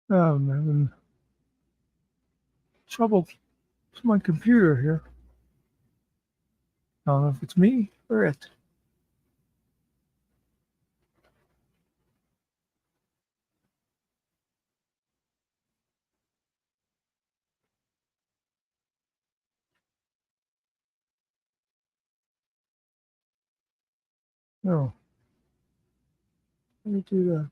I'm having trouble with my computer here. I don't know if it's me or it. No, let me do that.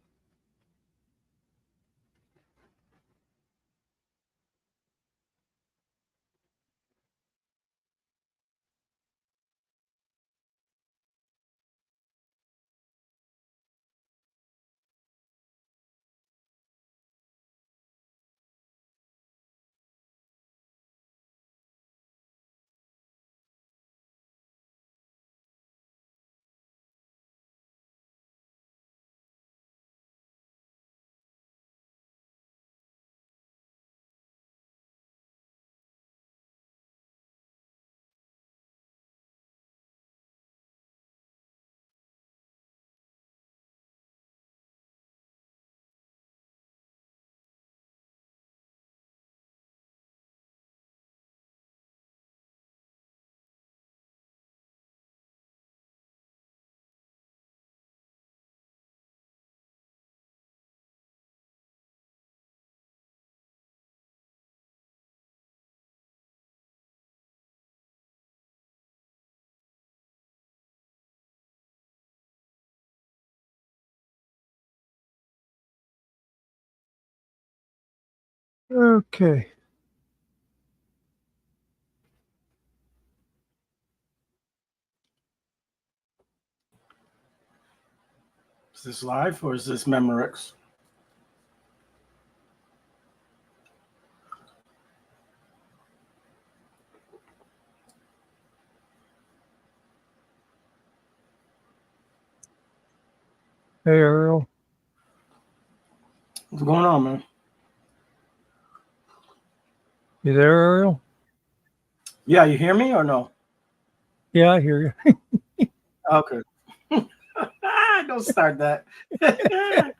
Okay. Is this live or is this Memorex? Hey, Ariel. What's going on, man? You there, Ariel? Yeah, you hear me or no? Yeah, I hear you. Okay. Don't start that. I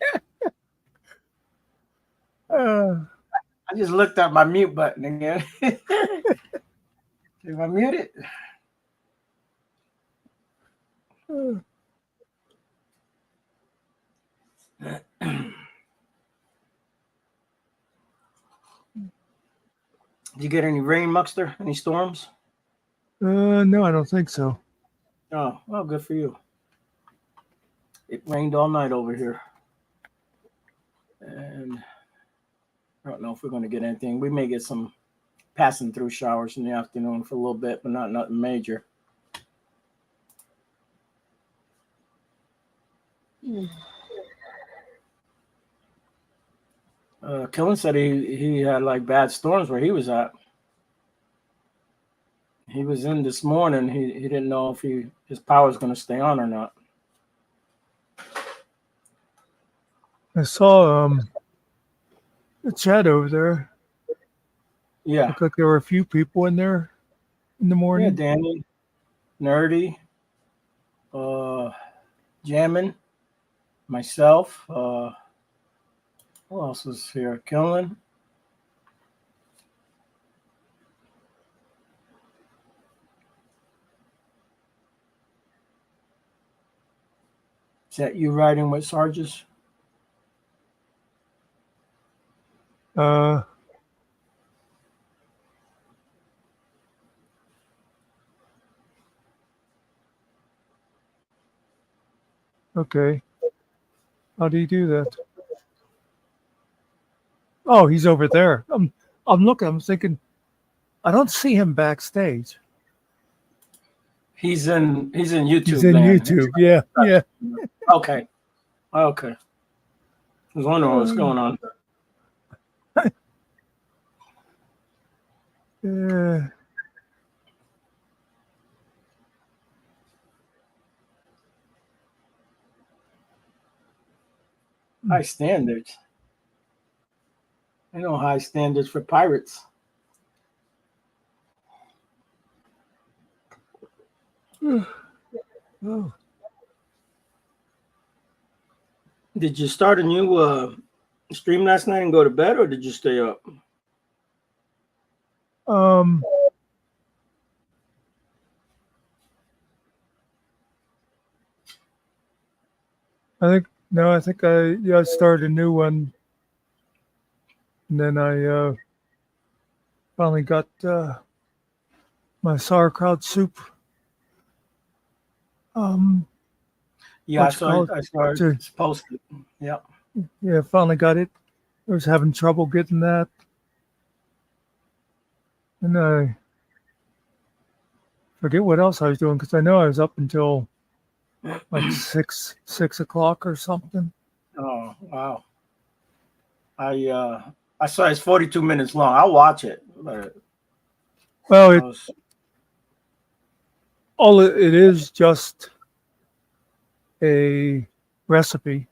Uh, just looked at my mute button again. If I mute it? uh, Did you get any rain, Muckster? Any storms? no, I don't think so. Oh, well, good for you. It rained all night over here. And I don't know if we're going to get anything. We may get some passing through showers in the afternoon for a little bit, but not nothing major. Killen said he had like bad storms where he was at. He was in this morning. He didn't know if his power was going to stay on or not. I saw the chat over there. Yeah. Looked like there were a few people in there in the Yeah, morning. Danny, Nerdy, Jammin, myself. Who else was here? Killen. Is that you riding with Sarges? Uh, okay. How do you do that? Oh, he's over there. I'm looking. I'm thinking. I don't see him backstage. He's in He's YouTube in land. YouTube. Yeah, yeah. Okay. Okay. I was wondering what's Uh, going on. yeah. High standards. I know high standards for pirates. Oh, Did you start a new stream last night and go to bed, or did you stay up? Um, I think I started a new one, and then I finally got my sauerkraut soup. Yeah, I What you saw call it. it? I saw it. To- It's posted. Yeah. Yeah, finally got it. I was having trouble getting that, and I forget what else I was doing because I know I was up until like 6 o'clock or something. Oh wow. I saw it's 42 minutes long. I'll watch it, but Well, I was it is just a recipe.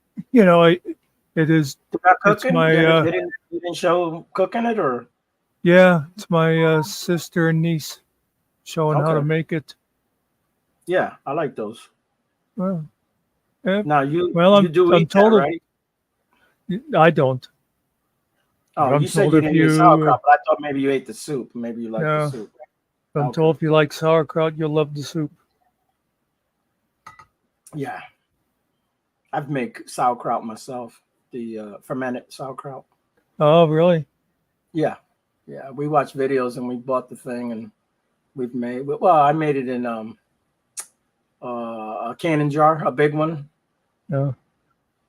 It is. not It's cooking. my They didn't show cooking it, or yeah. It's my sister and niece showing how to okay. make it. Yeah, I like those. Well, yeah, Now well, you do I'm eat that, told right? I don't. But Oh, I'm you said told you if didn't eat you sauerkraut, but I thought maybe you ate the soup. Maybe you like the no, soup. I'm Okay. told if you like sauerkraut, you'll love the soup. Yeah, I've made sauerkraut myself. The fermented sauerkraut. Oh, really? Yeah, yeah. We watched videos and we bought the thing and we've made. Well, I made it in a canning jar, a big one. No.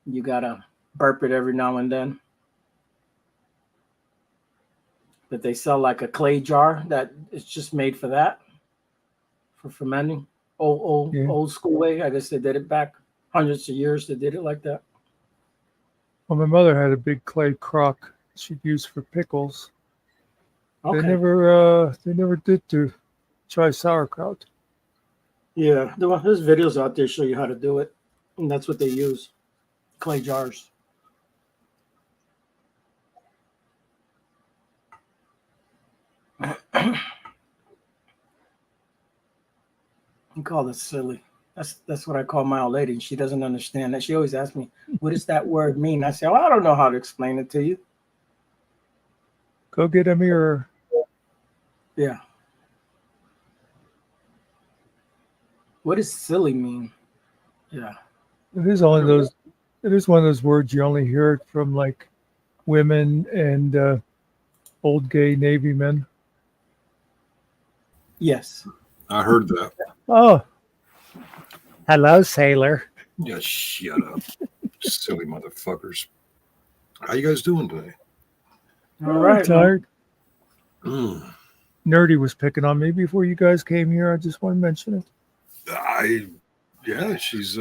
You gotta burp it every now and then. But they sell like a clay jar that is just made for that, for fermenting. Yeah. Old school way. I guess they did it back hundreds of years. They did it like that. Well, my mother had a big clay crock she'd use for pickles. Okay. They never did to try sauerkraut. Yeah, there's videos out there show you how to do it, and that's what they use, clay jars. You call this silly. That's what I call my old lady. She doesn't understand that. She always asks me, "What does that word mean?" I say, "Well, I don't know how to explain it to you." Go get a mirror. Yeah. What does silly mean? Yeah. It is I one of don't know. those. It is one of those words you only hear it from like women and old gay Navy men. Yes. I heard that. Oh, hello, sailor. Yeah, shut up. Silly motherfuckers. How you guys doing today? All I'm right. Man. tired. Mm. Nerdy was picking on me before you guys came here. I just want to mention it. Yeah, she's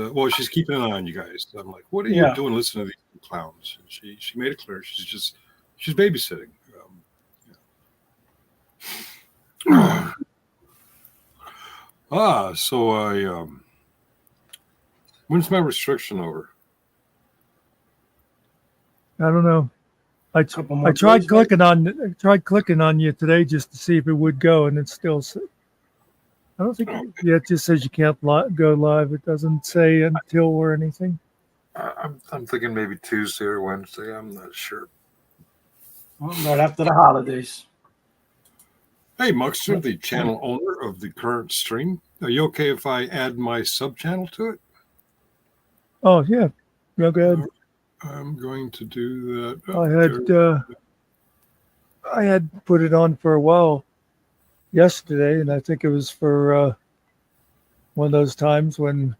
keeping an eye on you guys. I'm like, what are you Yeah. doing listening to these clowns? And she made it clear she's babysitting. So I when's my restriction over? I don't know. I Couple more tried days, maybe? clicking on you today just to see if it would go, and it still. I don't think. Yeah, it just says you can't go live. It doesn't say until or anything. I'm thinking maybe Tuesday or Wednesday. I'm not sure. Well, right after the holidays. Hey, Muckster, the channel owner of the current stream. Are you okay if I add my sub channel to it? Oh yeah, no good. I'm going to do that. I had put it on for a while yesterday, and I think it was for one of those times when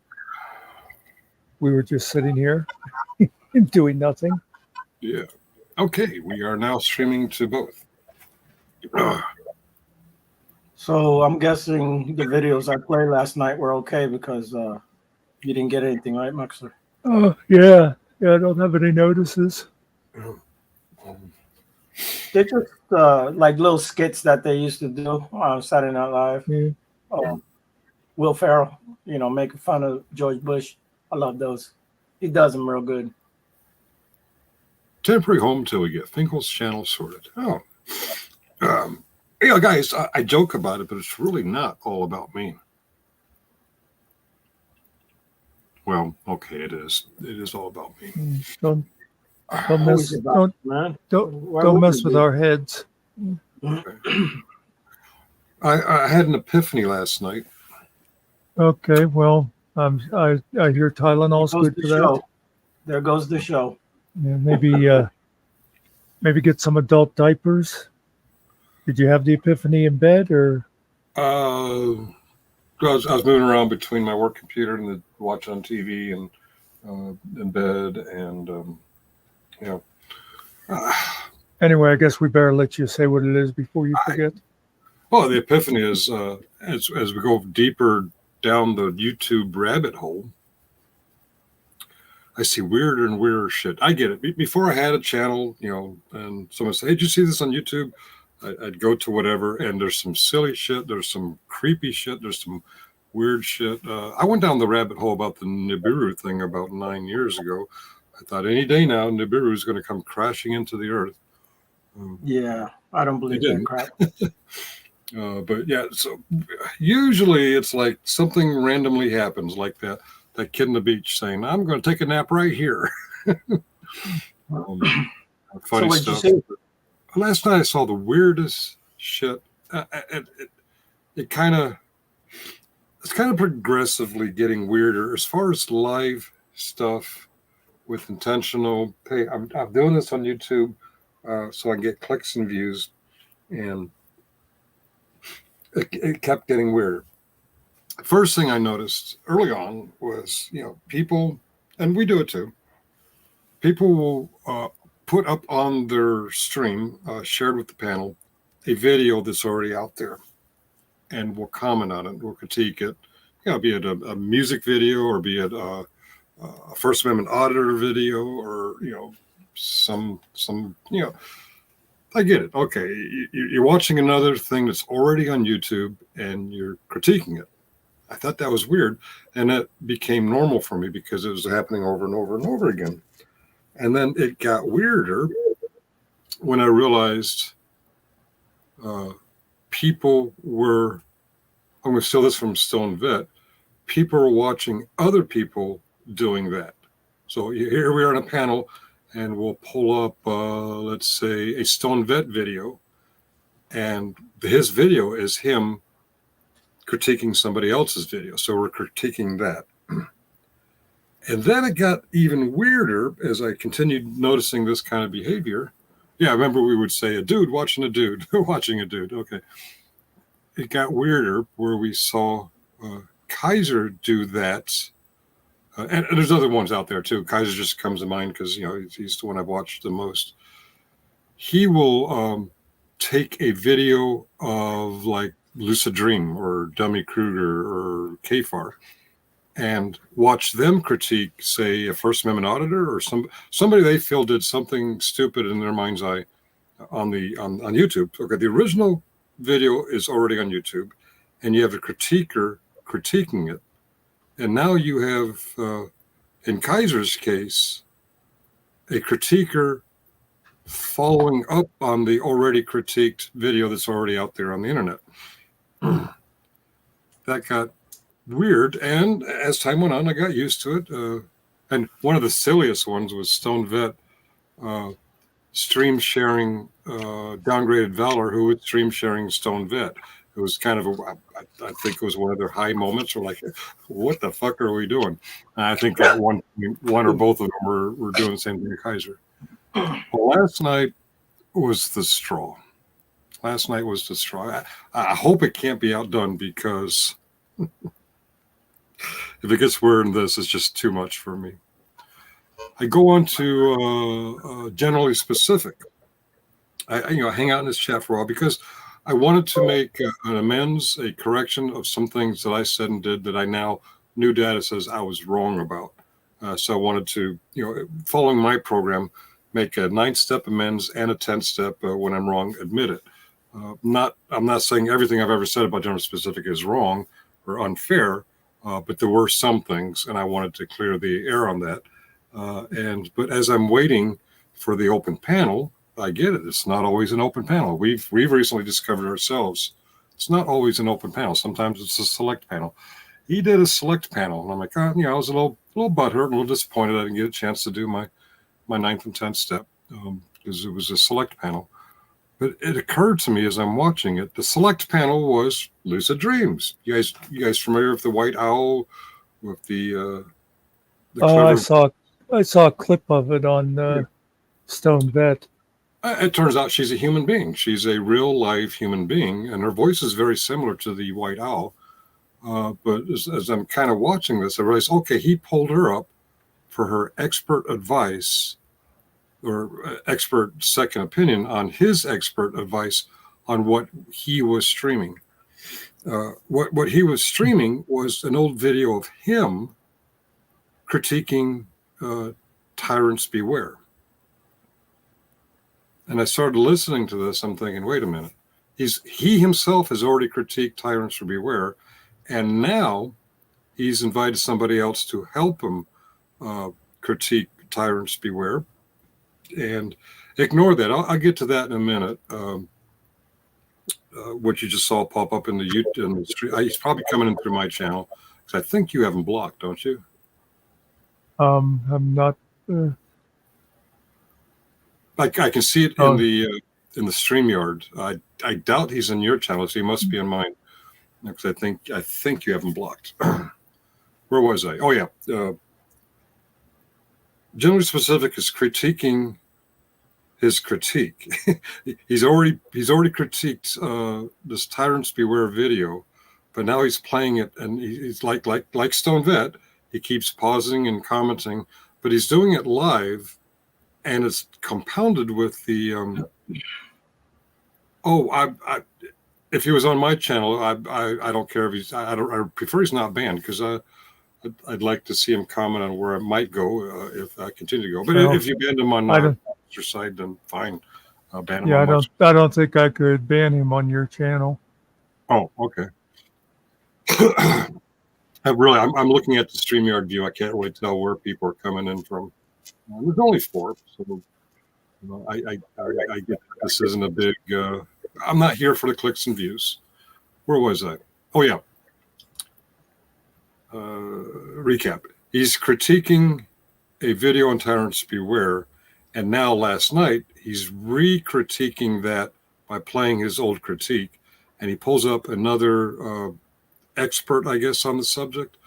we were just sitting here doing nothing. Yeah. Okay, we are now streaming to both. So I'm guessing the videos I played last night were okay because you didn't get anything, right, Muckster? Oh yeah, I don't have any notices. They're just like little skits that they used to do on Saturday Night Live. Yeah. Will Ferrell, making fun of George Bush. I love those. He does them real good. Temporary home till we get Finkel's channel sorted. Oh. Guys, I joke about it, but it's really not all about me. Well, okay, it is. It is all about me. Don't Always mess. about Don't it, man. don't Why don't wouldn't mess it with be? our heads. I had an epiphany last night. Okay. Well, I hear There Tylenol's goes good the for that. show. There goes the show. Yeah, maybe get some adult diapers. Did you have the epiphany in bed or? Uh, I was moving around between my work computer and the watch on TV and in bed, and you know, uh, Anyway, I guess we better let you say what it is before you forget. well, the epiphany is as we go deeper down the YouTube rabbit hole, I see weirder and weirder shit. I get it. Before I had a channel, and someone said, "Hey, did you see this on YouTube?" I'd go to whatever, and there's some silly shit. There's some creepy shit. There's some weird shit. I went down the rabbit hole about the Nibiru thing about 9 years ago. I thought any day now Nibiru is going to come crashing into the earth. Yeah, I don't It believe that didn't. crap. But yeah, so usually it's like something randomly happens, like that kid on the beach saying, "I'm going to take a nap right here." So Funny what did you stuff. say? Last night I saw the weirdest shit. It kind of it's kind of progressively getting weirder as far as live stuff with intentional. Hey, I'm doing this on YouTube so I can get clicks and views, and it kept getting weirder. First thing I noticed early on was, people, and we do it too. People will put up on their stream, shared with the panel, a video that's already out there, and we'll comment on it, we'll critique it. Be it a music video, or be it a First Amendment auditor video, or some I get it. Okay, you're watching another thing that's already on YouTube, and you're critiquing it. I thought that was weird, and it became normal for me because it was happening over and over and over again. And then it got weirder when I realized people were, I'm going to steal this from Stone Vet, people are watching other people doing that. So here we are on a panel, and we'll pull up, let's say, a Stone Vet video, and his video is him critiquing somebody else's video. So we're critiquing that. And then it got even weirder as I continued noticing this kind of behavior. Yeah, I remember we would say a dude watching a dude, watching a dude. Okay. It got weirder where we saw Kaiser do that. And there's other ones out there too. Kaiser just comes to mind because, he's the one I've watched the most. He will take a video of like Lucid Dream or Dummy Kruger or KFAR and watch them critique, say, a First Amendment auditor or somebody they feel did something stupid in their mind's eye on YouTube. Okay, the original video is already on YouTube, and you have a critiquer critiquing it, and now you have, in Kaiser's case, a critiquer following up on the already critiqued video that's already out there on the internet. That got weird, and as time went on, I got used to it. And one of the silliest ones was Stone Vet stream sharing Downgraded Valor, who was stream sharing Stone Vet. It was kind of I think it was one of their high moments. Where like, what the fuck are we doing? And I think that one or both of them were doing the same thing to Kaiser. Well, last night was the straw. I hope it can't be outdone, because if it gets weird in this, it's just too much for me. I go on to generally specific. I hang out in this chat for a while because I wanted to make an amends, a correction of some things that I said and did that I now, new data says I was wrong about. So I wanted to, following my program, make a 9-step amends and a 10-step when I'm wrong, admit it. I'm not saying everything I've ever said about general specific is wrong or unfair, but there were some things, and I wanted to clear the air on that. But as I'm waiting for the open panel, I get it. It's not always an open panel. We've recently discovered ourselves. It's not always an open panel. Sometimes it's a select panel. He did a select panel, and I'm like, I was a little butthurt, a little disappointed I didn't get a chance to do my my ninth and 10th step because it was a select panel. But it occurred to me as I'm watching it, the select panel was lucid dreams. You guys familiar with the white owl with the I clever? saw a clip of it on Stone Vet. It turns out she's a human being. She's a real live human being, and her voice is very similar to the white owl. But as I'm kind of watching this, I realized, okay, he pulled her up for her expert advice or expert second opinion on his expert advice on what he was streaming. What he was streaming was an old video of him critiquing Tyrants Beware. And I started listening to this. I'm thinking, wait a minute. He himself has already critiqued Tyrants Beware, and now he's invited somebody else to help him critique Tyrants Beware. And ignore that. I'll get to that in a minute. What you just saw pop up in the YouTube, in the street. He's probably coming in through my channel because I think you have him blocked, don't you? I'm not. I can see it in the StreamYard. I doubt he's in your channel, so he must be in mine because I think you have him blocked. Where was I? Oh yeah. Generally Specific is critiquing his critique. he's already critiqued this Tyrants Beware video, but now he's playing it, and he's like Stone Vet. He keeps pausing and commenting, but he's doing it live, and it's compounded with the if he was on my channel, I don't care if he's I prefer he's not banned because I'd like to see him comment on where I might go if I continue to go. But if you banned him on your side, then fine. Ban him. Yeah, I don't think I could ban him on your channel. Oh, okay. I'm looking at the StreamYard view. I can't really tell where people are coming in from. There's only 4, so I get this isn't a big. I'm not here for the clicks and views. Where was I? Oh yeah. Recap. He's critiquing a video on Tyrants Beware, and now last night he's re-critiquing that by playing his old critique, and he pulls up another expert, I guess, on the subject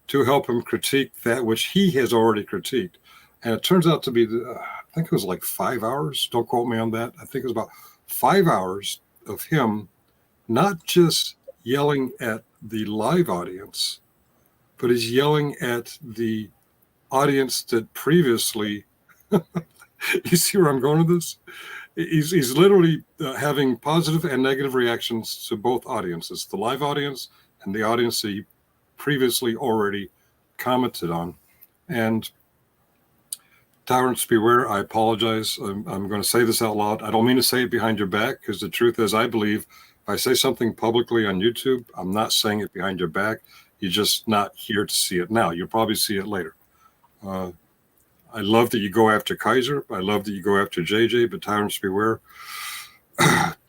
to help him critique that which he has already critiqued. And it turns out to be, I think it was like 5 hours. Don't quote me on that. I think it was about 5 hours of him not just yelling at the live audience, but he's yelling at the audience that previously, you see where I'm going with this? He's literally having positive and negative reactions to both audiences, the live audience and the audience that he previously already commented on. And Tyrants Beware, I apologize. I'm going to say this out loud. I don't mean to say it behind your back, because the truth is, I believe if I say something publicly on YouTube, I'm not saying it behind your back. You're just not here to see it now. You'll probably see it later. I love that you go after Kaiser. I love that you go after JJ, but Tyrants Beware.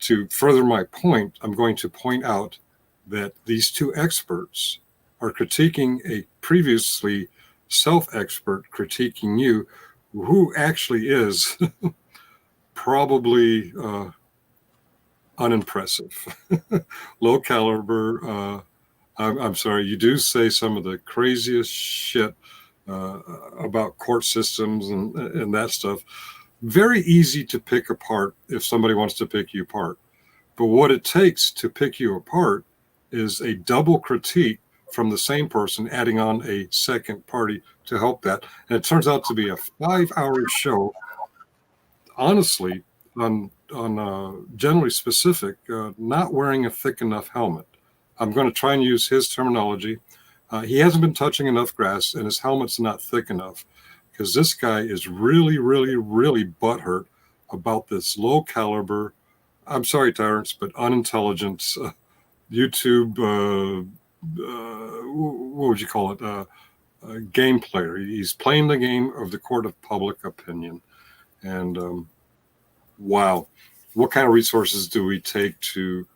To further my point, I'm going to point out that these two experts are critiquing a previously self-expert critiquing you, who actually is probably unimpressive. Low caliber. I'm sorry, you do say some of the craziest shit about court systems and that stuff. Very easy to pick apart if somebody wants to pick you apart. But what it takes to pick you apart is a double critique from the same person, adding on a second party to help that. And it turns out to be a 5-hour show, honestly, on Generally Specific, not wearing a thick enough helmet. I'm going to try and use his terminology. He hasn't been touching enough grass, and his helmet's not thick enough, because this guy is really, really, really butthurt about this low caliber, I'm sorry, Tyrants, but unintelligent YouTube, what would you call it, game player. He's playing the game of the court of public opinion. And wow, what kind of resources do we take to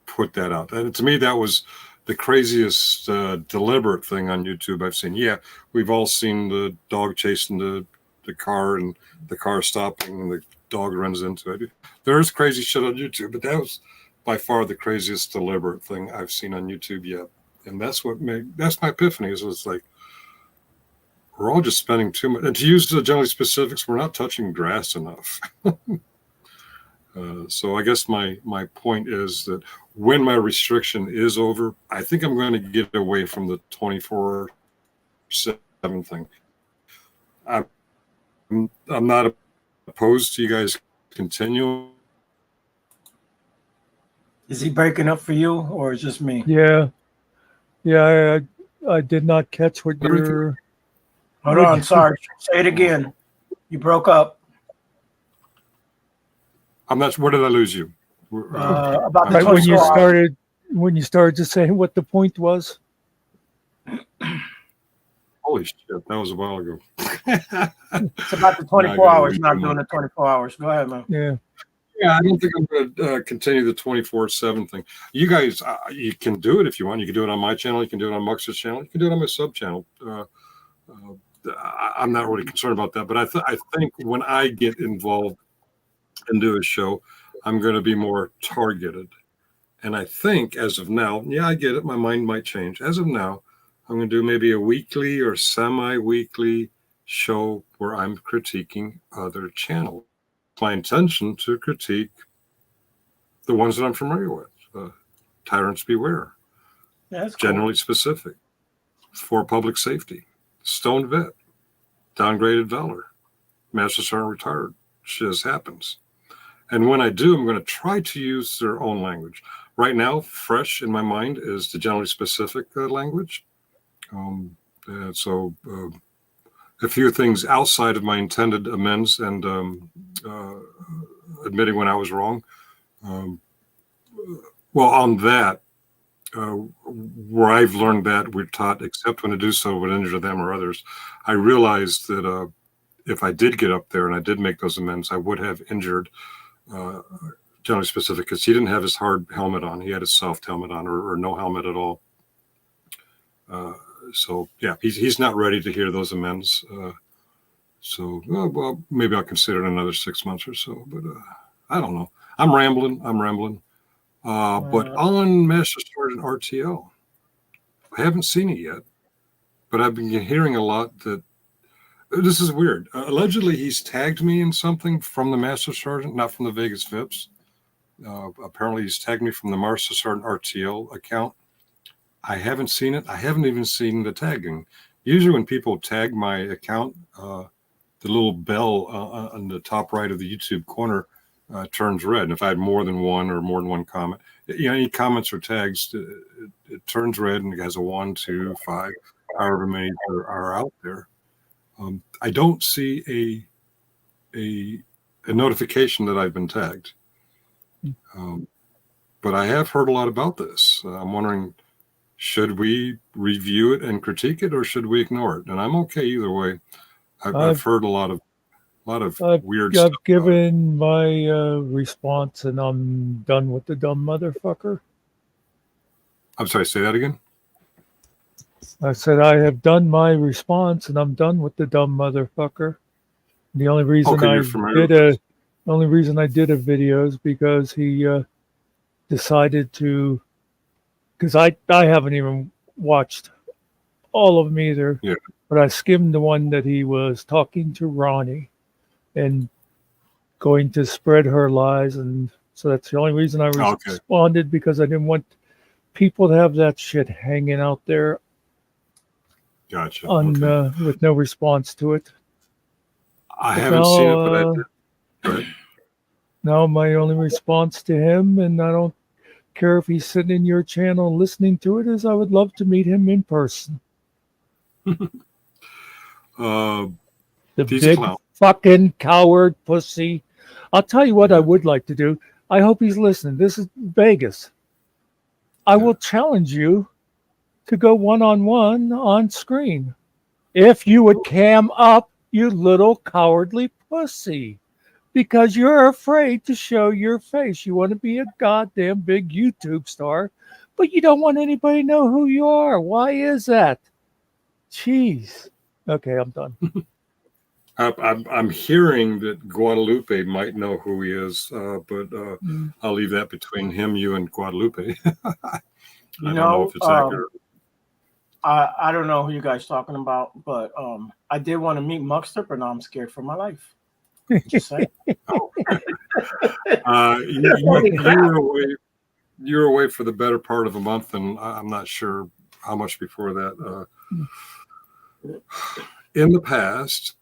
put that out? And to me, that was the craziest deliberate thing on YouTube I've seen. Yeah, we've all seen the dog chasing the the car and the car stopping and the dog runs into it. There's crazy shit on YouTube, but that was by far the craziest deliberate thing I've seen on YouTube yet. And that's my epiphany is it's like, we're all just spending too much. And to use the generally specifics, we're not touching grass enough. So I guess my point is that when my restriction is over, I think I'm going to get away from the 24/7 thing. I'm not opposed to you guys continuing. Is he breaking up for you, or is it just me? Yeah. I did not catch what you're. Hold on, Sarge. Say it again. You broke up. I'm not. Where did I lose you? About the Right when you 24 hours. started to say what the point was. Holy shit, that was a while ago. It's about the 24 hours, not doing the 24 hours. Go ahead, man. Yeah. Yeah, I don't think I'm going to continue the 24/7 thing. You guys, you can do it if you want. You can do it on my channel. You can do it on Muckster's channel. You can do it on my sub channel. I'm not really concerned about that. But I think when I get involved and do a show, I'm going to be more targeted. And I think as of now, yeah, I get it. My mind might change. As of now, I'm going to do maybe a weekly or semi-weekly show where I'm critiquing other channels. My intention to critique the ones that I'm familiar with. Tyrants Beware. Yeah, that's Generally specific. For public safety. Stone Vet. Downgraded Valor. Master Sergeant Retired. Shiz happens. And when I do, I'm going to try to use their own language. Right now, fresh in my mind is the generally specific language. So a few things outside of my intended amends and admitting when I was wrong. Well, on that, where I've learned that we're taught, except when to do so would injure them or others, I realized that if I did get up there and I did make those amends, I would have injured generally specific because he didn't have his hard helmet on. He had his soft helmet on or no helmet at all. So yeah, he's not ready to hear those amends. So well, maybe I'll consider it another 6 months or so. But I don't know. I'm rambling. But on Master Sergeant RTL, I haven't seen it yet. But I've been hearing a lot that this is weird. Allegedly, he's tagged me in something from the Master Sergeant, not from the Vegas VIPs. Apparently, he's tagged me from the Master Sergeant RTL account. I haven't seen it. I haven't even seen the tagging. Usually when people tag my account, the little bell on the top right of the YouTube corner turns red. And if I had more than one comment, any comments or tags, it turns red and it has a 1, 2, 5, however many are out there. I don't see a notification that I've been tagged. But I have heard a lot about this. I'm wondering, should we review it and critique it, or should we ignore it? And I'm okay either way. I've heard a lot of weird stuff. I've given my response, and I'm done with the dumb motherfucker. I'm sorry, say that again. I said I have done my response, and I'm done with the dumb motherfucker. The only reason I did a video is because he decided to. Because I haven't even watched all of them either, yeah. But I skimmed the one that he was talking to Ronnie and going to spread her lies. And so that's the only reason I responded, because I didn't want people to have that shit hanging out there. Gotcha. With no response to it. I haven't seen it, but I did. Right. Now my only response to him, and I don't care if he's sitting in your channel listening to it, is I would love to meet him in person. The big fucking coward pussy. I'll tell you what I would like to do. I hope he's listening. This is Vegas. I will challenge you to go one-on-one on screen. If you would cam up, you little cowardly pussy. Because you're afraid to show your face. You want to be a goddamn big YouTube star, but you don't want anybody to know who you are. Why is that? Jeez. Okay, I'm done. I'm hearing that Guadalupe might know who he is, but I'll leave that between him, you, and Guadalupe. I don't know if it's accurate. I don't know who you guys talking about, but I did want to meet Muckster, but now I'm scared for my life. Just saying. You were away for the better part of a month, and I'm not sure how much before that. In the past,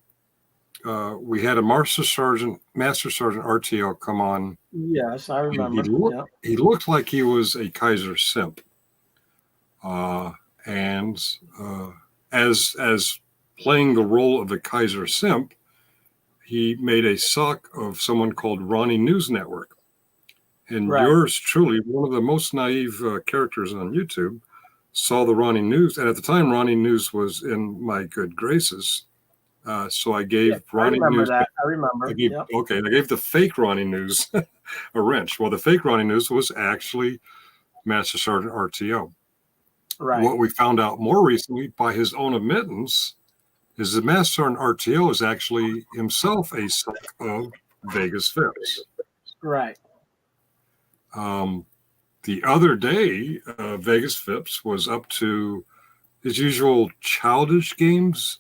we had a Master Sergeant RTO come on. Yes, I remember. He looked like he was a Kaiser simp. And as playing the role of the Kaiser simp, he made a sock of someone called Ronnie News Network. And yours truly, one of the most naive characters on YouTube, saw the Ronnie News. And at the time, Ronnie News was in my good graces. So I gave Ronnie News. I remember. I gave the fake Ronnie News a wrench. Well, the fake Ronnie News was actually Master Sergeant RTO. Right. What we found out more recently by his own admittance is that Master Sergeant RTO is actually himself a suck of Vegas Phipps. Right. The other day, Vegas Phipps was up to his usual childish games.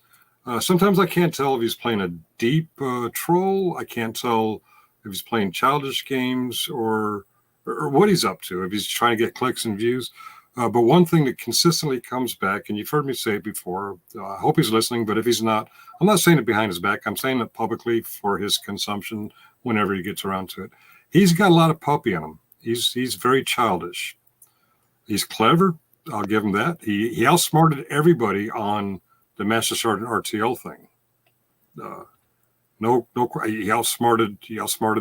Sometimes I can't tell if he's playing a deep troll. I can't tell if he's playing childish games or what he's up to, if he's trying to get clicks and views. But one thing that consistently comes back, and you've heard me say it before, I hope he's listening, but if he's not, I'm not saying it behind his back. I'm saying it publicly for his consumption whenever he gets around to it. He's got a lot of puppy in him. He's very childish. He's clever. I'll give him that. He outsmarted everybody on the Master Sergeant RTL thing. He outsmarted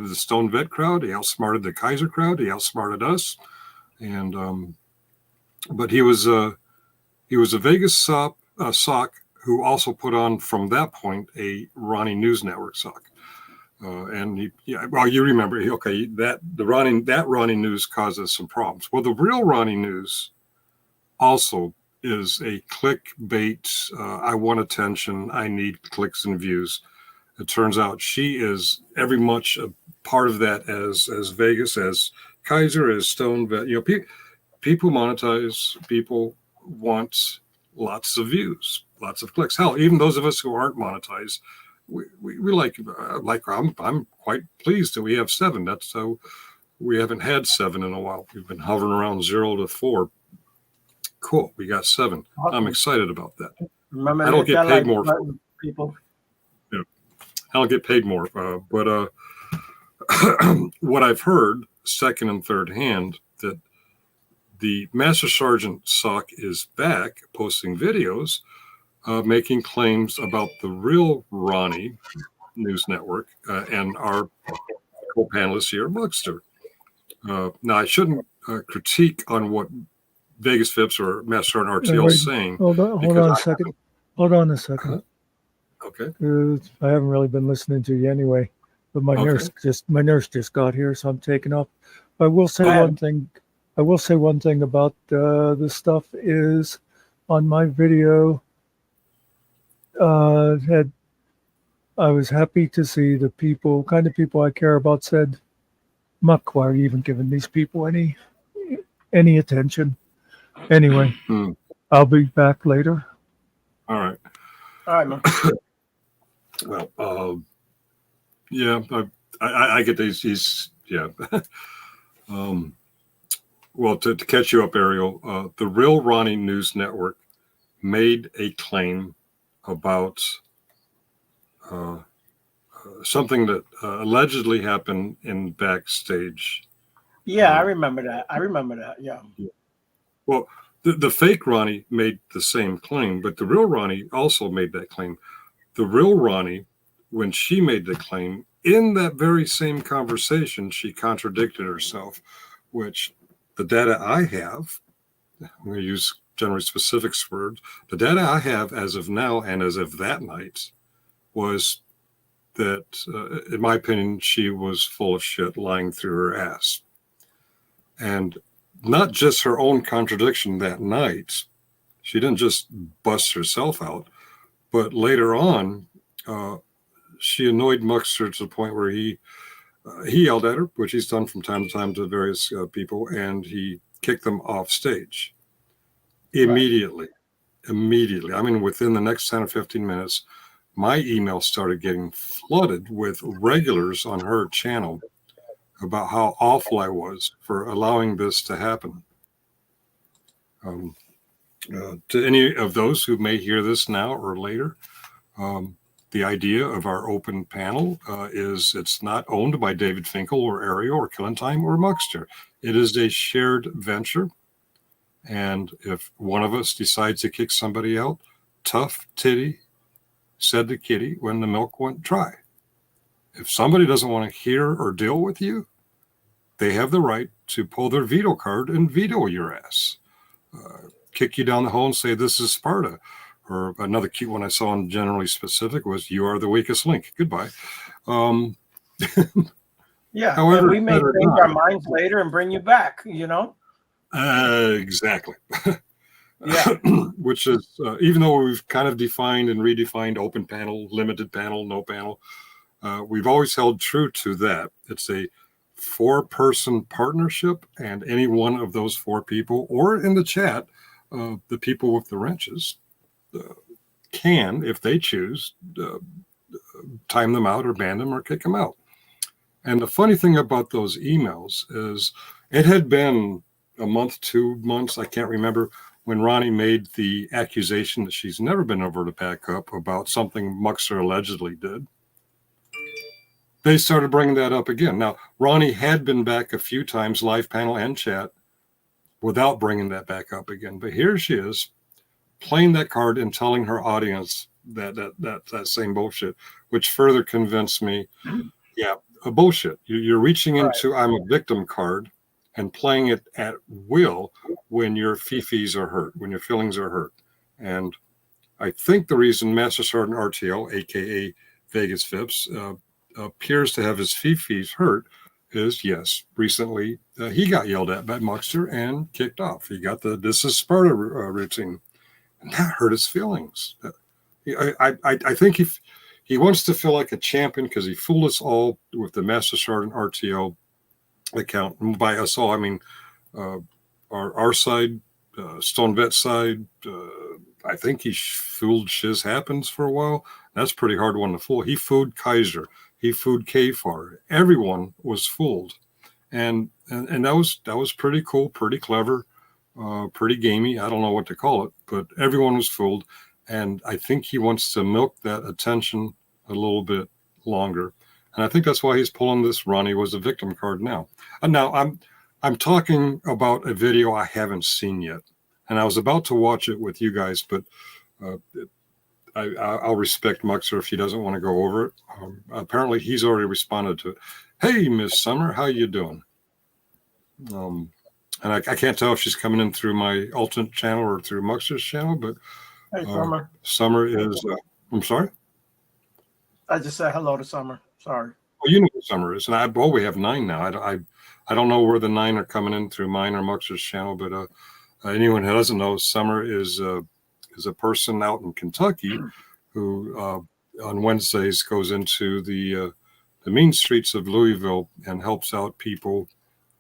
the Stone Vet crowd. He outsmarted the Kaiser crowd. He outsmarted us. And but he was a Vegas sock who also put on from that point a Ronnie News Network sock. And you remember, that Ronnie News causes some problems. Well, the real Ronnie News also is a clickbait. I want attention. I need clicks and views. It turns out she is every much a part of that as Vegas, as Kaiser, as Stone Vet. People monetize. People want lots of views, lots of clicks. Hell, even those of us who aren't monetized, we like. I'm quite pleased that we have 7. That's how we haven't had 7 in a while. We've been hovering around 0 to 4. Cool, we got 7. Awesome. I'm excited about that. Remember, I don't get paid more. People. Yeah, I don't get paid more. But what I've heard, second and third hand, that the Master Sergeant sock is back, posting videos, making claims about the real Ronnie News Network and our co-panelist here, Muckster. Now, I shouldn't critique on what Vegas Phipps or Master Sergeant RTL is saying. Hold on a second. Hold on a second. Okay. I haven't really been listening to you anyway, but my nurse just got here, so I'm taking off. I will say one thing. I will say one thing about the stuff is on my video. I was happy to see the kind of people I care about said, "Muck, why are you even giving these people any attention?" Anyway, I'll be back later. All right. All right, man. Well, yeah, I get these. Yeah. Well, to catch you up, Ariel, the real Ronnie News Network made a claim about something that allegedly happened in backstage. Yeah, I remember that. Yeah. Well, the fake Ronnie made the same claim, but the real Ronnie also made that claim. The real Ronnie, when she made the claim, in that very same conversation, she contradicted herself, which the data I have, I'm going to use generally specific words, the data I have as of now and as of that night was that, in my opinion, she was full of shit, lying through her ass. And not just her own contradiction that night. She didn't just bust herself out, but later on, she annoyed Muckster to the point where he yelled at her, which he's done from time to time to various people, and he kicked them off stage immediately. Immediately. I mean, within the next 10 or 15 minutes, my email started getting flooded with regulars on her channel about how awful I was for allowing this to happen. To any of those who may hear this now or later, the idea of our open panel is it's not owned by David Finkel or Ariel or Killentime or Muckster. It is a shared venture. And if one of us decides to kick somebody out, tough titty, said the kitty when the milk went dry. If somebody doesn't want to hear or deal with you, they have the right to pull their veto card and veto your ass. Kick you down the hole and say, this is Sparta. Or another cute one I saw in generally specific was, you are the weakest link. Goodbye. Yeah, however, and we may change our minds later and bring you back, you know? Exactly. Yeah. Which is, even though we've kind of defined and redefined open panel, limited panel, no panel, we've always held true to that. It's a 4-person partnership, and any one of those 4 people, or in the chat, the people with the wrenches, can, if they choose, time them out or ban them or kick them out. And the funny thing about those emails is it had been a month, 2 months, I can't remember, when Ronnie made the accusation that she's never been over to back up about something Muckster allegedly did. They started bringing that up again. Now, Ronnie had been back a few times, live panel and chat, without bringing that back up again. But here she is, playing that card and telling her audience that same bullshit, which further convinced me, yeah, a bullshit. You're reaching into I'm a victim card and playing it at will when your fifis are hurt, when your feelings are hurt. And I think the reason Master Sergeant RTL, aka Vegas Phipps, appears to have his fifis hurt is, yes, recently he got yelled at by Muckster and kicked off. He got the "This is Sparta" routine, and that hurt his feelings. I think he wants to feel like a champion because he fooled us all with the Master Sergeant RTL account. And by us all, I mean our side, Stone Vet side. I think he fooled Shiz Happens for a while. That's a pretty hard one to fool. He fooled Kaiser. He fooled KFAR. Everyone was fooled, and that was pretty cool, pretty clever, pretty gamey. I don't know what to call it, but everyone was fooled, and I think he wants to milk that attention a little bit longer, and I think that's why he's pulling this Ronnie was a victim card now. And now I'm talking about a video I haven't seen yet, and I was about to watch it with you guys, but I'll respect Muckster if he doesn't want to go over it. Apparently, he's already responded to it. Hey, Miss Summer, how you doing? And I can't tell if she's coming in through my alternate channel or through Muckster's channel, but Hey, Summer. Summer is. I'm sorry. I just said hello to Summer. Sorry. Well, you know who Summer is, and we have 9 now. I don't know where the 9 are coming in through mine or Muckster's channel, but anyone who doesn't know, Summer is a person out in Kentucky who on Wednesdays goes into the mean streets of Louisville and helps out people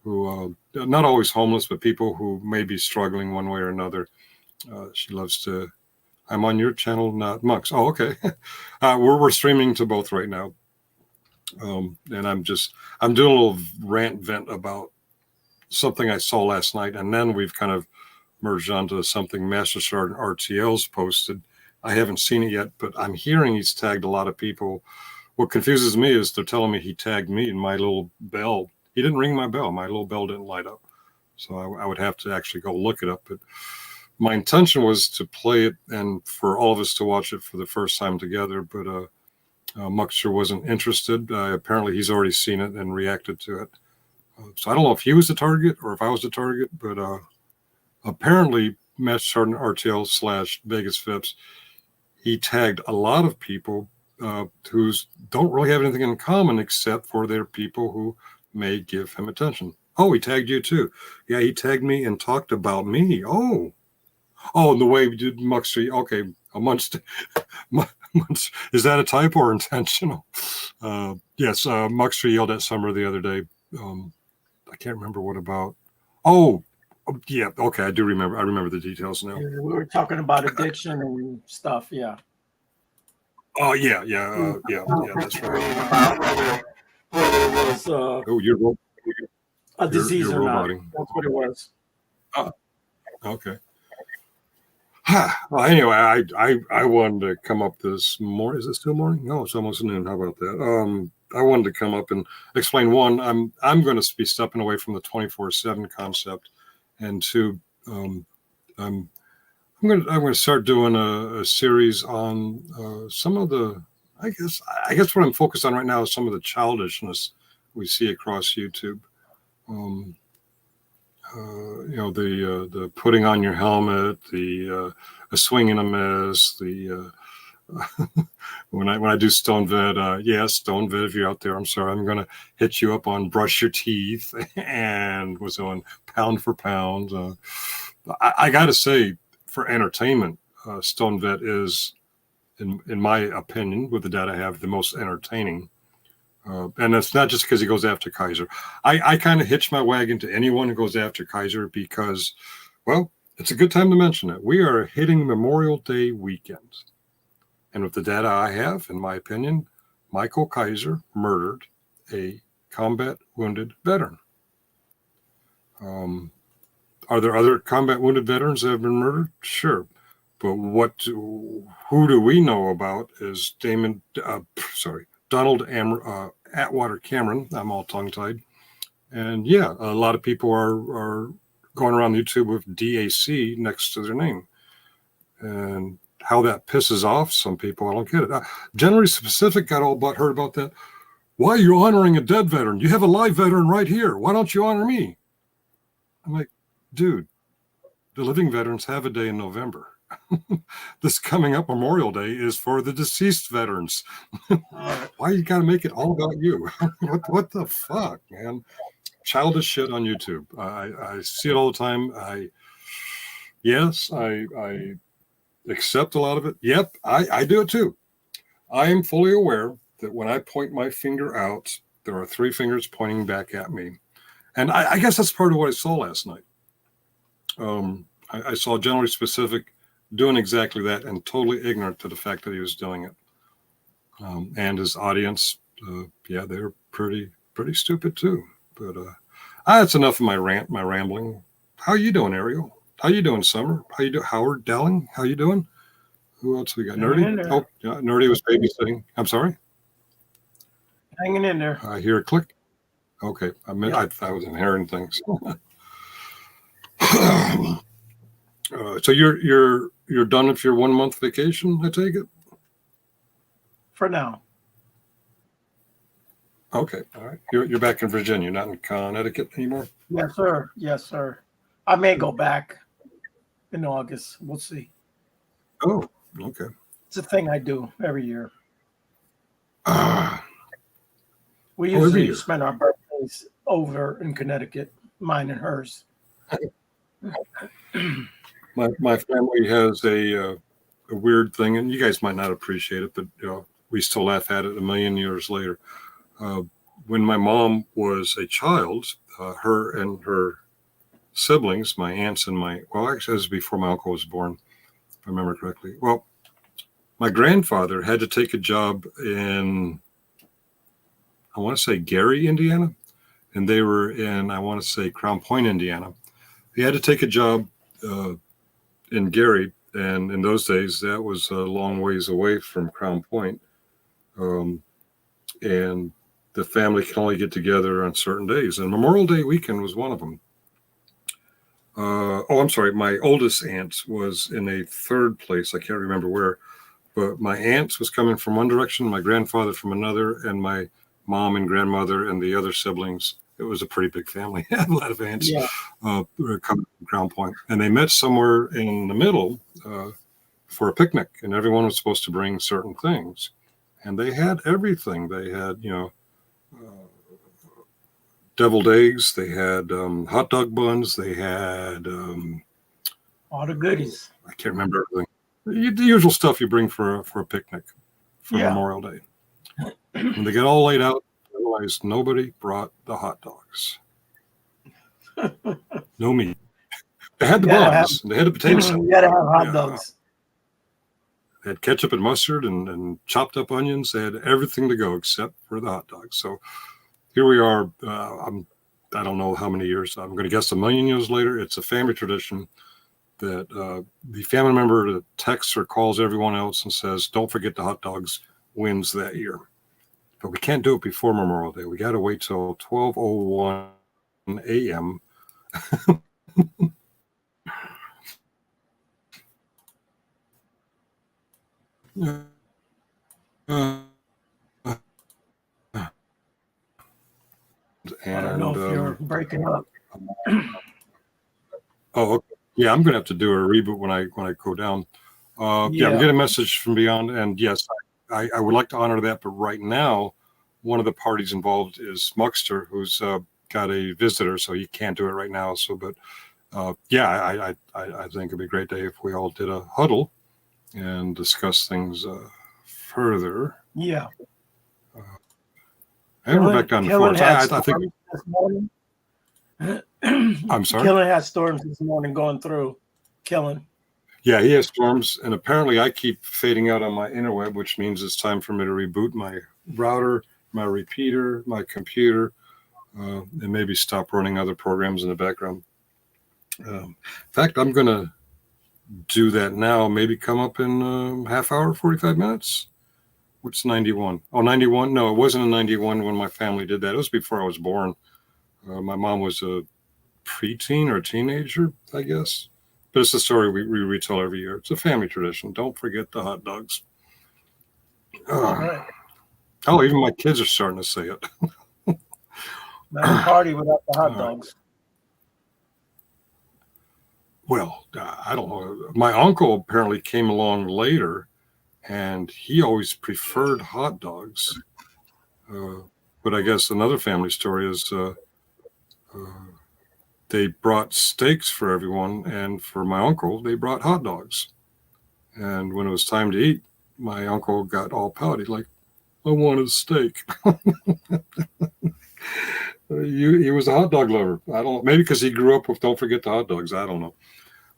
who not always homeless, but people who may be struggling one way or another. She loves to. I'm on your channel, not Muck's. Oh, okay. We're streaming to both right now, and I'm doing a little rant vent about something I saw last night, and then we've kind of merged onto something Master Sergeant RTL's posted. I haven't seen it yet, but I'm hearing he's tagged a lot of people. What confuses me is they're telling me he tagged me and my little bell. He didn't ring my bell. My little bell didn't light up. So I would have to actually go look it up. But my intention was to play it and for all of us to watch it for the first time together. But Muckster wasn't interested. Apparently he's already seen it and reacted to it. So I don't know if he was the target or if I was the target, but apparently, Master Sergeant RTL / Vegas Phipps, he tagged a lot of people who don't really have anything in common except for their people who may give him attention. Oh, he tagged you too. Yeah, he tagged me and talked about me. Oh, and the way we did Muckster. Okay, amongst Is that a typo or intentional? Yes, Muckster yelled at Summer the other day. I can't remember what about. Oh, yeah. Okay, I do remember. I remember the details now. We were talking about addiction and stuff. Yeah. Oh, yeah. That's right. Whether it was Oh, a disease you're or not. roboting. That's what it was. Okay. Well, anyway, I wanted to come up this morning. Is it still morning? No, it's almost noon. How about that? I wanted to come up and explain, one, I'm going to be stepping away from the 24/7 concept, and two, I'm going to start doing a series on some of the, I guess what I'm focused on right now is some of the childishness we see across YouTube. The putting on your helmet, the swing and a miss, the when I do Stone Vid, yes, Stone Vid, if you're out there, I'm sorry, I'm gonna hit you up on brush your teeth and was on pound for pound. I gotta say, for entertainment, Stone Vid is, in my opinion, with the data I have, the most entertaining. And it's not just because he goes after Kaiser. I kind of hitch my wagon to anyone who goes after Kaiser because, well, it's a good time to mention it. We are hitting Memorial Day weekend. And with the data I have, in my opinion, Michael Kaiser murdered a combat wounded veteran. Are there other combat wounded veterans that have been murdered? Sure. But who do we know about is Donald Atwater Cameron. I'm all tongue-tied. And yeah, a lot of people are going around YouTube with DAC next to their name. And how that pisses off some people, I don't get it. Generally Specific got all butthurt about that. Why are you honoring a dead veteran? You have a live veteran right here. Why don't you honor me? I'm like, dude, the living veterans have a day in November. This coming up Memorial Day is for the deceased veterans. Why you gotta make it all about you? What the fuck, man? Childish shit on YouTube. I see it all the time. I accept a lot of it. Yep, I do it too. I am fully aware that when I point my finger out, there are three fingers pointing back at me. And I guess that's part of what I saw last night. I saw Generally Specific doing exactly that and totally ignorant to the fact that he was doing it. And his audience, they were pretty stupid too. But that's enough of my rambling. How you doing, Ariel? How you doing, Summer? How you doing, Howard Dowling? How you doing? Who else we got? Nerdy? Oh, yeah, Nerdy was babysitting. I'm sorry? Hanging in there. I hear a click. Okay, I was inheriting things. So you're done with your 1 month vacation, I take it? For now. Okay, all right. You're back in Virginia, not in Connecticut anymore? Yes, sir. Yes, sir. I may go back in August. We'll see. Oh, okay. It's a thing I do every year. We every usually year. spend our birthdays over in Connecticut, mine and hers. My family has a weird thing, and you guys might not appreciate it, but we still laugh at it a million years later. When my mom was a child, her and her siblings, my aunts and actually this was before my uncle was born, if I remember correctly. Well, my grandfather had to take a job in, I want to say Gary, Indiana, and they were in, I want to say Crown Point, Indiana. He had to take a job in Gary, and in those days, that was a long ways away from Crown Point. And the family can only get together on certain days, and Memorial Day weekend was one of them. I'm sorry, my oldest aunt was in a third place. I can't remember where, but my aunt was coming from one direction, my grandfather from another, and my mom and grandmother and the other siblings. It was a pretty big family. A lot of aunts were coming from Crown Point, and they met somewhere in the middle for a picnic, and everyone was supposed to bring certain things, and they had everything. They had, deviled eggs. They had hot dog buns. They had all the goodies. I can't remember everything. The usual stuff you bring for a picnic. for Memorial Day. When they get all laid out, I realized nobody brought the hot dogs. No meat. They had the buns. They had the potato salad. You gotta have hot dogs. They had ketchup and mustard and chopped up onions. They had everything to go except for the hot dogs. So here we are. I don't know how many years. I'm going to guess 1,000,000 years later. It's a family tradition that the family member that texts or calls everyone else and says, "Don't forget the hot dogs," wins that year. But we can't do it before Memorial Day. We got to wait till 12:01 a.m. I don't know if you're breaking up. Oh, okay. Yeah, I'm gonna have to do a reboot when I go down. Yeah, I'm getting a message from Beyond, and yes, I would like to honor that. But right now, one of the parties involved is Muckster, who's got a visitor, so he can't do it right now. So, but yeah, I think it'd be a great day if we all did a huddle and discuss things further. Yeah. And we're back down to four. I think. This morning. I'm sorry. Killen had storms this morning going through. Killen. Yeah, he has storms, and apparently I keep fading out on my interweb, which means it's time for me to reboot my router, my repeater, my computer, and maybe stop running other programs in the background. In fact, I'm going to do that now, maybe come up in half hour, 45 minutes. What's 91? Oh, 91? No, it wasn't in 91 when my family did that. It was before I was born. My mom was a preteen or a teenager, I guess. But it's a story we retell every year. It's a family tradition. Don't forget the hot dogs. Right. Oh, even my kids are starting to say it. Not a party without the hot dogs. Well, I don't know. My uncle apparently came along later, and he always preferred hot dogs. But I guess another family story is they brought steaks for everyone, and for my uncle, they brought hot dogs. And when it was time to eat, my uncle got all pouty, like, "I wanted a steak." He was a hot dog lover. I don't know, maybe because he grew up with "Don't forget the hot dogs." I don't know.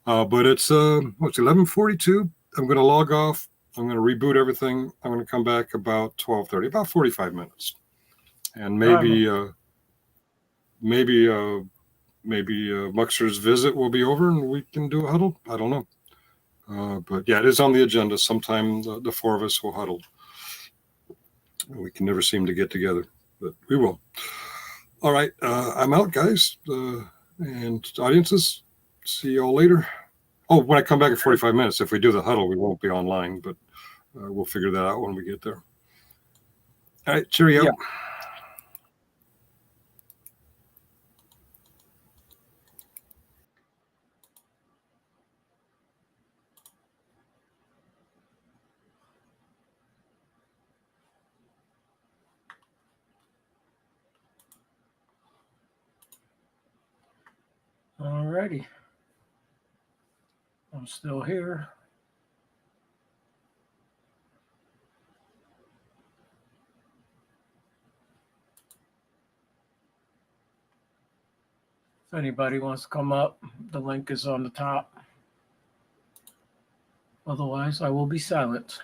But it's 11:42. I'm going to log off. I'm going to reboot everything. I'm going to come back about 12:30, about 45 minutes, and maybe Muckster's visit will be over and we can do a huddle. I don't know. But yeah, it is on the agenda. Sometime the four of us will huddle. We can never seem to get together, but we will. All right. I'm out, guys. And audiences, see y'all later. Oh, when I come back in 45 minutes, if we do the huddle, we won't be online, but we'll figure that out when we get there. All right. Cheerio. Yeah. All righty. I'm still here. If anybody wants to come up, the link is on the top. Otherwise, I will be silent.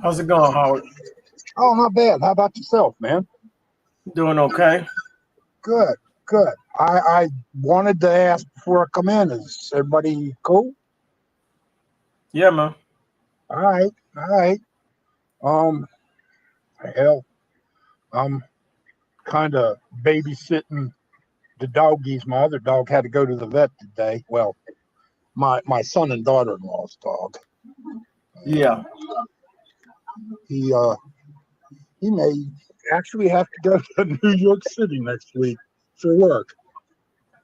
How's it going, Howard? Oh, not bad. How about yourself, man? Doing okay? Good, good. I wanted to ask before I come in, is everybody cool? Yeah, man. All right, all right. Um, hell, I'm kind of babysitting the doggies. My other dog had to go to the vet today. Well, my son and daughter-in-law's dog. Yeah. He may actually have to go to New York City next week for work.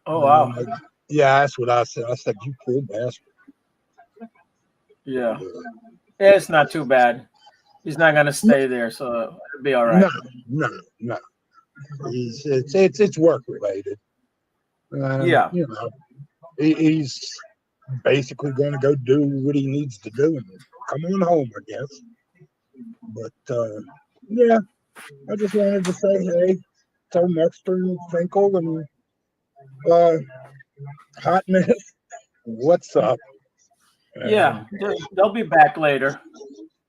Oh, wow. Yeah, that's what I said. I said, you poor bastard. Yeah. It's not too bad. He's not gonna stay there, so it'll be all right. No. It's work related. Yeah. You know, he's basically going to go do what he needs to do and come on home, I guess. But yeah, I just wanted to say, hey, tell Muckster and Finkel and Hot Mess, what's up? Yeah. They'll be back later.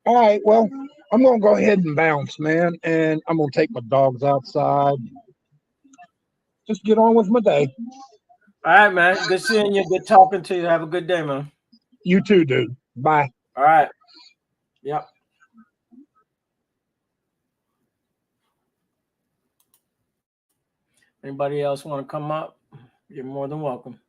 All right, well, I'm going to go ahead and bounce, man, and I'm going to take my dogs outside. Just get on with my day. All right, man. Good seeing you. Good talking to you. Have a good day, man. You too, dude. Bye. All right. Yep. Anybody else want to come up? You're more than welcome.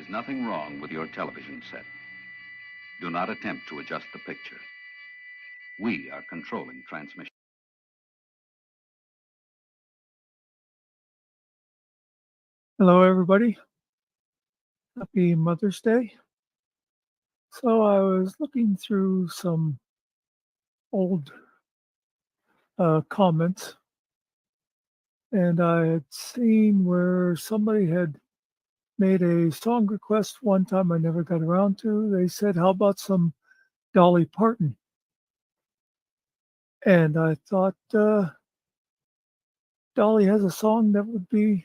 is nothing wrong with your television set. Do not attempt to adjust the picture. We are controlling transmission. Hello, everybody. Happy Mother's Day. So I was looking through some old comments, and I had seen where somebody had made a song request one time I never got around to. They said, how about some Dolly Parton? And I thought Dolly has a song that would be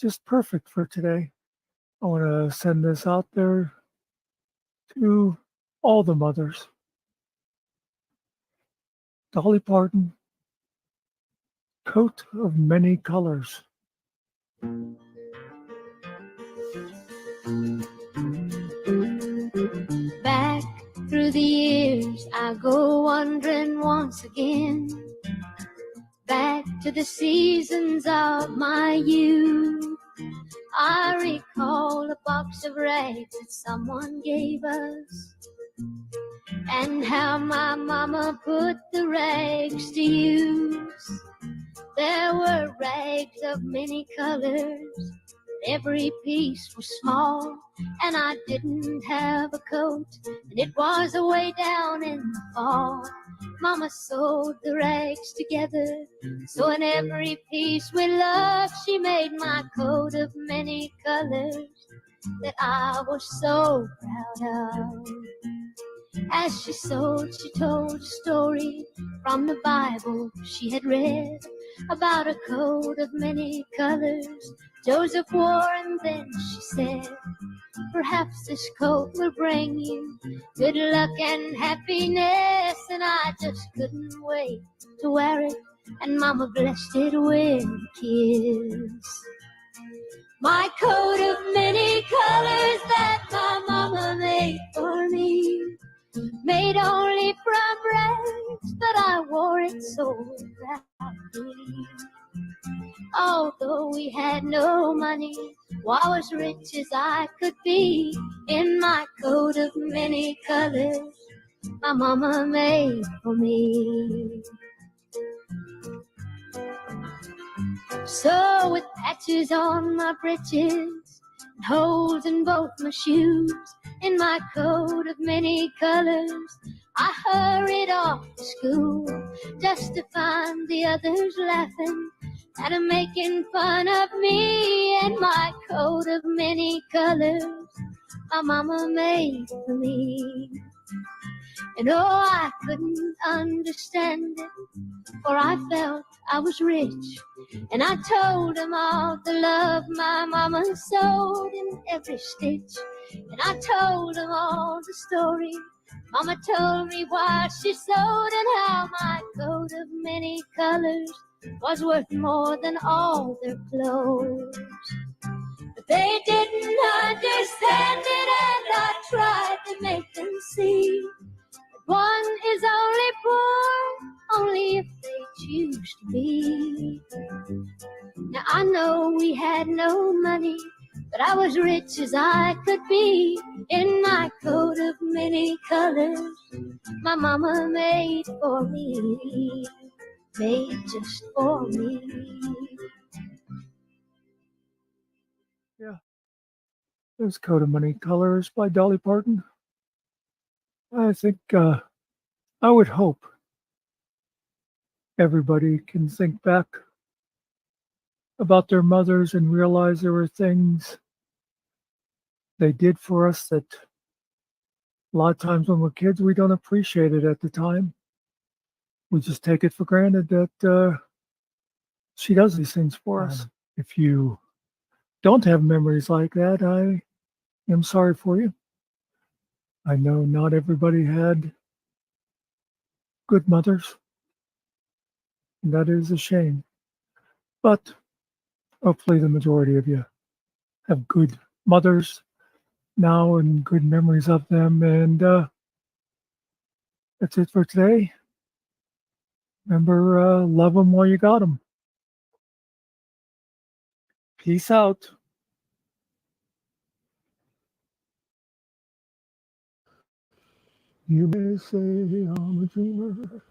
just perfect for today. I want to send this out there to all the mothers. Dolly Parton, Coat of Many Colors. Back through the years, I go wandering once again, back to the seasons of my youth. I recall a box of rags that someone gave us, and how my mama put the rags to use. There were rags of many colors, every piece was small, and I didn't have a coat, and it was away down in the fall. Mama sewed the rags together, so in every piece we loved, she made my coat of many colors that I was so proud of. As she sewed, she told a story from the Bible she had read about a coat of many colors Joseph wore, and then she said, perhaps this coat will bring you good luck and happiness. And I just couldn't wait to wear it, and Mama blessed it with a kiss. My coat of many colors that my mama made for me, made only from rags, but I wore it so proudly. Although we had no money, I was rich as I could be, in my coat of many colors my mama made for me. So with patches on my breeches and holes in both my shoes, in my coat of many colors I hurried off to school, just to find the others laughing and making fun of me, and my coat of many colors my mama made for me. And oh, I couldn't understand it, for I felt I was rich, and I told them all the love my mama sewed in every stitch, and I told them all the story Mama told me why she sewed, and how my coat of many colors was worth more than all their clothes. But they didn't understand it, and I tried to make them see that one is only poor only if they choose to be. Now I know we had no money, but I was rich as I could be, in my coat of many colors my mama made for me, made just for me. Yeah, there's Coat of Many Colors by Dolly Parton. I think, I would hope everybody can think back about their mothers and realize there were things they did for us that a lot of times when we're kids, we don't appreciate it at the time. We just take it for granted that she does these things for us. If you don't have memories like that, I am sorry for you. I know not everybody had good mothers, and that is a shame. But hopefully the majority of you have good mothers now and good memories of them. And that's it for today. Remember, love them while you got them. Peace out. You may say I'm a dreamer,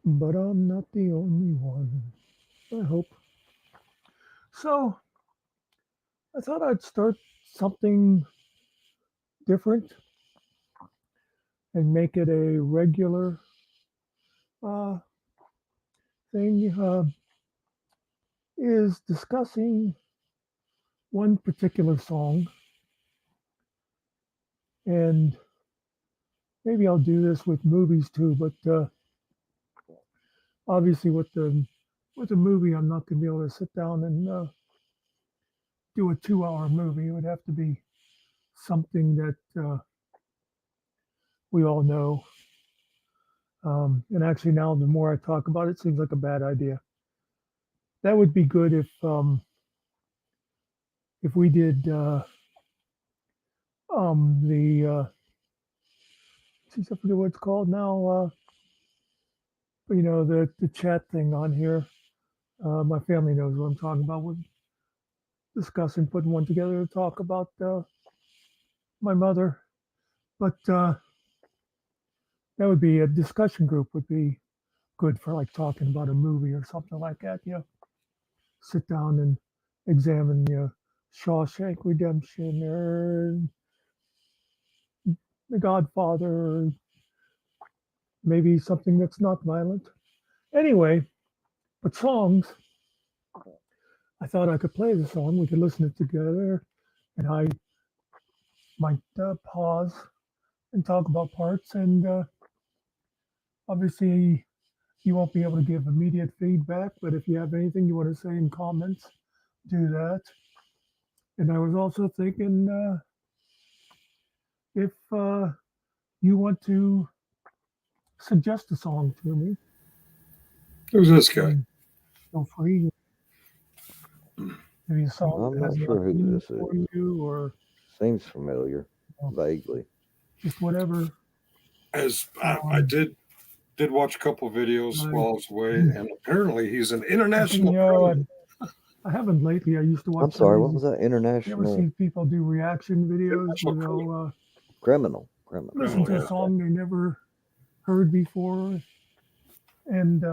but I'm not the only one. I hope. So I thought I'd start something different and make it a regular uh, thing. Is discussing one particular song, and maybe I'll do this with movies too. But obviously, with the movie, I'm not going to be able to sit down and do a 2-hour movie. It would have to be something that we all know. And actually, now the more I talk about it, it seems like a bad idea. That would be good if we did geez, I forget what it's called now. But the chat thing on here. My family knows what I'm talking about. We're discussing putting one together to talk about my mother. But that would be a discussion group. Would be good for like talking about a movie or something like that. Sit down and examine Shawshank Redemption or The Godfather, or maybe something that's not violent. Anyway, but songs, I thought I could play the song. We could listen it together, and I might pause and talk about parts. And obviously, you won't be able to give immediate feedback, but if you have anything you want to say in comments, do that. And I was also thinking if you want to suggest a song to me, Who's this guy? feel free. Maybe a song I'm that has not a sure who meaning this for is. you, or Seems familiar, vaguely. just whatever. As I did watch a couple of videos while I was away, and apparently he's an international criminal. I haven't lately. I used to watch. I'm sorry, what these- was that? You ever International seen people do reaction videos International where they'll criminal. listen to yeah. a song they never heard before, and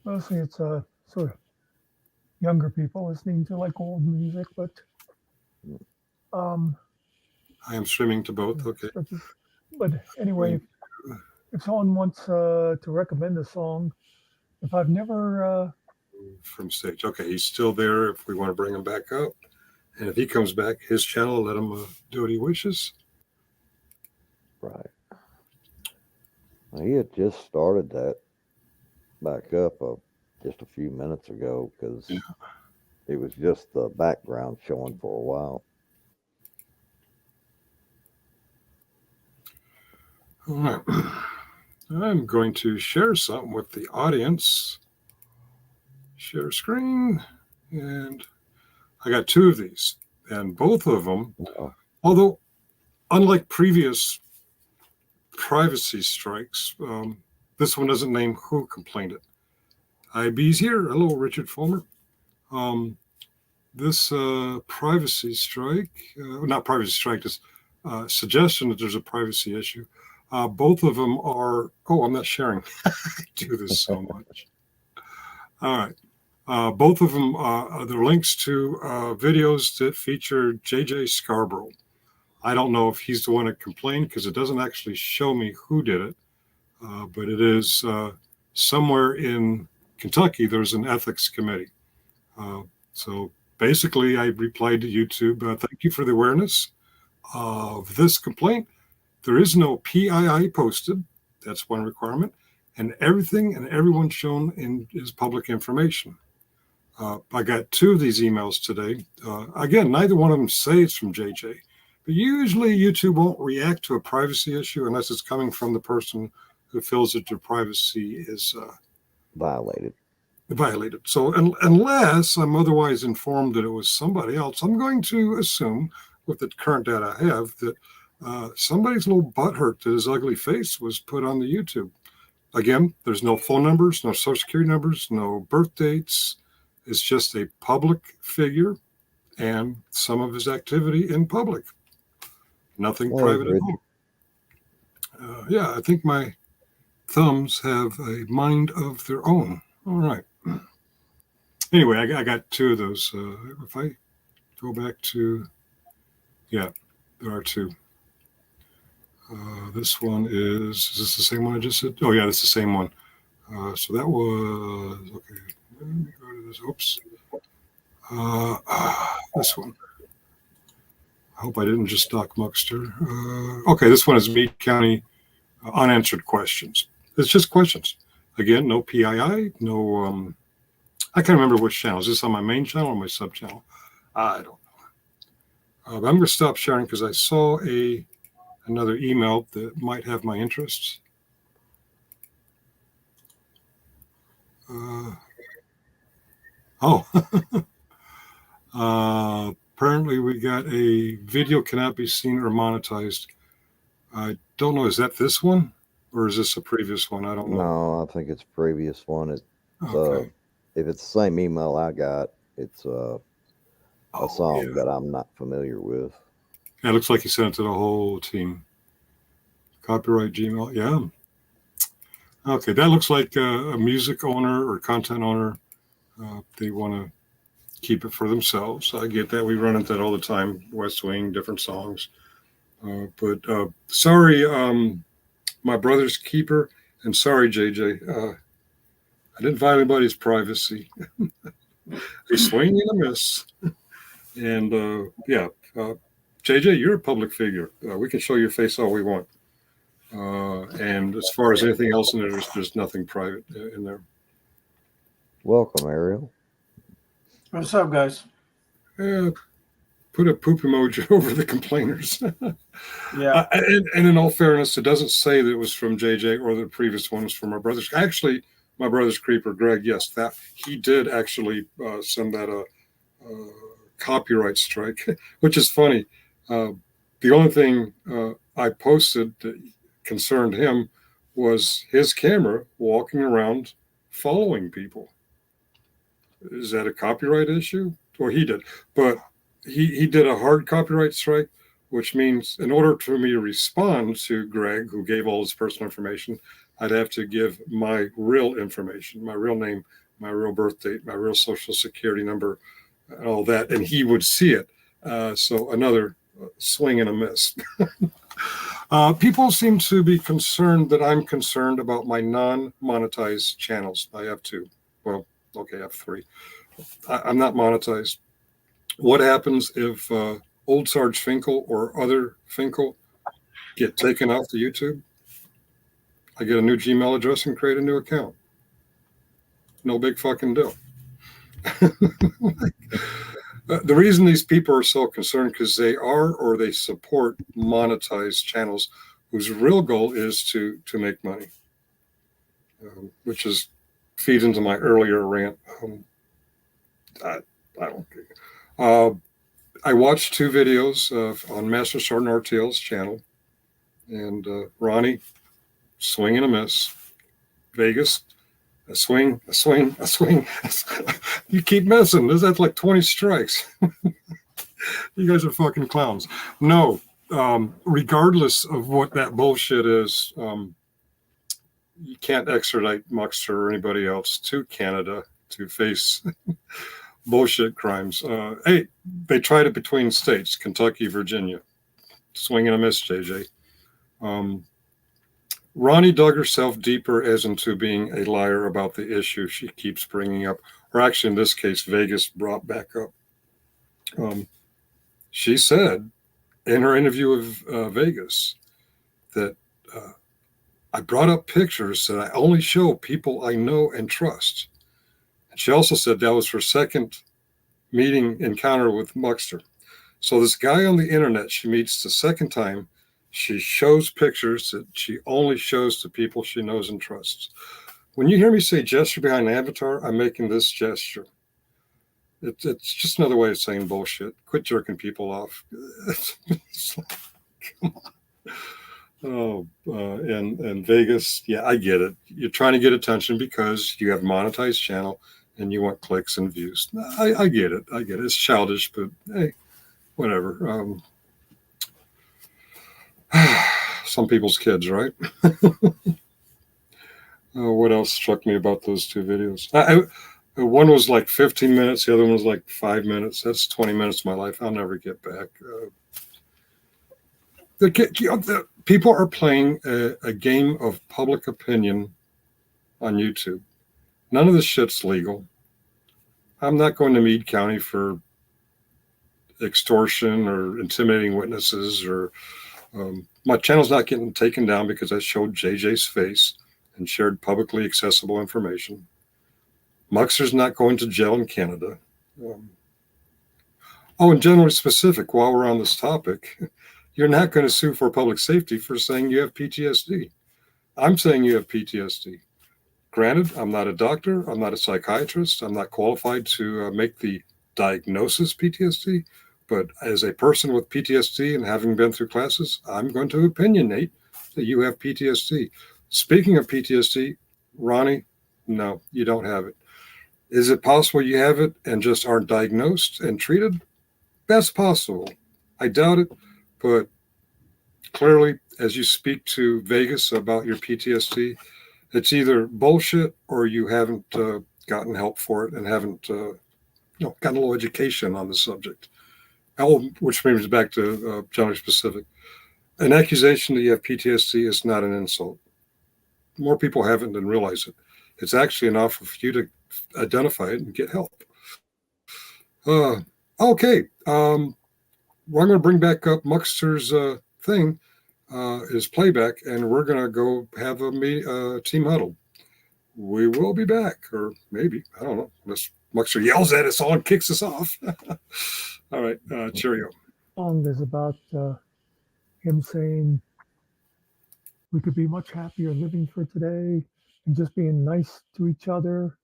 mostly it's sort of younger people listening to like old music, but I am streaming to both. Okay. But anyway, if someone wants to recommend a song, if I've never From stage. Okay, he's still there if we want to bring him back up. And if he comes back, his channel, let him do what he wishes. Right. He had just started that back up just a few minutes ago because it was just the background showing for a while. All right. I'm going to share something with the audience. Share screen. And I got 2 of these. And both of them, although unlike previous privacy strikes, this one doesn't name who complained it. IB's here. Hello, Richard Fulmer. This privacy strike, not privacy strike, this suggestion that there's a privacy issue. Both of them are, I'm not sharing. I do this so much. All right. Both of them are the links to videos that feature JJ Scarborough. I don't know if he's the one that complained because it doesn't actually show me who did it, but it is somewhere in Kentucky, there's an ethics committee. So basically, I replied to YouTube, thank you for the awareness of this complaint. There is no PII posted. That's one requirement. And everything and everyone shown is public information. I got 2 of these emails today. Again, neither one of them say it's from JJ. But usually YouTube won't react to a privacy issue unless it's coming from the person who feels that their privacy is Violated. So unless I'm otherwise informed that it was somebody else, I'm going to assume with the current data I have that somebody's little butthurt that his ugly face was put on the YouTube. Again, there's no phone numbers, no social security numbers, no birth dates. It's just a public figure and some of his activity in public. Nothing private at all. Yeah, I think my thumbs have a mind of their own. All right. Anyway, I got two of those. If I go back to, yeah, there are two. This one is this the same one I just said? Oh, yeah, it's the same one. So that was, okay. Let me go to this. Oops. This one. I hope I didn't just stock Muckster. Okay, this one is Meade County unanswered questions. It's just questions. Again, no PII, no, I can't remember which channel. Is this on my main channel or my sub channel? I don't know. But I'm going to stop sharing because I saw another email that might have my interests. Apparently we got a video cannot be seen or monetized. I don't know. Is that this one or is this a previous one? I don't know. No, I think it's previous one. It's Okay. if it's the same email I got, it's a song Yeah. that I'm not familiar with. Yeah, it looks like he sent it to the whole team. Copyright Gmail. Yeah. Okay, that looks like a music owner or content owner. They want to keep it for themselves. I get that. We run into that all the time. West Wing, different songs. But sorry, my brother's keeper, and sorry, JJ. I didn't violate anybody's privacy. A swing and a miss. And yeah, JJ, you're a public figure. We can show your face all we want. And as far as anything else in there, there's nothing private in there. Welcome, Ariel. What's up, guys? Put a poop emoji over the complainers. Yeah. And in all fairness, it doesn't say that it was from JJ or the previous one was from my brother's. Actually, my brother's creeper, Greg, yes, that he did actually send that a copyright strike, which is funny. The only thing I posted that concerned him was his camera walking around following people. Is that a copyright issue? Or he did, but he did a hard copyright strike, which means in order for me to respond to Greg, who gave all his personal information, I'd have to give my real information, my real name, my real birth date, my real social security number, and all that, and he would see it. So another swing and a miss. People seem to be concerned that I'm concerned about my non-monetized channels. I have two. Well, okay, I have three. I'm not monetized. What happens if old Sarge Finkel or other Finkel get taken off the YouTube? I get a new Gmail address and create a new account. No big fucking deal. The reason these people are so concerned because they are or they support monetized channels whose real goal is to make money, which is feeds into my earlier rant. I don't care. I watched two videos on Master Sword and RTL's channel, and Ronnie, swing and a miss. Vegas, a swing, a swing, a swing. You keep missing. That's like 20 strikes. You guys are fucking clowns. No, regardless of what that bullshit is, you can't extradite Muckster or anybody else to Canada to face bullshit crimes. Hey, they tried it between states, Kentucky, Virginia. Swing and a miss, JJ. Ronnie dug herself deeper as into being a liar about the issue she keeps bringing up, or actually in this case, Vegas brought back up. She said in her interview with Vegas that I brought up pictures that I only show people I know and trust. And she also said that was her second meeting encounter with Muckster. So this guy on the internet she meets the second time, she shows pictures that she only shows to people she knows and trusts. When you hear me say gesture behind an avatar, I'm making this gesture. It's just another way of saying bullshit. Quit jerking people off. Come on. And Vegas, yeah, I get it. You're trying to get attention because you have a monetized channel and you want clicks and views. I get it. I get it. It's childish, but hey, whatever. some people's kids, right? What else struck me about those two videos? One was like 15 minutes. The other one was like 5 minutes. That's 20 minutes of my life I'll never get back. The people are playing a game of public opinion on YouTube. None of this shit's legal. I'm not going to Meade County for extortion or intimidating witnesses, or my channel's not getting taken down because I showed JJ's face and shared publicly accessible information. Muckster's not going to jail in Canada. And generally specific, while we're on this topic, you're not going to sue for public safety for saying you have PTSD. I'm saying you have PTSD. Granted, I'm not a doctor. I'm not a psychiatrist. I'm not qualified to make the diagnosis PTSD. But as a person with PTSD and having been through classes, I'm going to opinionate that you have PTSD. Speaking of PTSD, Ronnie, no, you don't have it. Is it possible you have it and just aren't diagnosed and treated? That's possible. I doubt it, but clearly, as you speak to Vegas about your PTSD, it's either bullshit or you haven't gotten help for it and haven't gotten a little education on the subject. Which brings me back to generally specific. An accusation that you have PTSD is not an insult. More people haven't than realize it. It's actually an offer for you to identify it and get help. Okay. I'm going to bring back up Muckster's thing, his playback, and we're going to go have a team huddle. We will be back, or maybe, I don't know, unless Muckster yells at us all and kicks us off. All right, cheerio. Song is about him saying we could be much happier living for today and just being nice to each other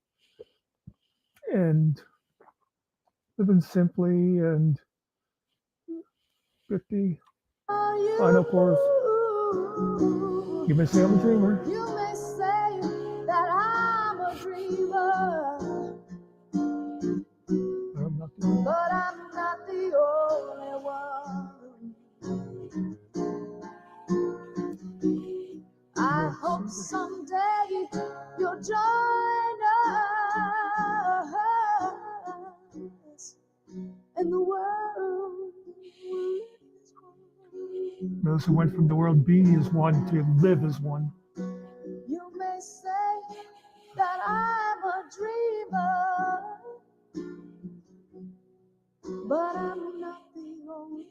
and living simply and 50. Final chorus. You may say I'm a dreamer. You may say that I'm a dreamer, I'm not the but I'm not the only one. I hope someday you'll join us in the world. Those who went from the world being as one to live as one. You may say that I'm a dreamer, but I'm not the only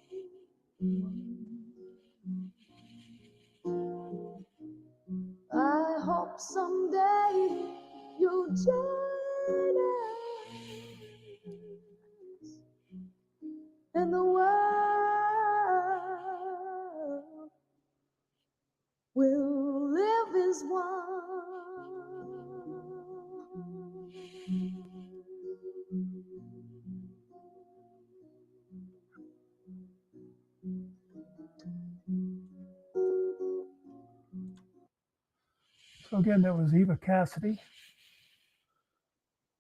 one. I hope someday you'll join us and the world will live as one. So again, that was Eva Cassidy.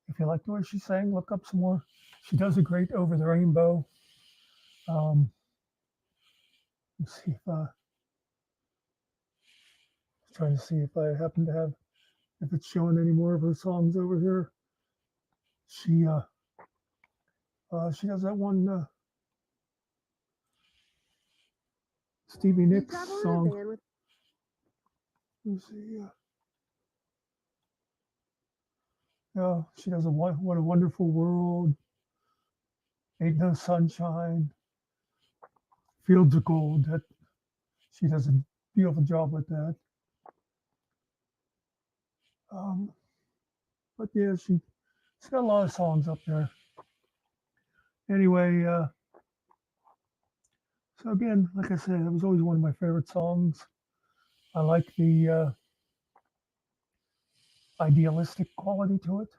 If you like the way she sang, look up some more. She does a great Over the Rainbow. Let's see if trying to see if I happen to have, if it's showing any more of her songs over here. She has that one Stevie Nicks song. Let's see. Yeah, she does What a Wonderful World, Ain't No Sunshine, Fields of Gold. That she does a beautiful job with that. But yeah, she's got a lot of songs up there. Anyway, so again, like I said, it was always one of my favorite songs. I like the idealistic quality to it.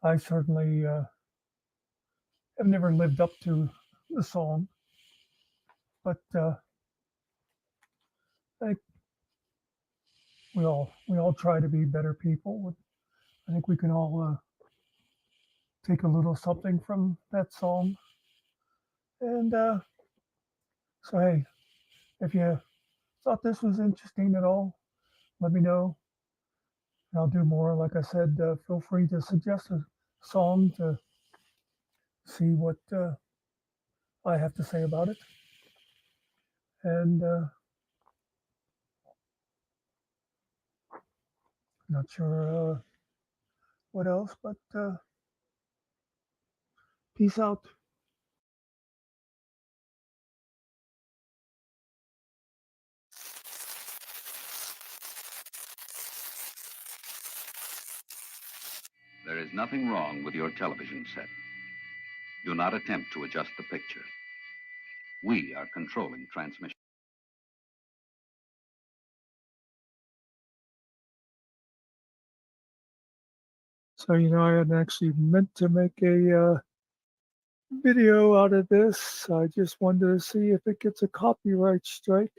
I certainly have never lived up to the song, but I think we all try to be better people. I think we can all take a little something from that song and So hey, if you thought this was interesting at all, let me know. I'll do more. Like I said, feel free to suggest a song to see what I have to say about it. And not sure what else, but peace out. There is nothing wrong with your television set. Do not attempt to adjust the picture. We are controlling transmission. So, I had actually meant to make a video out of this. I just wanted to see if it gets a copyright strike.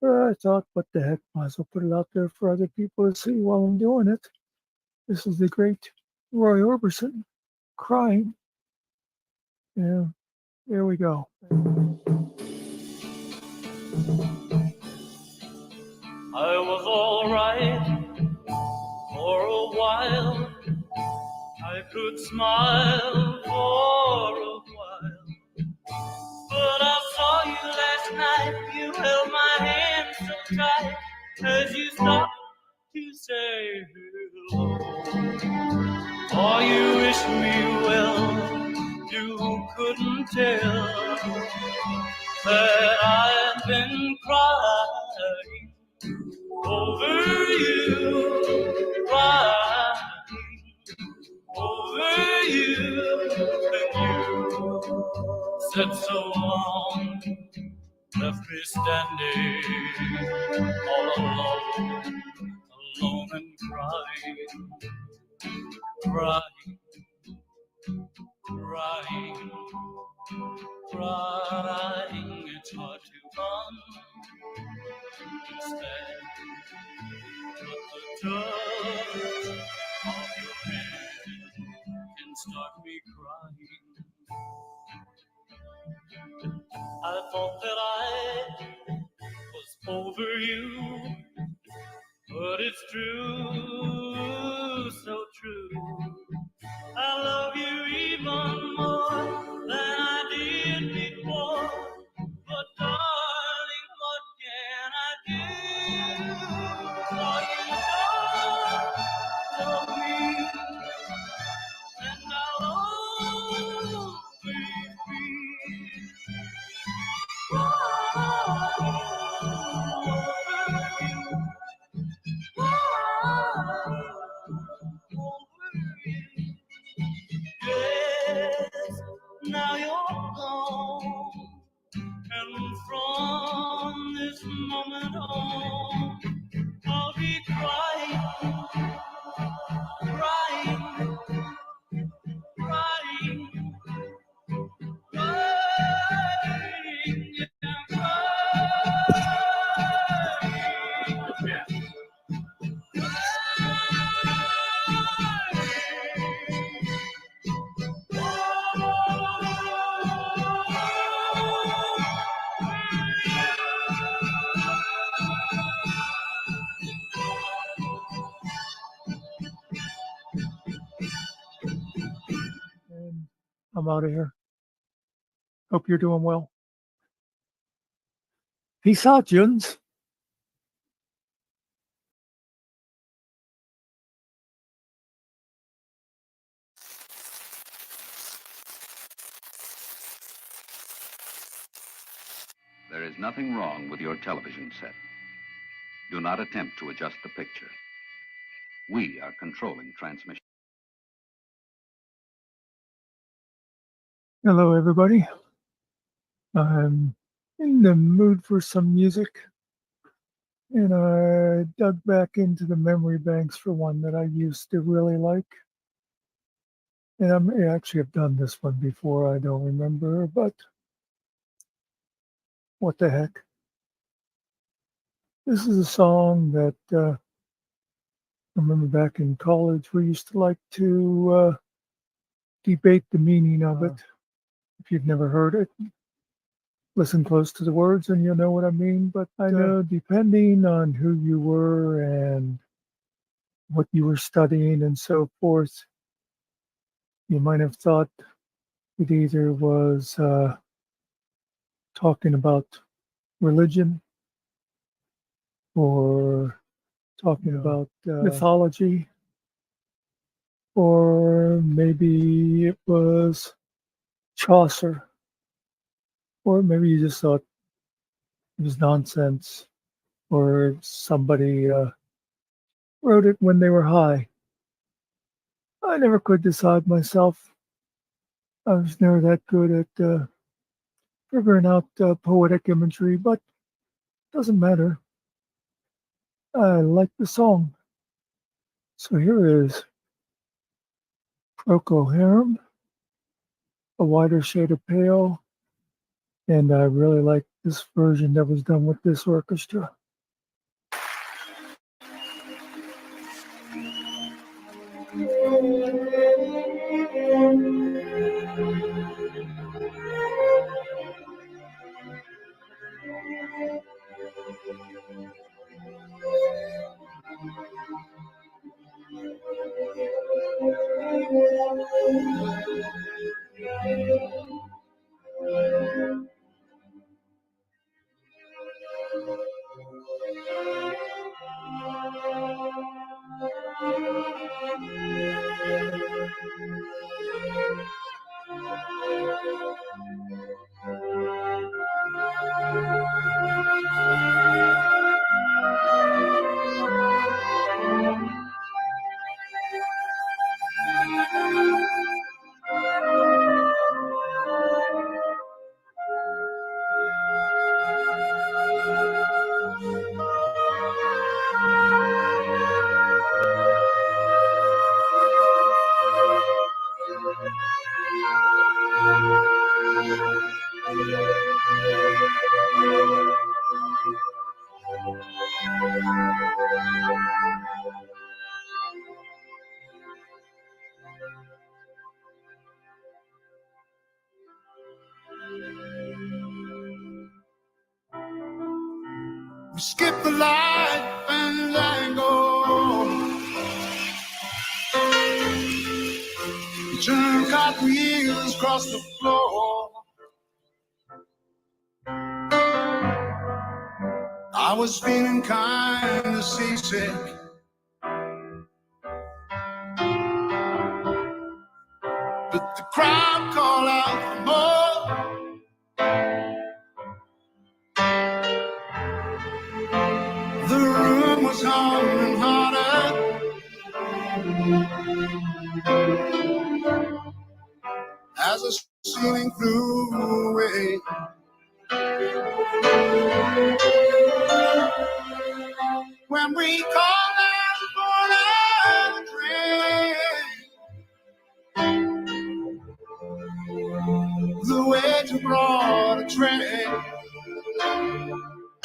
But I thought, what the heck, might as well put it out there for other people to see while I'm doing it. This is the great Roy Orbison crying. Yeah, there we go. I was all right for a while. I could smile for a while. But I saw you last night. You held my hand so tight as you stopped to say hello. Oh, you wished me well. You couldn't tell that I've been crying over you, crying over you, and you said so long, left me standing all alone, alone and crying, crying, crying, crying. It's hard to understand, but the touch of your hand can start me crying. I thought that I was over you, but it's true, so true. I love you even more than I did before, but darling, what can I do? For you don't love me, and I'll always be. Yes, now you're gone, and from this moment on, I'll be crying, crying, crying, crying, and crying. Yeah. And I'm out of here. Hope you're doing well. Peace out, Juns. There is nothing wrong with your television set. Do not attempt to adjust the picture. We are controlling transmission. Hello, everybody. I'm in the mood for some music, and I dug back into the memory banks for one that I used to really like. And I may actually have done this one before, I don't remember, but what the heck. This is a song that I remember back in college we used to like to debate the meaning of it. If you've never heard it, listen close to the words and you'll know what I mean. But I know depending on who you were and what you were studying and so forth, you might have thought it either was talking about religion or talking about mythology, or maybe it was Chaucer, or maybe you just thought it was nonsense, or somebody wrote it when they were high. I never could decide myself. I was never that good at figuring out poetic imagery, but doesn't matter. I like the song. So here is Procol Harum, A Wider Shade of Pale, and I really like this version that was done with this orchestra. We skip the light and angle, turn cartwheels across the floor. I was feeling kind of seasick, but the crowd called out for more. The room was humming harder as the ceiling flew away. When we called out for another drink, the waiter brought a tray,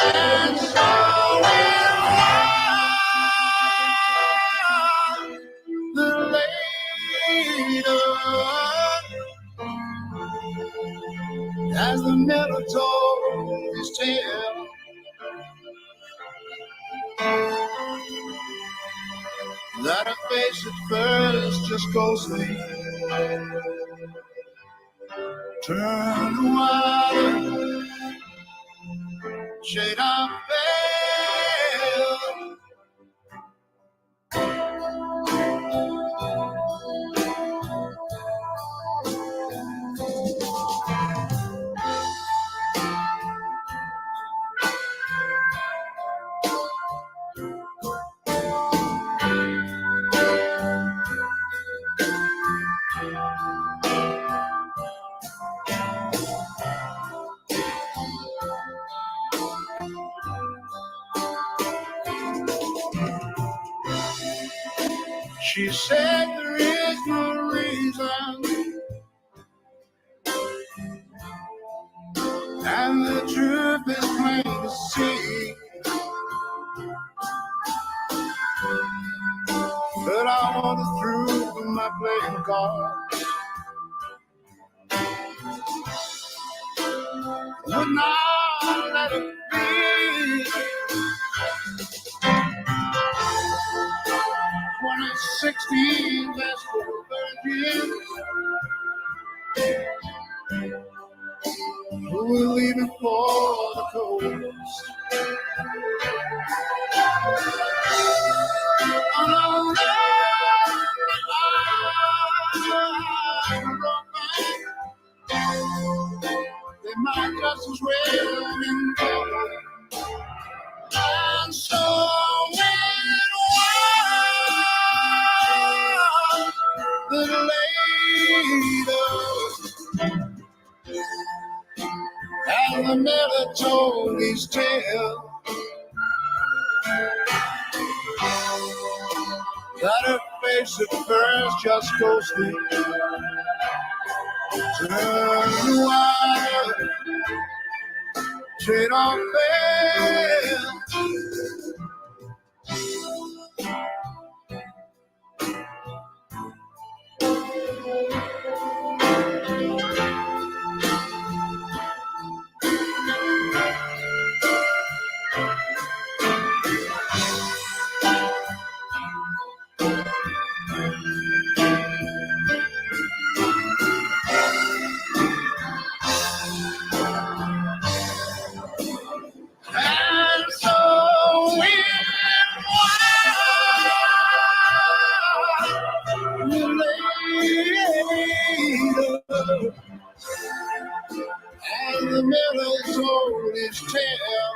and so the later, as the miller told his tale, that her face at first just ghostly turned to wild shade of pale. She said there is no reason, and the truth is plain to see, but I want to through my playing cards. Would now let it be. 2016, that's for the virgin. We're leaving for the coast. Oh, no, they might just as well been gone. And so it was little later, and the miller told his tale. That her face at first just ghosted, turned wild, straight on pale. And so it was later, and the miller told his tale.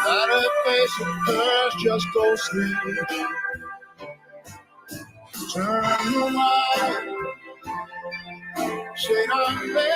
That her face at first just ghosted, turned wild, shade on pale.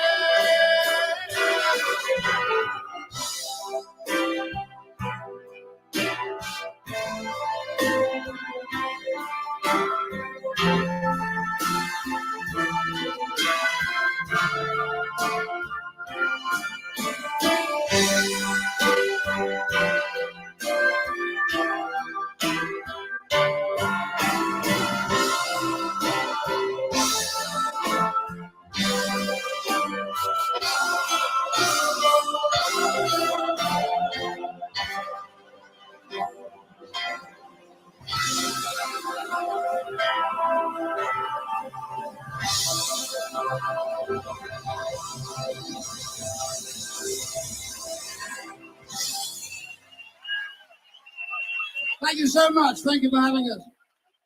Thank you so much. Thank you for having us.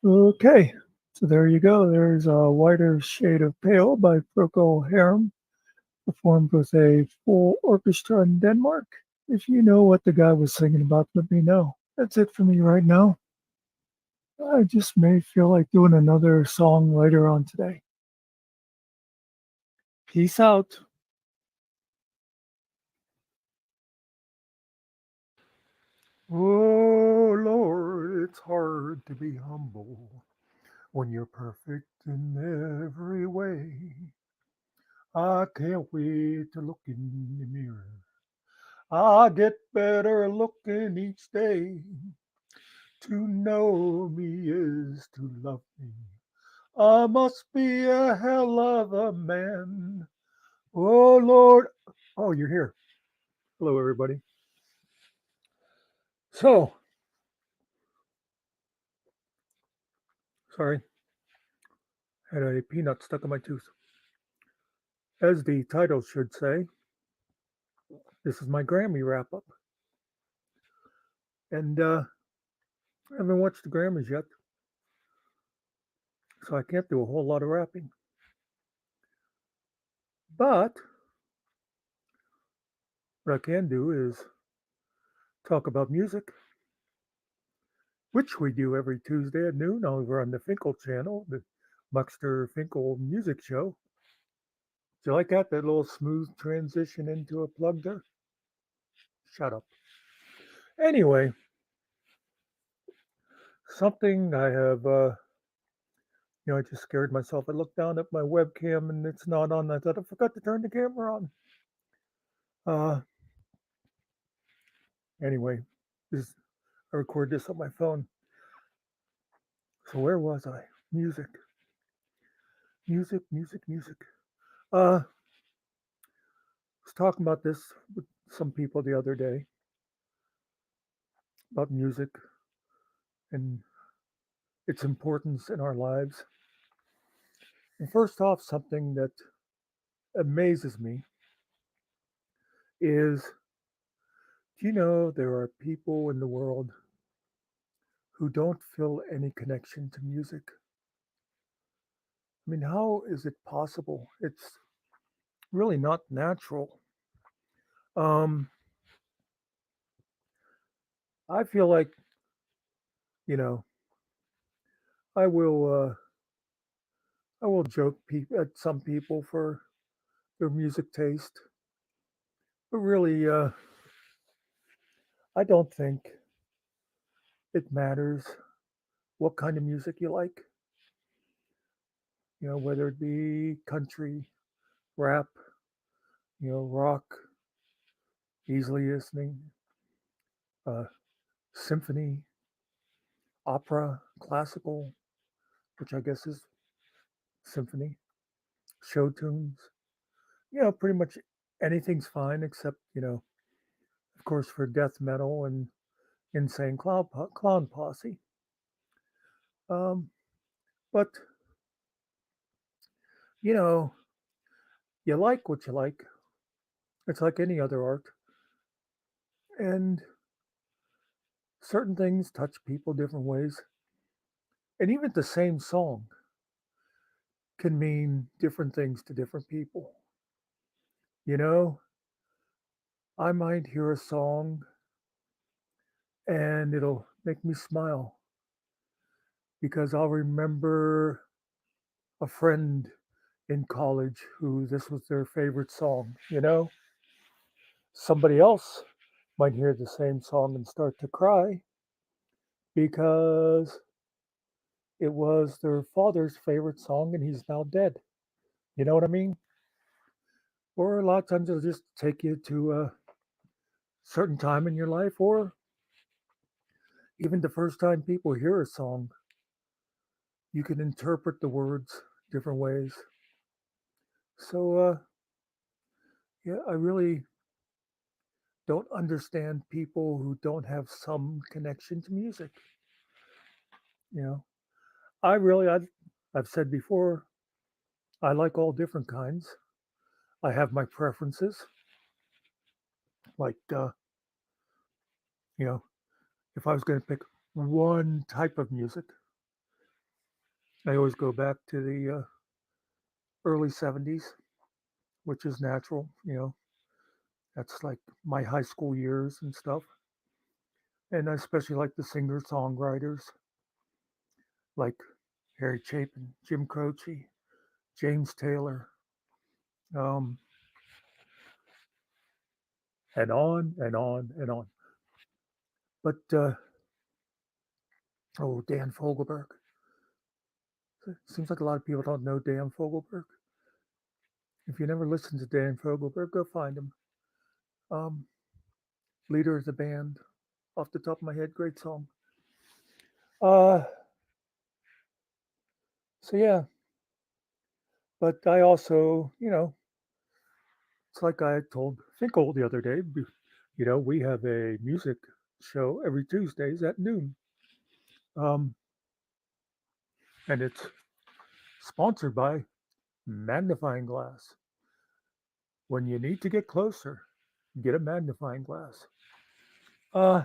Okay, so there you go. There's a Whiter Shade of Pale by Procol Harum, performed with a full orchestra in Denmark. If you know what the guy was singing about, let me know. That's it for me right now. I just may feel like doing another song later on today. Peace out. Oh, Lord, it's hard to be humble when you're perfect in every way. I can't wait to look in the mirror. I get better looking each day. To know me is to love me. I must be a hell of a man. Oh, Lord. Oh, you're here. Hello, everybody. So, sorry. Had a peanut stuck in my tooth. As the title should say, this is my Grammy wrap up. And I haven't watched the Grammys yet, so I can't do a whole lot of rapping. But what I can do is talk about music, which we do every Tuesday at noon over on the Finkel channel, the Muckster Finkel Music Show. Do you like that? That little smooth transition into a plug there? Shut up. Anyway, something I have, I just scared myself. I looked down at my webcam and it's not on. I thought I forgot to turn the camera on. Anyway, I record this on my phone. So where was I? Music. I was talking about this with some people the other day about music and its importance in our lives. And first off, something that amazes me is, do you know there are people in the world who don't feel any connection to music? I mean, how is it possible? It's really not natural. Um, I feel like, you know, I will, I will joke at some people for their music taste, but really, I don't think it matters what kind of music you like. Whether it be country, rap, rock, easily listening, uh, symphony, opera, classical, which I guess is symphony, show tunes. Pretty much anything's fine except, of course, for death metal and insane clown posse. Um, but, you know, you like what you like. It's like any other art. And certain things touch people different ways. And even the same song can mean different things to different people. You know, I might hear a song and it'll make me smile because I'll remember a friend in college who this was their favorite song. Somebody else might hear the same song and start to cry because it was their father's favorite song and he's now dead. You know what I mean? Or a lot of times it'll just take you to a certain time in your life, or even the first time people hear a song, you can interpret the words different ways. So, yeah, I really don't understand people who don't have some connection to music. You know, I've said before, I like all different kinds. I have my preferences. Like, you know, if I was going to pick one type of music, I always go back to the early 70s, which is natural. That's like my high school years and stuff. And I especially like the singer songwriters like Harry Chapin, Jim Croce, James Taylor, um, and on and on and on. But, oh, Dan Fogelberg. Seems like a lot of people don't know Dan Fogelberg. If you never listened to Dan Fogelberg, go find him. Um, Leader of the band, off the top of my head, great song. Uh, so yeah, but I also, it's like I told Finkel the other day. We have a music show every Tuesdays at noon, um, and it's sponsored by Magnifying Glass. When you need to get closer, get a magnifying glass. Uh,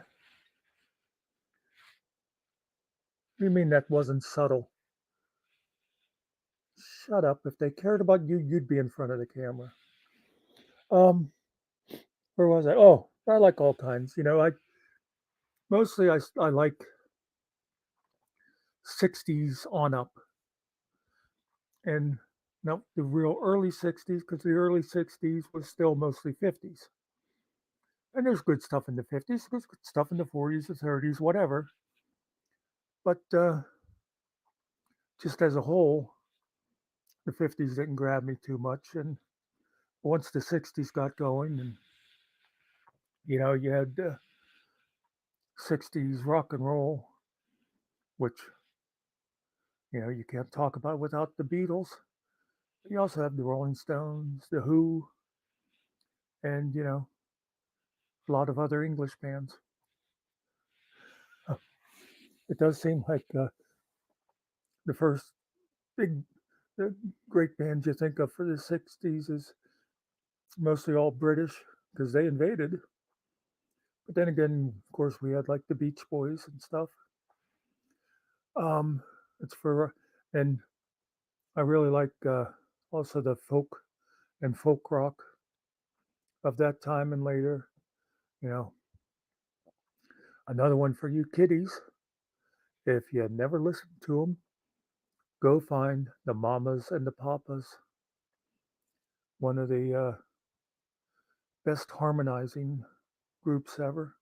you mean that wasn't subtle? Shut up. If they cared about you, you'd be in front of the camera. Um, where was I? Oh, I like all kinds. I like 60s on up, and not the real early 60s because the early 60s was still mostly 50s. And there's good stuff in the 50s, there's good stuff in the 40s, the 30s, whatever. But just as a whole, the 50s didn't grab me too much. And once the 60s got going, and you had 60s rock and roll, which you can't talk about without the Beatles. You also have the Rolling Stones, the Who, and a lot of other English bands. It does seem like the first big, the great bands you think of for the '60s is mostly all British because they invaded. But then again, of course, we had like the Beach Boys and stuff. Um, it's for and I really like also the folk and folk rock of that time and later. You know, another one for you kiddies. If you had never listened to them, go find the Mamas and the Papas. One of the best harmonizing groups ever.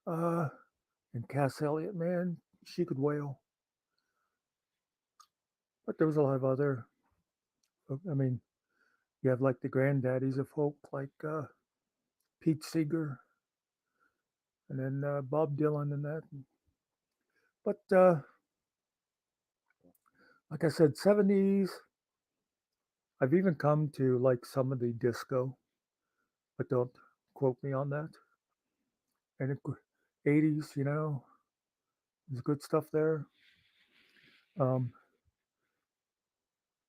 Uh, and Cass Elliot, man, she could wail. But there was a lot of other. I mean, you have like the granddaddies of folk, like Pete Seeger, and then Bob Dylan and that. But like I said, '70s. I've even come to like some of the disco, but don't quote me on that. And '80s, there's good stuff there. Um,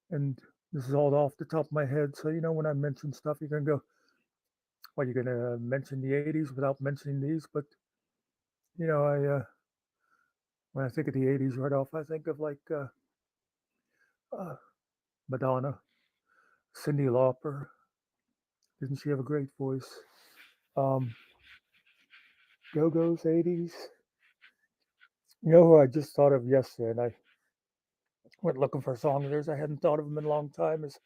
and this is all off the top of my head, so when I mention stuff, you're gonna go, "Well, you're gonna mention the '80s without mentioning these?" But I when I think of the '80s, right off, I think of like uh, Madonna, Cyndi Lauper. Didn't she have a great voice? Um, Go Go's '80s. You know who I just thought of yesterday, and I went looking for songwriters. I hadn't thought of them in a long time. Is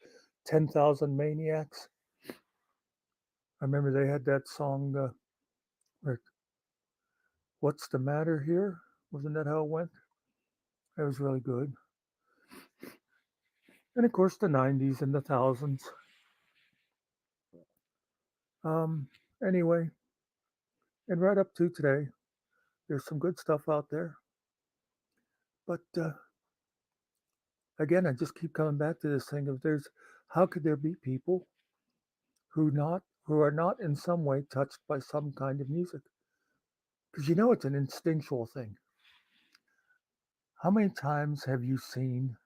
10,000 Maniacs. I remember they had that song, like, What's the Matter Here? Wasn't that how it went? That was really good. And of course, the '90s and the thousands. Um, anyway, and right up to today, there's some good stuff out there. But again, I just keep coming back to this thing of how could there be people who are not in some way touched by some kind of music? Because it's an instinctual thing. How many times have you seen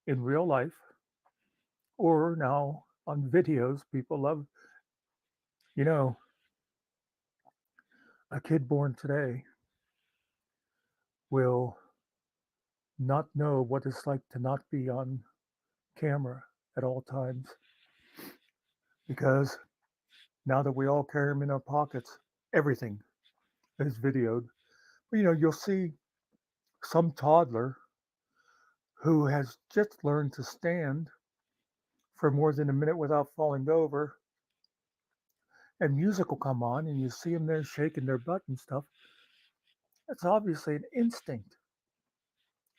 in real life or now on videos people love, you know, a kid born today will not know what it's like to not be on camera at all times because now that we all carry them in our pockets, everything is videoed. But, you'll see some toddler who has just learned to stand for more than a minute without falling over, and music will come on, and you see them there shaking their butt and stuff. It's obviously an instinct.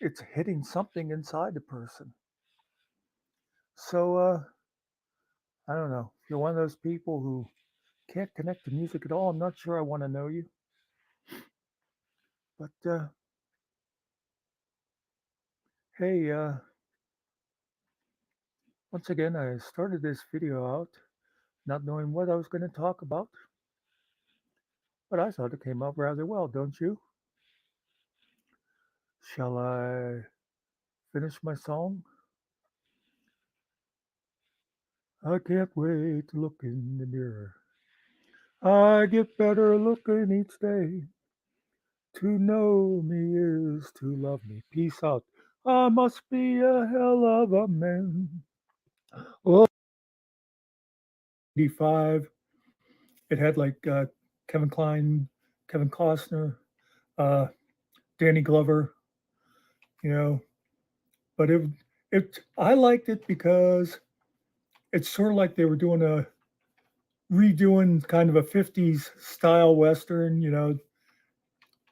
It's hitting something inside the person. So, I don't know. If you're one of those people who can't connect to music at all, I'm not sure I want to know you. But, hey, once again, I started this video out not knowing what I was going to talk about, but I thought it came out rather well, don't you? Shall I finish my song? I can't wait to look in the mirror. I get better looking each day. To know me is to love me. Peace out. I must be a hell of a man. Well, 85. It had like Kevin Kline, Kevin Costner, uh, Danny Glover, you know. But it I liked it because it's sort of like they were doing redoing kind of a '50s style western,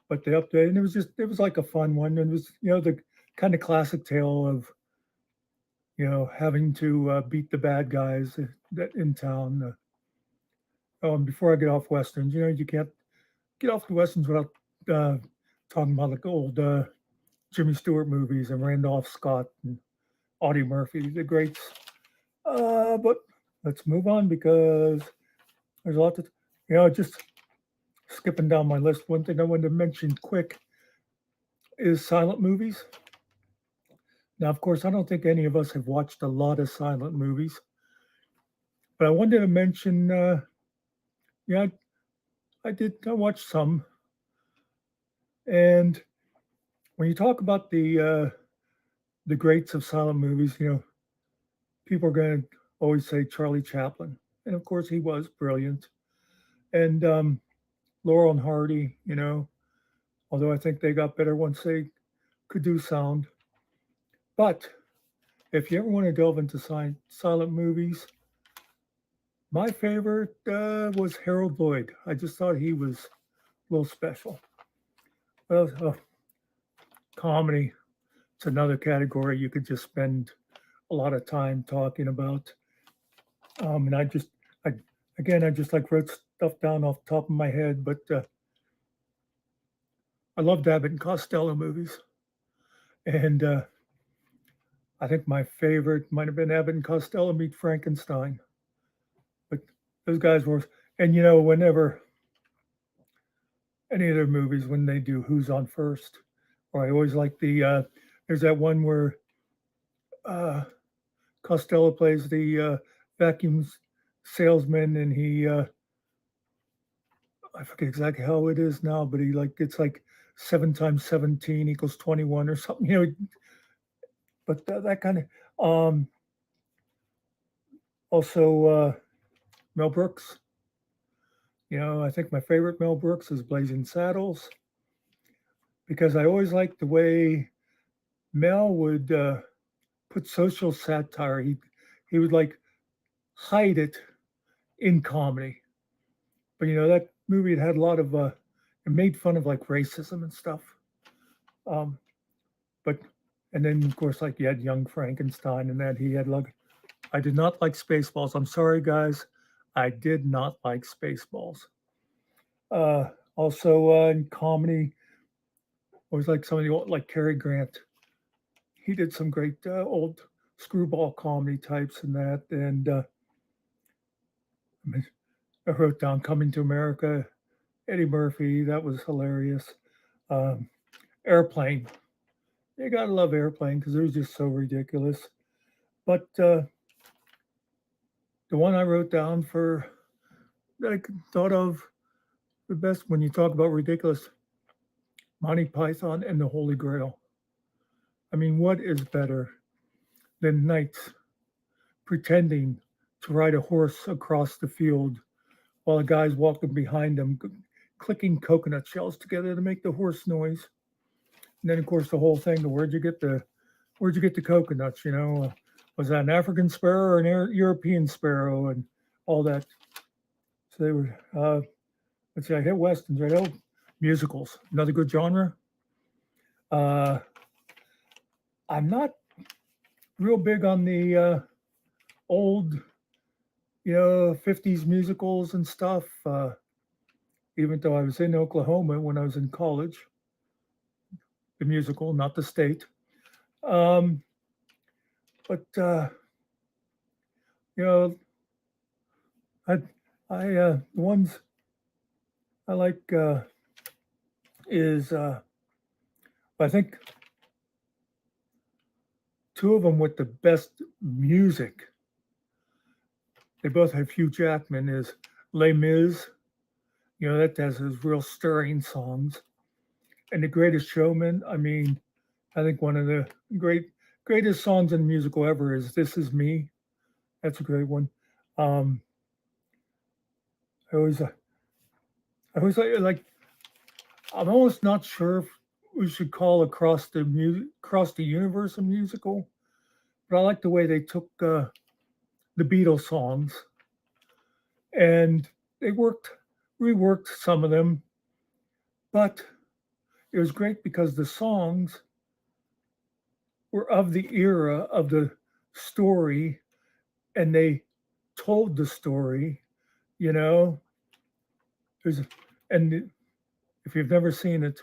but they updated. And it was like a fun one. And it was the kind of classic tale of having to beat the bad guys that in town. Before I get off westerns, you can't get off the westerns without talking about like old Jimmy Stewart movies and Randolph Scott and Audie Murphy, the greats. But let's move on because there's a lot to, just skipping down my list. One thing I wanted to mention quick is silent movies. Now, of course, I don't think any of us have watched a lot of silent movies, but I wanted to mention, yeah, I watched some. And when you talk about the greats of silent movies, people are going to always say Charlie Chaplin, and of course he was brilliant. And Laurel and Hardy, although I think they got better once they could do sound. But if you ever want to delve into silent movies, my favorite was Harold Lloyd. I just thought he was a little special. Well, comedy, it's another category you could just spend a lot of time talking about. And I just like wrote stuff down off the top of my head, but I loved Abbott and Costello movies. And I think my favorite might have been Abbott and Costello Meet Frankenstein. But those guys were, and whenever any of their movies, when they do Who's on First, or I always like there's that one where Costello plays the vacuum salesman, and he, I forget exactly how it is now, but it's like 7 times 17 equals 21 or something, but that kind of, also Mel Brooks. I think my favorite Mel Brooks is Blazing Saddles, because I always liked the way Mel would put social satire. He would like hide it in comedy. But that movie had a lot of it made fun of like racism and stuff. But and then of course like you had Young Frankenstein, and that he had like, I did not like Spaceballs. I'm sorry guys, I did not like Spaceballs. Also in comedy, always like somebody like Cary Grant. He did some great old screwball comedy types in that. And I wrote down Coming to America, Eddie Murphy, that was hilarious. Airplane, you gotta love Airplane because it was just so ridiculous. But the one I wrote down that I thought of the best when you talk about ridiculous, Monty Python and the Holy Grail. I mean, what is better than knights pretending to ride a horse across the field while a guy's walking behind them, clicking coconut shells together to make the horse noise? And then, of course, the whole thing, where'd you get the coconuts? Was that an African sparrow or an European sparrow, and all that? So they were. Let's see, I hit westerns, right? Oh, musicals, another good genre. I'm not real big on the old, 50s musicals and stuff. Even though I was in Oklahoma when I was in college, the musical, not the state. But the ones I like is I think two of them with the best music. They both have Hugh Jackman. Is Les Mis, that has his real stirring songs, and The Greatest Showman. I mean, I think one of the greatest songs in a musical ever is "This Is Me." That's a great one. I always like. I'm almost not sure if we should call Across the Universe a musical, but I like the way they took the Beatles songs and they reworked some of them, but it was great because the songs were of the era of the story, and they told the story. And if you've never seen it,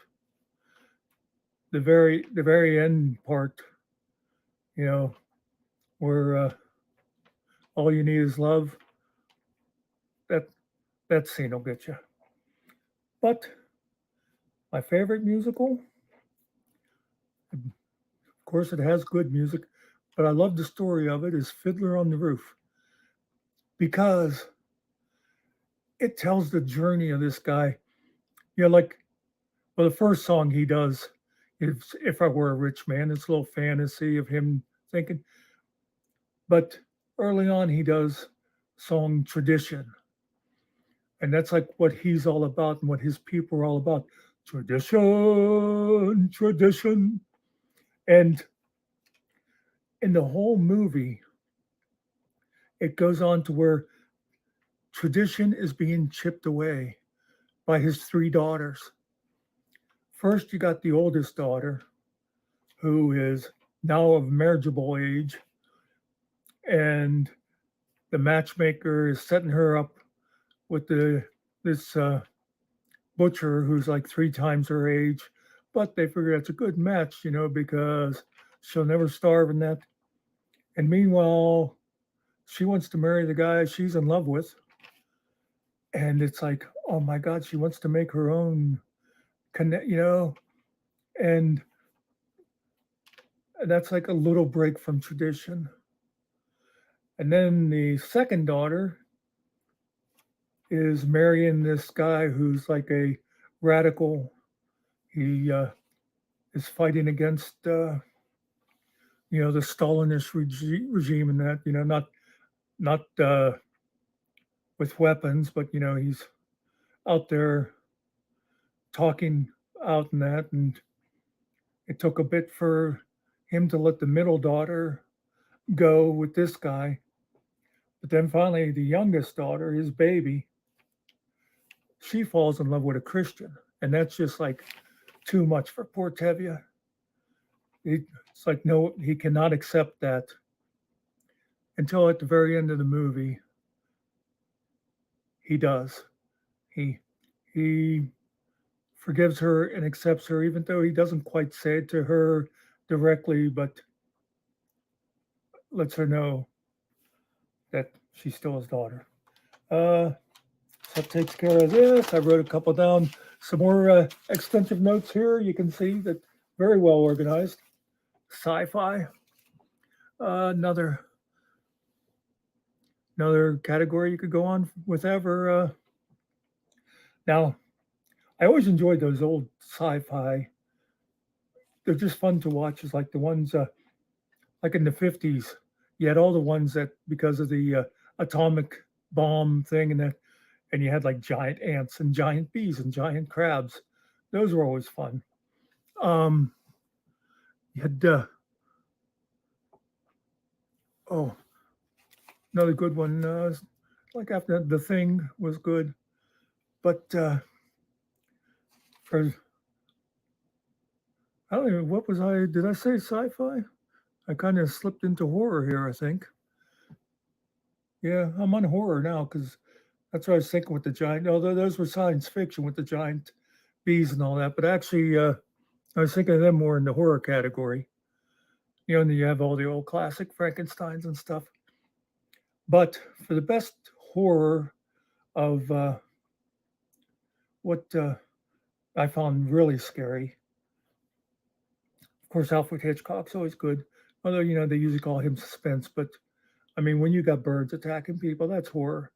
the very end part, where all you need is love. That scene will get you. But my favorite musical, of course, it has good music, but I love the story of it, is Fiddler on the Roof, because it tells the journey of this guy. Like, well, the first song he does is If I Were a Rich Man. It's a little fantasy of him thinking. But early on, he does song Tradition. And that's like what he's all about and what his people are all about. Tradition, tradition. And in the whole movie, it goes on to where tradition is being chipped away by his three daughters. First, you got the oldest daughter, who is now of marriageable age, and the matchmaker is setting her up with this butcher who's like 3 times her age, but they figure it's a good match, because she'll never starve in that. And meanwhile, she wants to marry the guy she's in love with, and it's like, oh my God, she wants to make her own connect, and that's like a little break from tradition. And then the second daughter is marrying this guy who's like a radical. He is fighting against, the Stalinist regime and that, not with weapons, but, he's out there talking out in that. And it took a bit for him to let the middle daughter go with this guy. But then finally, the youngest daughter, his baby, she falls in love with a Christian. And that's just like too much for poor Tevye. It's like, no, he cannot accept that until at the very end of the movie, he does. He forgives her and accepts her, even though he doesn't quite say it to her directly, but lets her know that she's still his daughter. So that takes care of this. I wrote a couple down. Some more extensive notes here. You can see that very well organized. Sci-fi. Another category you could go on with ever. Now, I always enjoyed those old sci-fi. They're just fun to watch. It's like the ones like in the 50s. You had all the ones that, because of the atomic bomb thing and you had like giant ants and giant bees and giant crabs. Those were always fun. You had another good one. Like after The Thing was good, but for I don't know, what was I? Did I say sci-fi? I kind of slipped into horror here, I think. Yeah, I'm on horror now because that's what I was thinking with the giant. Although those were science fiction with the giant bees and all that, but actually, I was thinking of them more in the horror category. And you have all the old classic Frankensteins and stuff. But for the best horror of what I found really scary, of course, Alfred Hitchcock's always good. Although, they usually call him suspense. But, I mean, when you got birds attacking people, that's horror.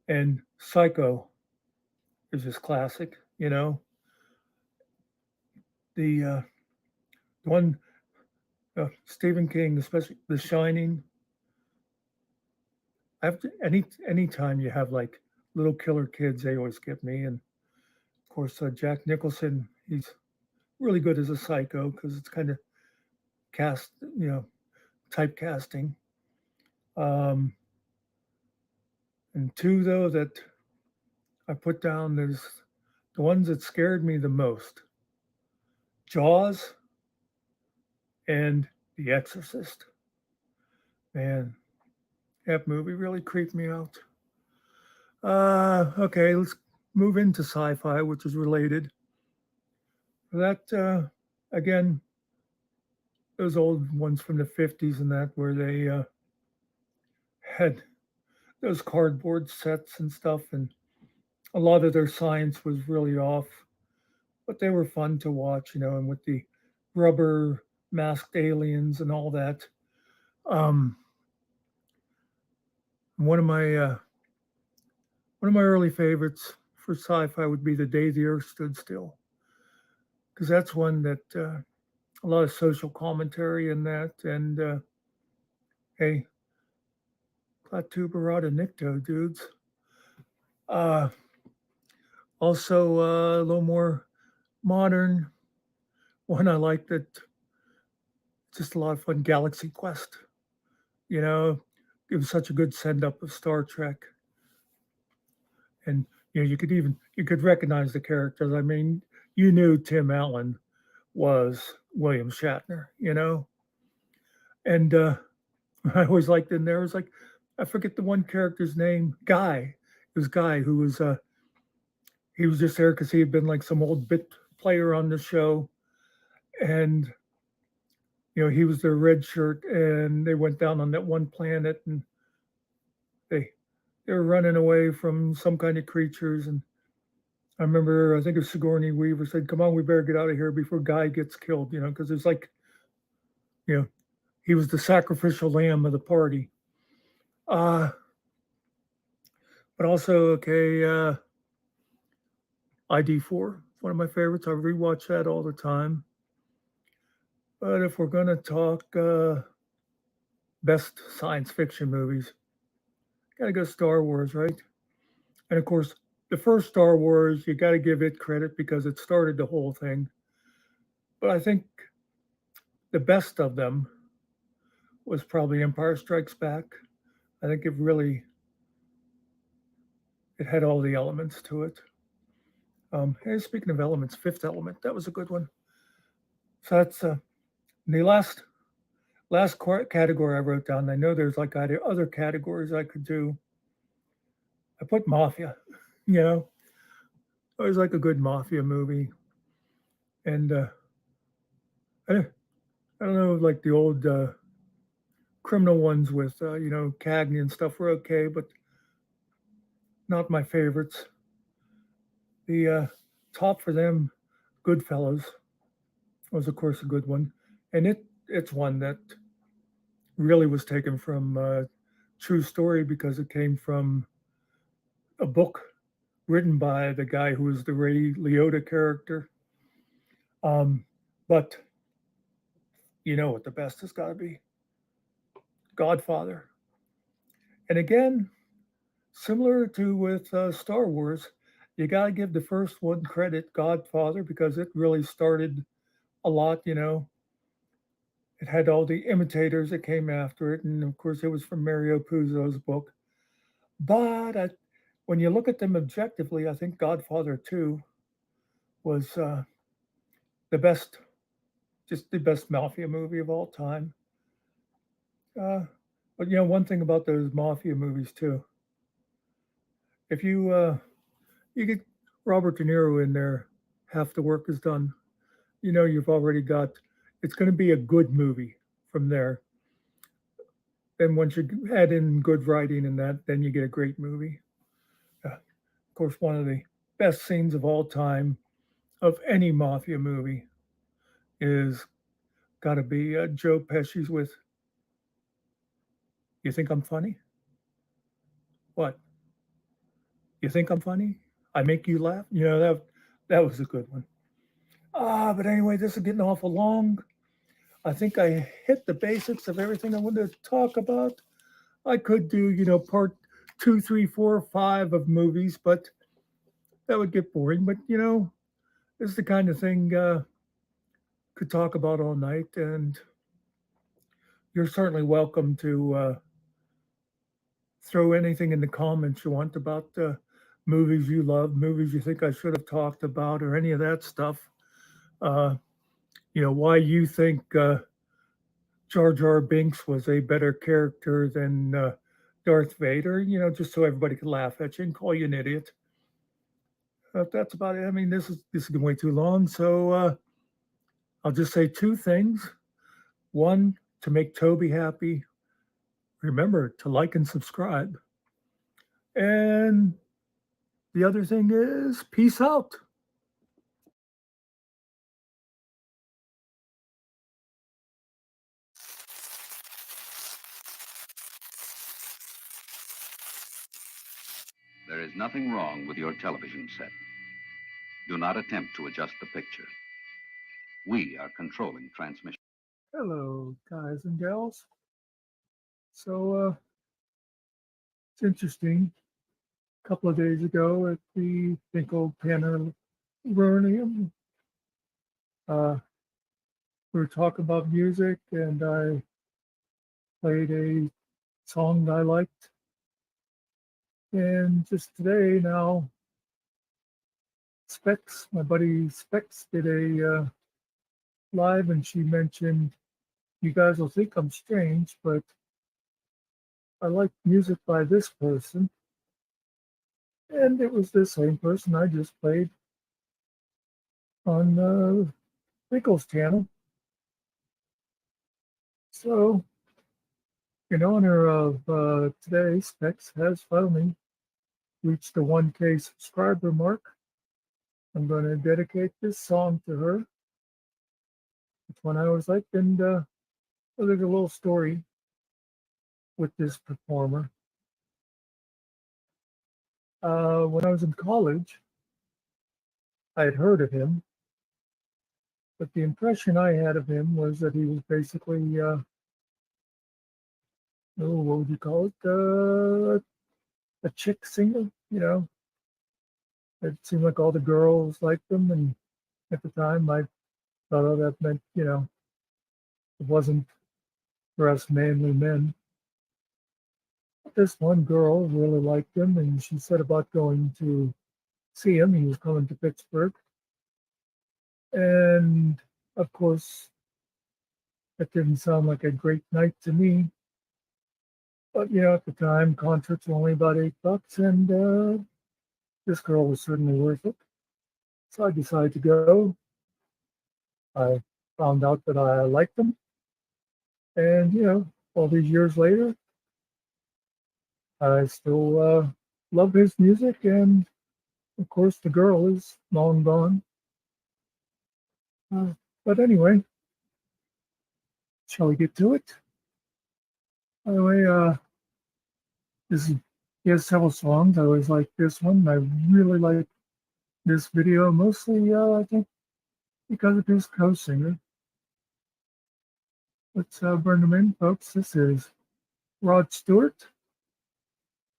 And Psycho is just classic, The one, Stephen King, especially The Shining. Anytime you have like little killer kids, they always get me. And of course, Jack Nicholson, he's really good as a psycho because it's kind of typecasting. And two, though, that I put down, there's the ones that scared me the most: Jaws and The Exorcist. Man, that movie really creeped me out. Okay, let's move into sci-fi, which is related. That, again, those old ones from the 50s and that, where they had those cardboard sets and stuff, and a lot of their science was really off, but they were fun to watch, and with the rubber masked aliens and all that. Um, one of my early favorites for sci-fi would be The Day the Earth Stood Still, because that's one that a lot of social commentary in that, and hey, Klaatu Barada Nikto, dudes. Uh, Also, a little more modern one I like that just a lot of fun. Galaxy Quest. You know, it was such a good send up of Star Trek, and you could recognize the characters. I mean, you knew Tim Allen was William Shatner. And I always liked in there was like I forget the one character's name, Guy. It was Guy who was he was just there because he had been like some old bit player on the show, and he was their red shirt, and they went down on that one planet, and they they were running away from some kind of creatures. And I remember, I think it was Sigourney Weaver said, "Come on, we better get out of here before Guy gets killed," because it's like, you know, he was the sacrificial lamb of the party. Uh, but also, okay, ID4, one of my favorites. I rewatch that all the time. But if we're going to talk best science fiction movies, got to go Star Wars, right? And of course, the first Star Wars, you got to give it credit because it started the whole thing. But I think the best of them was probably Empire Strikes Back. I think it had all the elements to it. Hey, speaking of elements, Fifth Element, that was a good one. So that's the last category I wrote down. I know there's like other categories I could do. I put Mafia, it was like a good Mafia movie. And I don't know, like the old criminal ones with, Cagney and stuff were okay, but not my favorites. The top for them, Goodfellas, was of course a good one. And it's one that really was taken from true story because it came from a book written by the guy who was the Ray Liotta character. But you know what the best has got to be? Godfather. And again, similar to with Star Wars, you got to give the first one credit, Godfather, because it really started a lot. It had all the imitators that came after it. And of course, it was from Mario Puzo's book. But when you look at them objectively, I think Godfather 2 was the best, just the best mafia movie of all time. But one thing about those mafia movies too, if you get Robert De Niro in there, half the work is done. You've already got. It's going to be a good movie from there. Then once you add in good writing and that, then you get a great movie. Of course, one of the best scenes of all time of any mafia movie is got to be Joe Pesci's with "You think I'm funny? What? You think I'm funny? I make you laugh." That was a good one. But anyway, this is getting awful long. I think I hit the basics of everything I wanted to talk about. I could do, part 2, 3, 4, 5 of movies, but that would get boring. But, this is the kind of thing could talk about all night. And you're certainly welcome to throw anything in the comments you want about movies you love, movies you think I should have talked about, or any of that stuff. Why you think Jar Jar Binks was a better character than Darth Vader, just so everybody could laugh at you and call you an idiot. That's about it. I mean, this is way too long, so I'll just say two things. One, to make Toby happy. Remember to like and subscribe. And the other thing is peace out. There is nothing wrong with your television set. Do not attempt to adjust the picture. We are controlling transmission. Hello, guys and gals. So it's interesting. A couple of days ago at the Finkelday, we were talking about music, and I played a song that I liked. And just today, now, Specs, my buddy Specs, did a live, and she mentioned, you guys will think I'm strange, but I like music by this person. And it was the same person I just played on Finkel's channel. So, in honor of today, Specs has finally reached the 1K subscriber mark. I'm going to dedicate this song to her. It's one I always liked, and well, there's a little story with this performer. When I was in college, I had heard of him, but the impression I had of him was that he was basically, what would you call it? A chick singer, you know. It seemed like all the girls liked him, and at the time I thought, oh, that meant, you know, it wasn't for us manly men. But this one girl really liked him, and she said about going to see him. He was coming to Pittsburgh. And of course, that didn't sound like a great night to me. But, you know, at the time, concerts were only about $8, and this girl was certainly worth it. So I decided to go. I found out that I liked him. And, you know, all these years later, I still love his music. And, of course, the girl is long gone. But anyway, shall we get to it? By the way, he has several songs. I always like this one. I really like this video, mostly, I think, because of his co-singer. Let's bring him in, folks. This is Rod Stewart.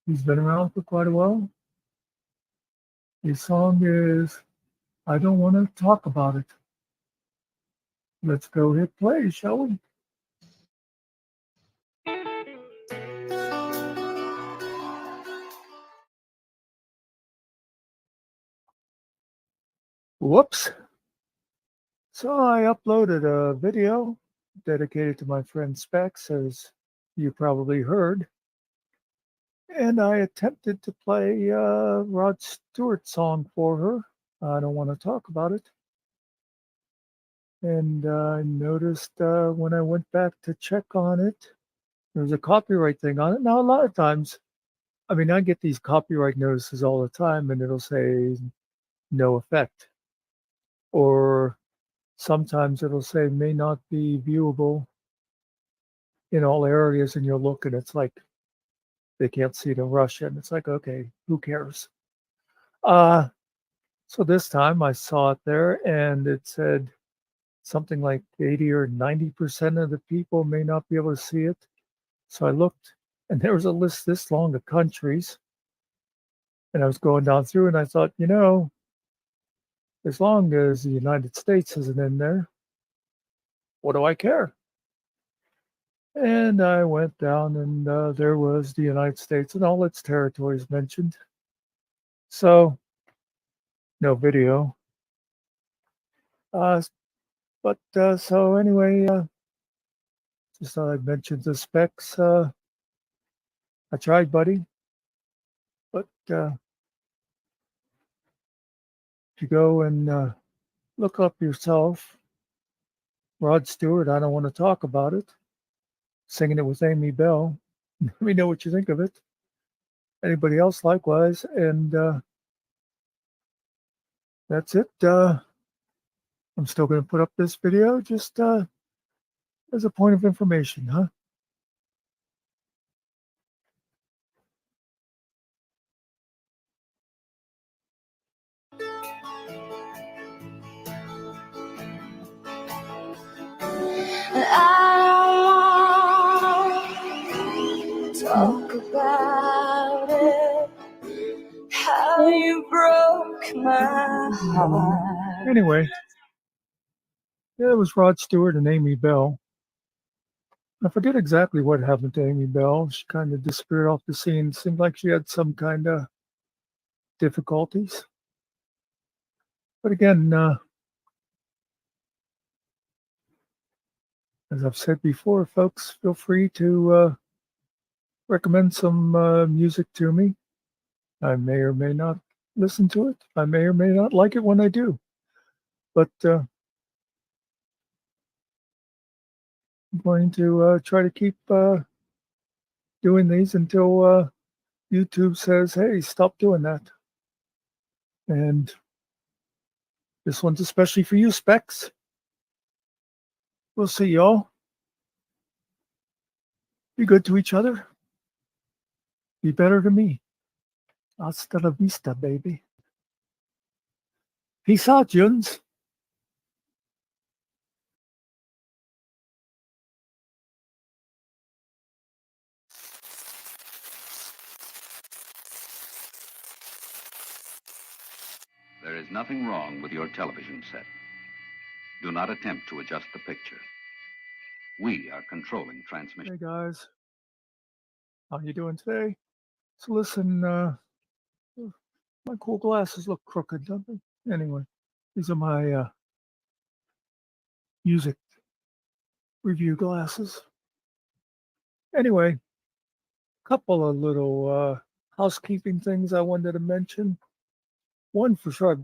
He's been around for quite a while. His song is I Don't Want to Talk About It. Let's go hit play, shall we? Whoops. So I uploaded a video dedicated to my friend Specs, as you probably heard. And I attempted to play Rod Stewart's song for her. I don't want to talk about it. And I noticed when I went back to check on it, there's a copyright thing on it. Now, a lot of times, I mean, I get these copyright notices all the time, and it'll say no effect. Or sometimes it'll say may not be viewable in all areas, and you'll look and it's like they can't see it in Russian. It's like, okay, who cares? So this time I saw it there, and it said something like 80 or 90% of the people may not be able to see it. So I looked, and there was a list this long of countries. And I was going down through, and I thought, you know, as long as the United States isn't in there, what do I care? And I went down, and there was the United States and all its territories mentioned. So, no video. So anyway, just thought I'd mention the Specs. I tried, buddy, but if you go and look up yourself, Rod Stewart, I Don't Want to Talk About It, singing it with Amy Bell. Let me know what you think of it. Anybody else likewise. And that's it. I'm still going to put up this video just as a point of information, huh? I talk about it, how you broke my heart. Anyway, yeah, it was Rod Stewart and Amy Bell. I forget exactly what happened to Amy Bell. She kind of disappeared off the scene. Seemed like she had some kind of difficulties. But again, as I've said before, folks, feel free to recommend some music to me. I may or may not listen to it. I may or may not like it when I do. But I'm going to try to keep doing these until YouTube says, hey, stop doing that. And this one's especially for you, Specs. We'll see y'all. Be good to each other. Be better to me. Hasta la vista, baby. Peace out, Juns. There is nothing wrong with your television set. Do not attempt to adjust the picture. We are controlling transmission. Hey, guys. How you doing today? So listen, my cool glasses look crooked, don't they? Anyway, these are my music review glasses. Anyway, couple of little housekeeping things I wanted to mention. One for sure,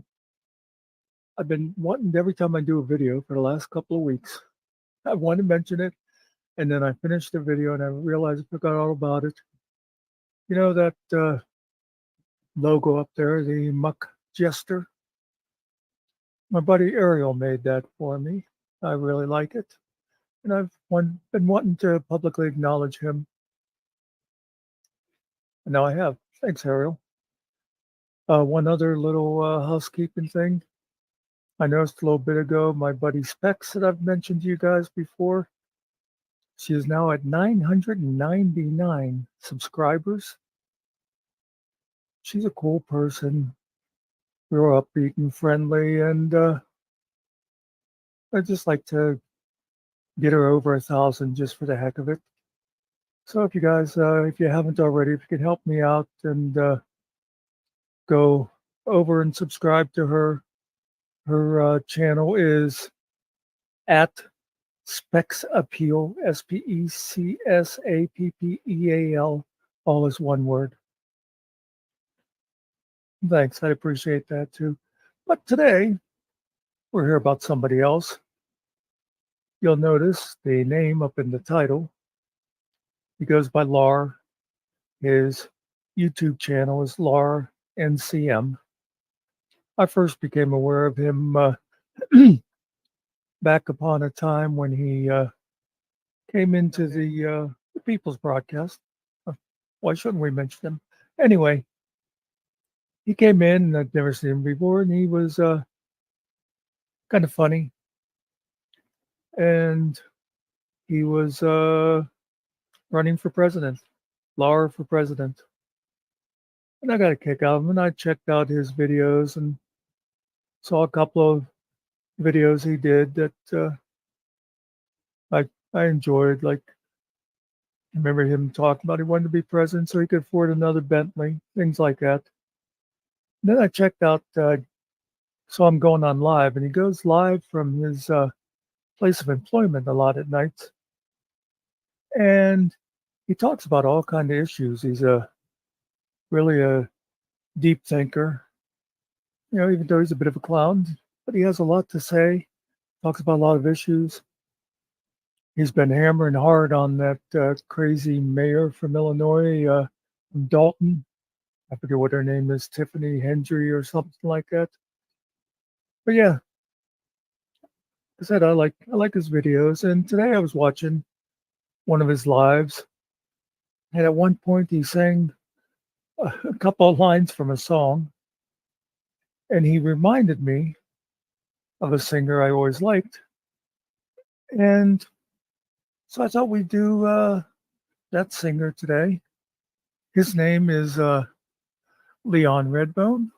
I've been wanting every time I do a video for the last couple of weeks. I wanted to mention it, and then I finished the video and I realized I forgot all about it. You know that logo up there, the Muckster? My buddy Ariel made that for me. I really like it. And I've been wanting to publicly acknowledge him. And now I have. Thanks, Ariel. One other little housekeeping thing. I noticed a little bit ago my buddy Specs that I've mentioned to you guys before. She is now at 999 subscribers. She's a cool person. Real upbeat and friendly, and I'd just like to get her over 1,000 just for the heck of it. So if you guys, if you haven't already, if you can help me out and go over and subscribe to her. Her channel is at Specs Appeal, SPECSAPPEAL, all is one word. Thanks, I appreciate that too. But today, we're here about somebody else. You'll notice the name up in the title. He goes by Lar. His YouTube channel is Lar NCM. I first became aware of him back upon a time when he came into the People's Broadcast. Why shouldn't we mention him? Anyway, he came in, and I'd never seen him before, and he was kind of funny. And he was running for president, Lar for president. And I got a kick out of him, and I checked out his videos and saw a couple of videos he did that I enjoyed. Like, I remember him talking about he wanted to be president so he could afford another Bentley, things like that. And then I checked out, saw him going on live, and he goes live from his place of employment a lot at nights. And he talks about all kinds of issues. He's really a deep thinker, you know, even though he's a bit of a clown, but he has a lot to say, talks about a lot of issues. he's been hammering hard on that crazy mayor from Illinois, from Dalton. I forget what her name is, Tiffany Hendry or something like that. But yeah, I said I like his videos, and today I was watching one of his lives, and at one point he sang a couple of lines from a song, and he reminded me of a singer I always liked, and so I thought we'd do that singer today. His name is Leon Redbone.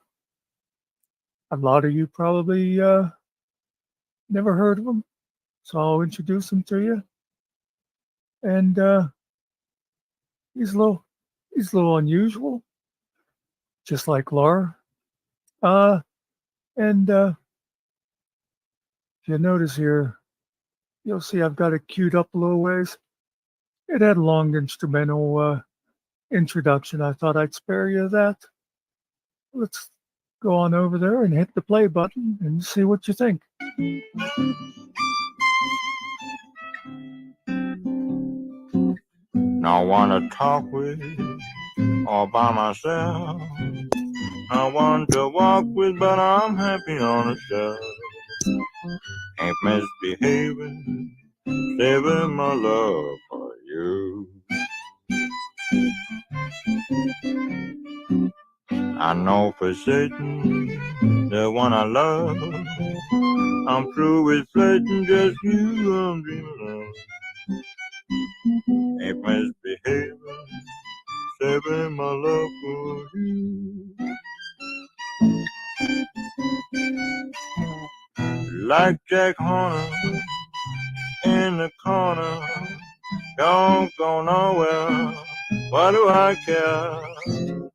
A lot of you probably never heard of him, so I'll introduce him to you. And he's a little unusual, just like Laura. And if you notice here, you'll see I've got it queued up a little ways. It had a long instrumental introduction. I thought I'd spare you that. Let's go on over there and hit the play button and see what you think. I wanna talk with all by myself. I want to walk with, but I'm happy on a shelf. Ain't misbehaving, saving my love for you. I know for certain the one I love. I'm through with flirting, just you I'm dreaming of. Ain't misbehaving, saving my love for you. Like Jack Horner in the corner, don't go nowhere. Why do I care?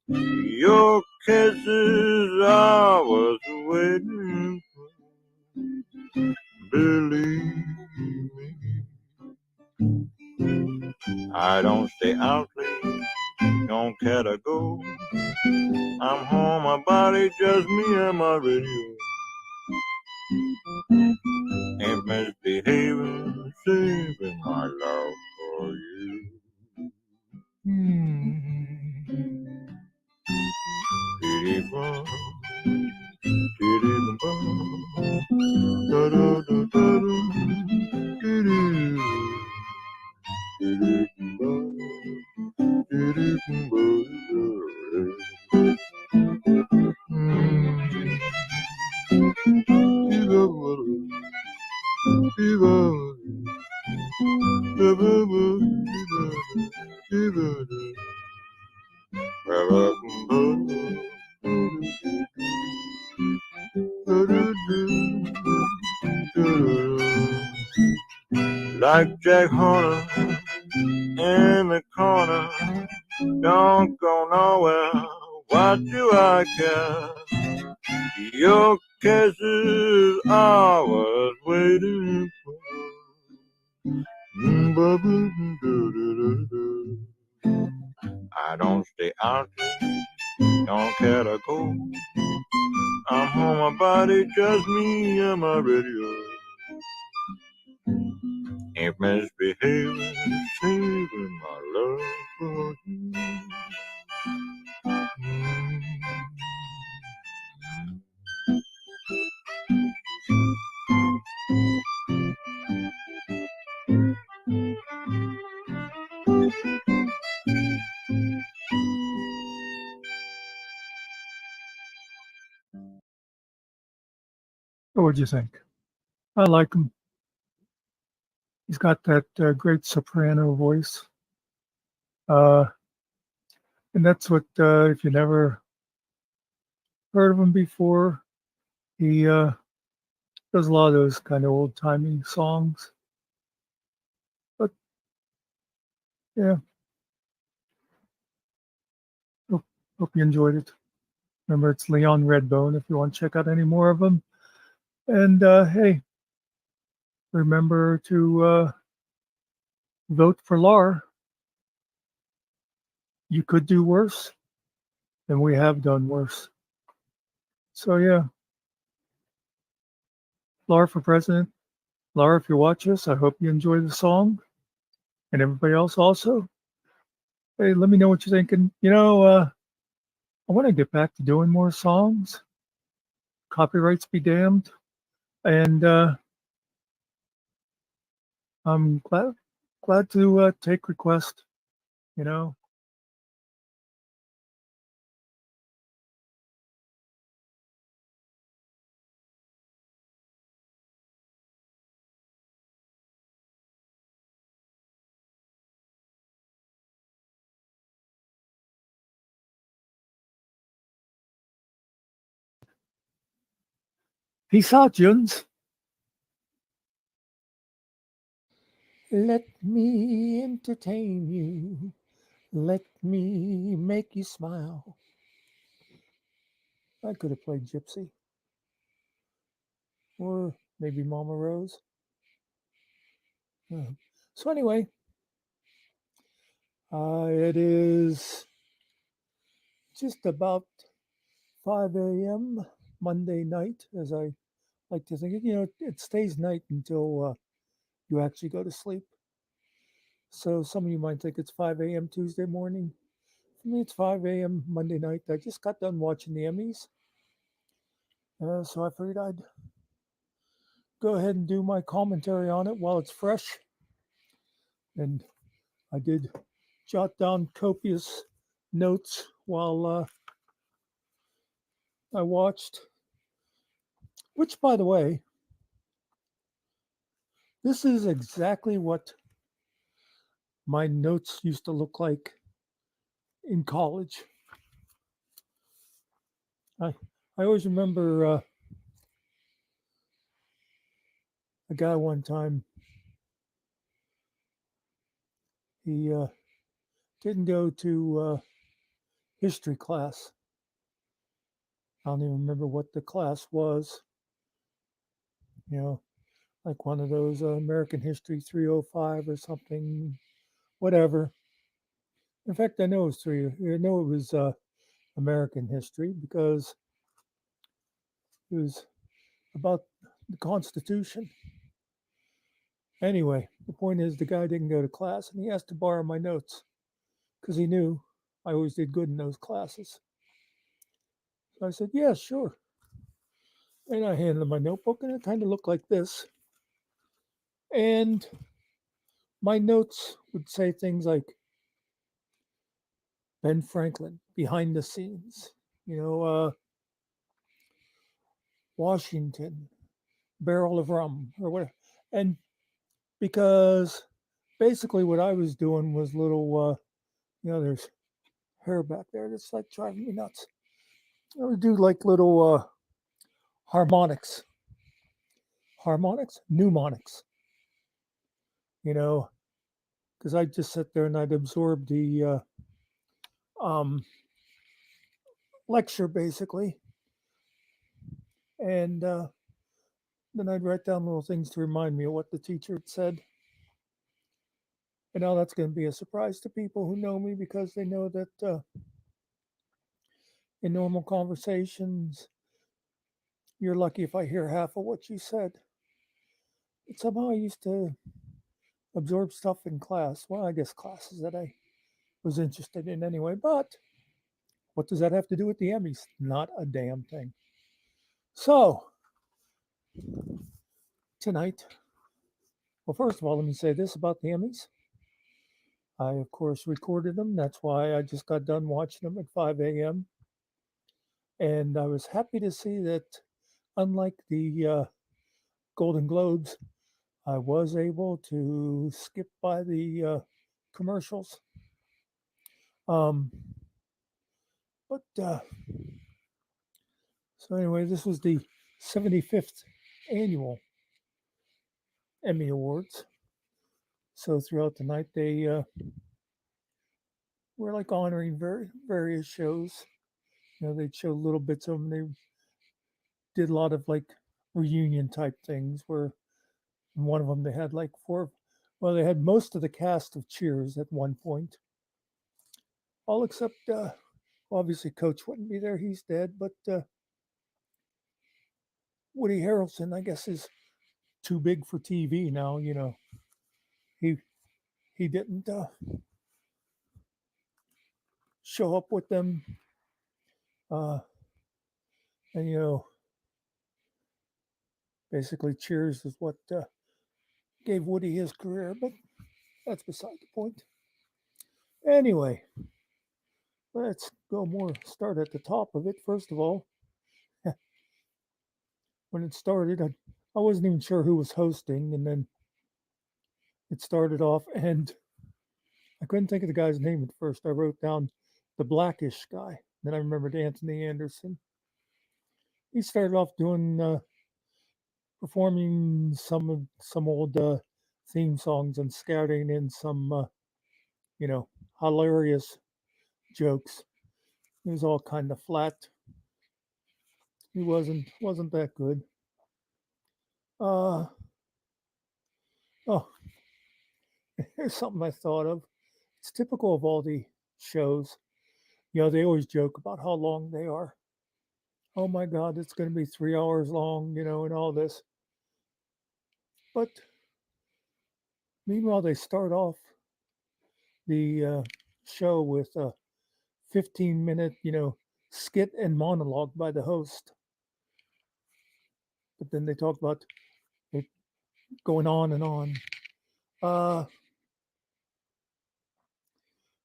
Your kisses I was waiting for. Believe me, I don't stay out late, don't care to go. I'm home, my body, just me and my radio. Ain't misbehaving, saving my love for you. Like Jack Horner in the corner, don't go nowhere. What do I care? Your kisses I was waiting for. I don't stay out late, don't care to go. I'm home, my body, just me and my radio. Ain't misbehaving, saving my love for you. What would you think? I like him. He's got that great soprano voice. And that's what, if you never heard of him before, he does a lot of those kind of old-timey songs. But, yeah. Hope you enjoyed it. Remember, it's Leon Redbone if you want to check out any more of them. And, hey, remember to vote for Laura. You could do worse, and we have done worse. So, yeah. Laura for president, Laura, if you watch this, I hope you enjoy the song, and everybody else also. Hey, let me know what you're thinking. I want to get back to doing more songs. Copyrights be damned, and I'm glad to take requests. You know, peace out, Juns. Let me entertain you. Let me make you smile. I could have played Gypsy. Or maybe Mama Rose. So anyway, it is just about 5 a.m. Monday night, as I like to think. It stays night until you actually go to sleep. So some of you might think it's 5 a.m. Tuesday morning. For me, it's 5 a.m. Monday night. I just got done watching the Emmys. So I figured I'd go ahead and do my commentary on it while it's fresh. And I did jot down copious notes while I watched, which, by the way, this is exactly what my notes used to look like in college. I always remember a guy one time, he didn't go to history class. I don't even remember what the class was. Like one of those American History 305 or something, whatever. In fact, I know it was American history because it was about the Constitution. Anyway, the point is the guy didn't go to class and he asked to borrow my notes because he knew I always did good in those classes. So I said, yeah, sure. And I handed him my notebook and it kind of looked like this. And my notes would say things like Ben Franklin, behind the scenes, Washington, barrel of rum, or whatever. And because basically what I was doing was little, there's hair back there that's like driving me nuts. I would do like little harmonics, mnemonics, because I'd just sit there and I'd absorb the lecture basically. And then I'd write down little things to remind me of what the teacher had said. And now that's going to be a surprise to people who know me because they know that in normal conversations, you're lucky if I hear half of what you said. But somehow I used to absorb stuff in class. Well, I guess classes that I was interested in anyway. But what does that have to do with the Emmys? Not a damn thing. So, tonight, well, first of all, let me say this about the Emmys. I, of course, recorded them. That's why I just got done watching them at 5 a.m. And I was happy to see that, unlike the Golden Globes, I was able to skip by the commercials. But so anyway, this was the 75th annual Emmy Awards. So throughout the night, they were like honoring various shows. They'd show little bits of them. They did a lot of like reunion type things where in one of them they had like they had most of the cast of Cheers at one point. All except, obviously Coach wouldn't be there. He's dead. But Woody Harrelson, I guess, is too big for TV now. He he didn't show up with them, uh, and basically Cheers is what gave Woody his career, but that's beside the point. Anyway, let's start at the top of it. First of all, when it started, I wasn't even sure who was hosting, and then it started off, and I couldn't think of the guy's name at first. I wrote down the Blackish guy. Then I remembered Anthony Anderson. He started off doing performing some old theme songs and scouting in some hilarious jokes. He was all kind of flat. He wasn't that good. Oh, here's something I thought of. It's typical of all the shows. They always joke about how long they are. Oh my God, it's going to be 3 hours long, and all this. But meanwhile, they start off the show with a 15-minute, skit and monologue by the host. But then they talk about it going on and on.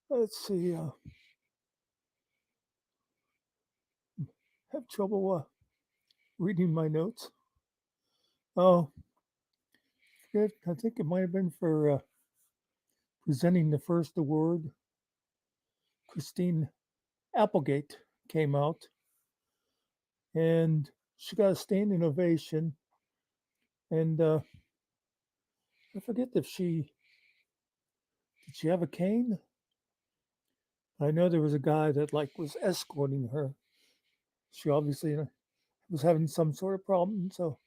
Let's see. Have trouble reading my notes. Oh, I think it might have been for presenting the first award. Christine Applegate came out, and she got a standing ovation. And I forget if did she have a cane? I know there was a guy that was escorting her. She obviously was having some sort of problem, so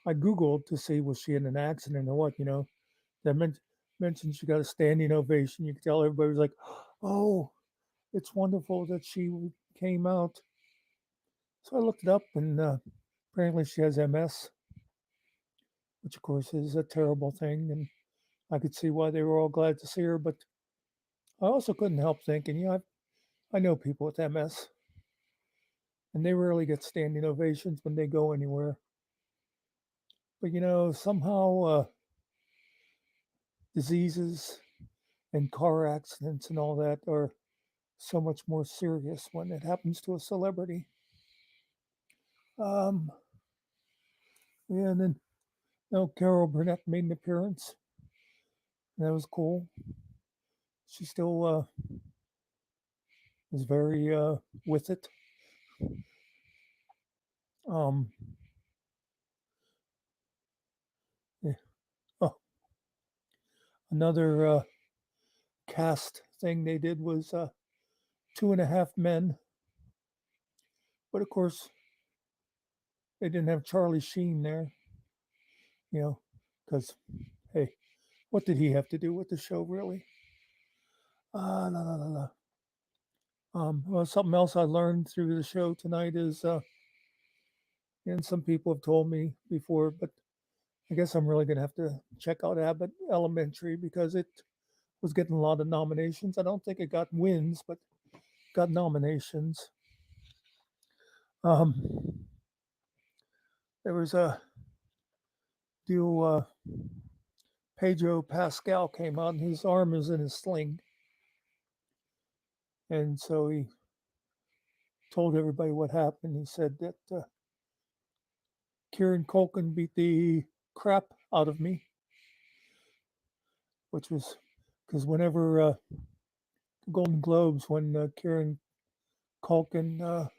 I Googled to see was she in an accident or what. That mentioned she got a standing ovation. You could tell everybody was like, "Oh, it's wonderful that she came out." So I looked it up, and apparently she has MS, which of course is a terrible thing, and I could see why they were all glad to see her. But I also couldn't help thinking, I know people with MS, and they rarely get standing ovations when they go anywhere. But somehow diseases and car accidents and all that are so much more serious when it happens to a celebrity. Um, yeah, and then Carol Burnett made an appearance. That was cool. She still was very with it. Um, yeah. Oh, another cast thing they did was 2.5 Men, but of course they didn't have Charlie Sheen there. Because hey, what did he have to do with the show, really? La la la la. Well, something else I learned through the show tonight is, and some people have told me before, but I guess I'm really going to have to check out Abbott Elementary because it was getting a lot of nominations. I don't think it got wins, but got nominations. There was a deal. Pedro Pascal came out, and his arm is in a sling, and so he told everybody what happened. He said that Kieran Culkin beat the crap out of me, which was because whenever the Golden Globes, when Kieran Culkin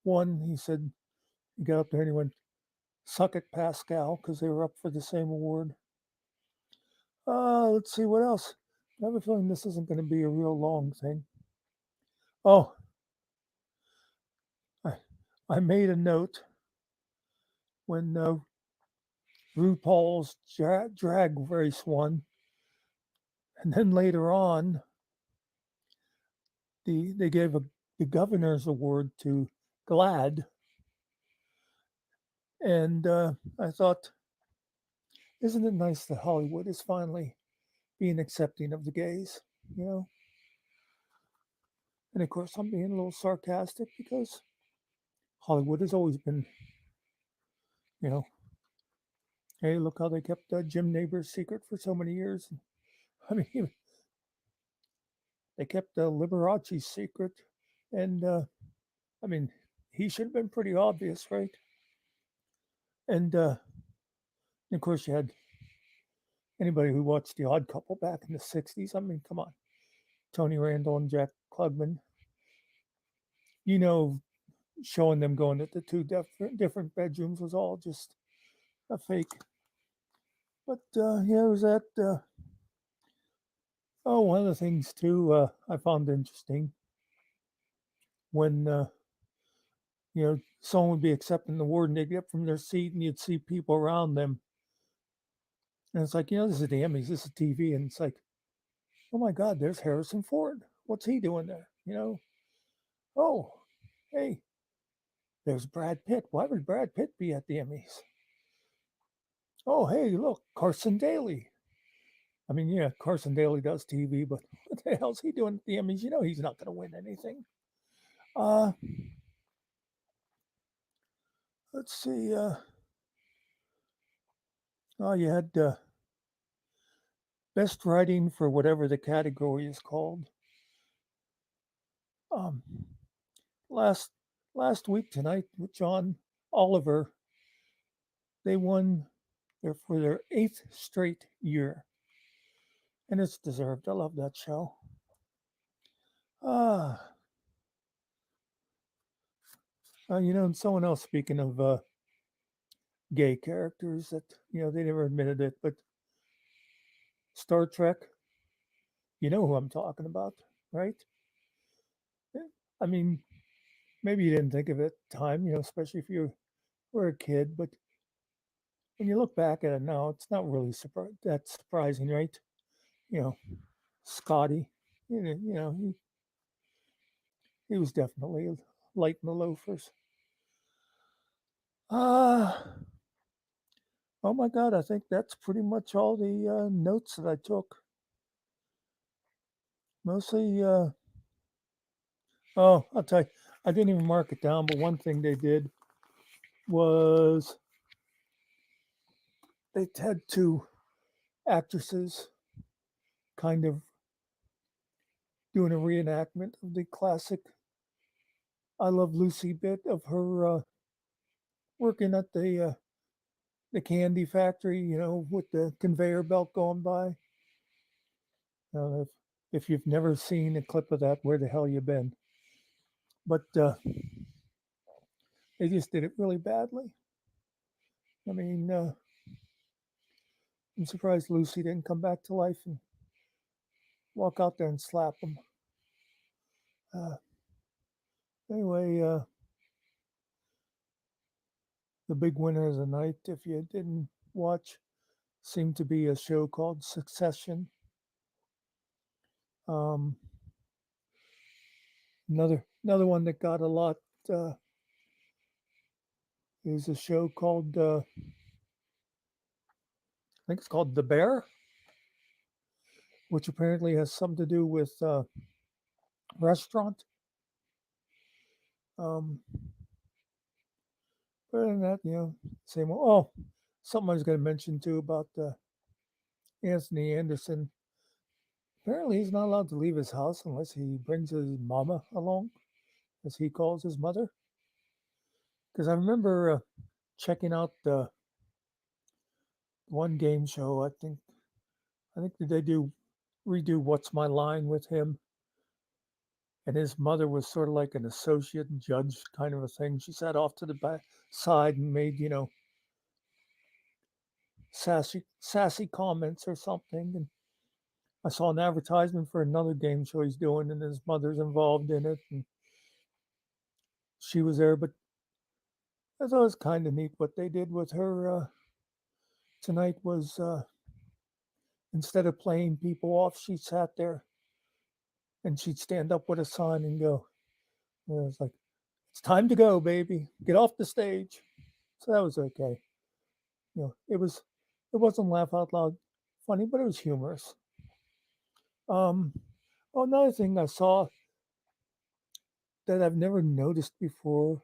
won, he said he got up there and he went, "Suck it, Pascal," because they were up for the same award. Let's see what else. I have a feeling this isn't going to be a real long thing. Oh, I made a note when RuPaul's drag race won, and then later on, they gave the governor's award to GLAAD, And I thought, isn't it nice that Hollywood is finally being accepting of the gays, you know? And of course, I'm being a little sarcastic because Hollywood has always been, you know, hey, look how they kept Jim Neighbors secret for so many years. I mean, they kept Liberace secret. And I mean, he should have been pretty obvious, right? And of course, you had anybody who watched The Odd Couple back in the 60s. I mean, come on. Tony Randall and Jack Klugman, you know, showing them going to the two different bedrooms was all just a fake. But yeah, it was that. Oh, one of the things too I found interesting when you know, someone would be accepting the word and they'd get up from their seat and you'd see people around them. And it's like, you know, this is the Emmys, this is TV. And it's like, oh my God, there's Harrison Ford. What's he doing there? You know, oh, hey, there's Brad Pitt. Why would Brad Pitt be at the Emmys? Oh, hey, look, Carson Daly. I mean, yeah, Carson Daly does TV, but what the hell's he doing at the Emmys? You know, he's not going to win anything. Let's see. Oh, you had best writing for whatever the category is called. Um, last week tonight with John Oliver, they won for their 8th straight year, and it's deserved. I love that show. You know, and someone else, speaking of gay characters, that, you know, they never admitted it, but Star Trek, you know who I'm talking about, right? I mean, maybe you didn't think of it at the time, you know, especially if you were a kid, but when you look back at it now, it's not really that surprising, right? You know, Scotty, you know, he was definitely light in the loafers. Oh my God, I think that's pretty much all the notes that I took. Mostly, oh, I'll tell you, I didn't even mark it down, but one thing they did was they had two actresses kind of doing a reenactment of the classic I Love Lucy bit of her working at the candy factory, you know, with the conveyor belt going by. If you've never seen a clip of that, where the hell you been? But they just did it really badly. I mean, I'm surprised Lucy didn't come back to life and walk out there and slap him. Anyway, the big winner of the night, if you didn't watch, seemed to be a show called Succession. Another one that got a lot is a show called I think it's called The Bear, which apparently has something to do with restaurant. But other than that, you know, same. Oh, something I was going to mention too about Anthony Anderson. Apparently, he's not allowed to leave his house unless he brings his mama along, as he calls his mother. Because I remember checking out the one game show. I think they redo What's My Line with him, and his mother was sort of like an associate judge kind of a thing. She sat off to the back side and made, you know, sassy comments or something. And I saw an advertisement for another game show he's doing, and his mother's involved in it, and she was there. But I thought it was kind of neat what they did with her tonight. Was instead of playing people off, she sat there and she'd stand up with a sign and go. And it was like, "It's time to go, baby. Get off the stage." So that was okay. It wasn't laugh out loud funny, but it was humorous. Another thing I saw that I've never noticed before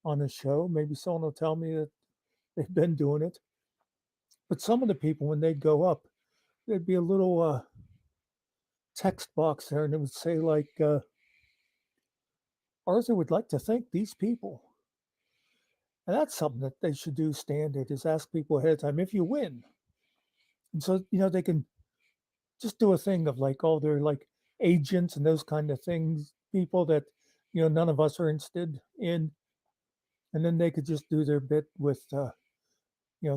on the show, maybe someone will tell me that they've been doing it, but some of the people, when they'd go up, there'd be a little text box there, and it would say like, Arthur would like to thank these people. And that's something that they should do standard, is ask people ahead of time if you win. And so, they can just do a thing of like all their like agents and those kind of things, people that, none of us are interested in. And then they could just do their bit with,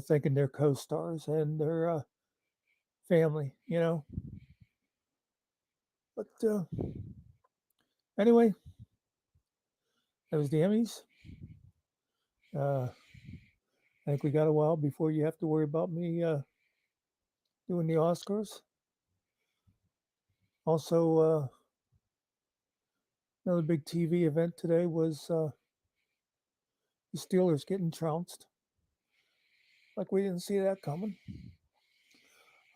thanking their co-stars and their family, But anyway, that was the Emmys. I think we got a while before you have to worry about me doing the Oscars. Also, another big TV event today was the Steelers getting trounced. Like we didn't see that coming.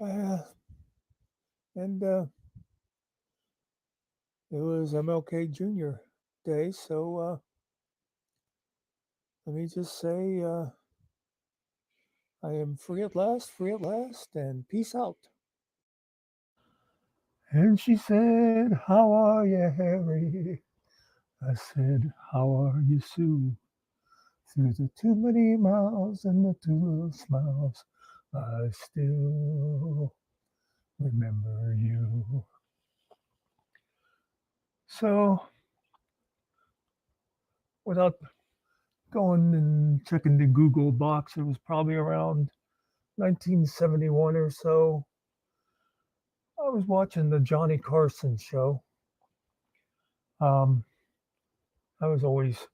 And it was MLK Jr. Day, so let me just say I am free at last, and peace out. And she said, "How are you, Harry?" I said, "How are you, Sue?" Through the too many miles and the too little smiles, I still remember you. So, without going and checking the Google box, it was probably around 1971 or so. I was watching the Johnny Carson show. I was always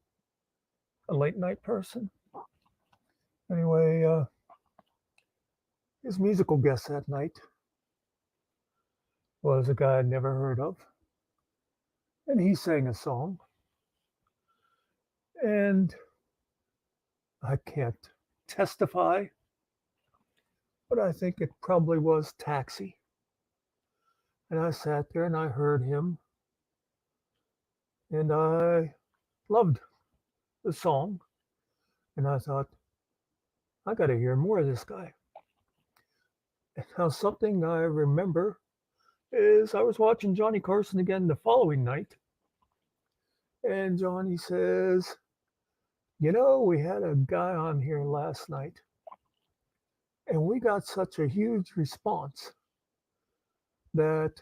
a late night person. Anyway, his musical guest that night was a guy I'd never heard of. And he sang a song. And I can't testify, but I think it probably was Taxi. And I sat there and I heard him. And I loved the song. And I thought, I got to hear more of this guy. And now, something I remember is I was watching Johnny Carson again the following night. And Johnny says, we had a guy on here last night. And we got such a huge response that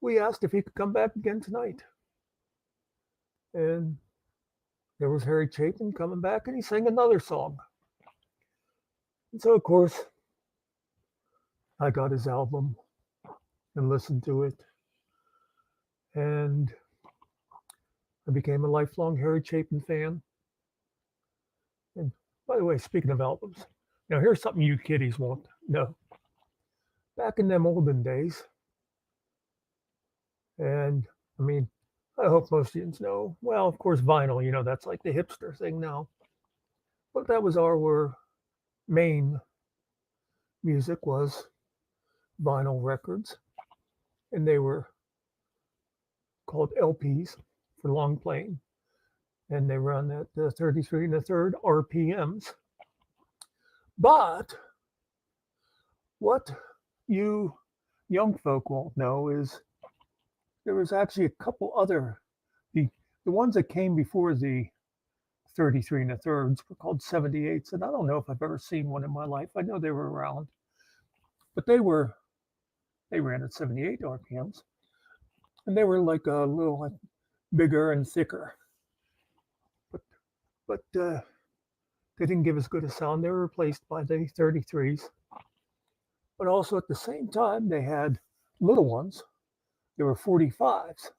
we asked if he could come back again tonight. And there was Harry Chapin coming back, and he sang another song. And so, of course, I got his album and listened to it. And I became a lifelong Harry Chapin fan. And by the way, speaking of albums, here's something you kiddies won't know. Back in them olden days, and I mean, I hope most students know, well, of course, vinyl, that's like the hipster thing now. But that was our main music, was vinyl records. And they were called LPs for long playing. And they run at 33 1/3 RPMs. But what you young folk won't know is there was actually a couple other, the ones that came before the 33 1/3 were called 78s. And I don't know if I've ever seen one in my life. I know they were around, but they ran at 78 RPMs. And they were like a little bigger and thicker. But they didn't give as good a sound. They were replaced by the 33s. But also at the same time, they had little ones. They were 45s.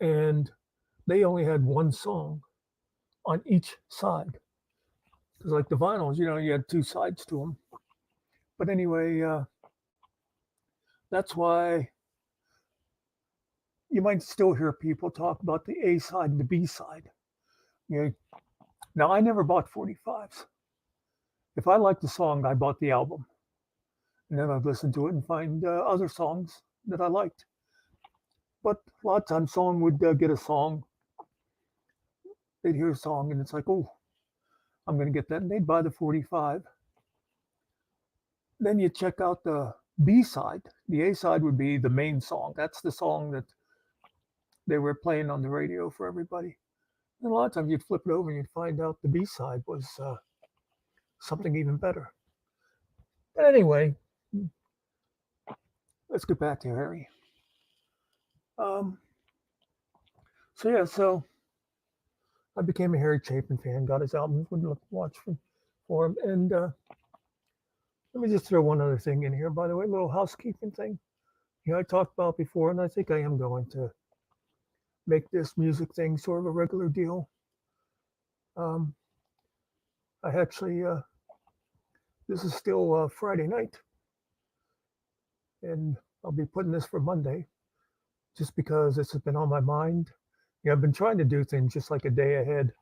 And they only had one song on each side. Because like the vinyls, you had two sides to them. But anyway, that's why you might still hear people talk about the A side and the B side. Now, I never bought 45s. If I liked the song, I bought the album. And then I'd listen to it and find other songs that I liked. But a lot of times, someone would get a song, they'd hear a song, and it's like, oh, I'm going to get that. And they'd buy the 45. Then you check out the B side. The A side would be the main song. That's the song that they were playing on the radio for everybody. And a lot of times you'd flip it over and you'd find out the B side was something even better. But anyway, let's get back to Harry. So I became a Harry Chapin fan, got his albums, would watch for him. And let me just throw one other thing in here, by the way, a little housekeeping thing. I talked about before, and I think I am going to make this music thing sort of a regular deal. I actually, this is still Friday night, and I'll be putting this for Monday, just because this has been on my mind. I've been trying to do things just like a day ahead,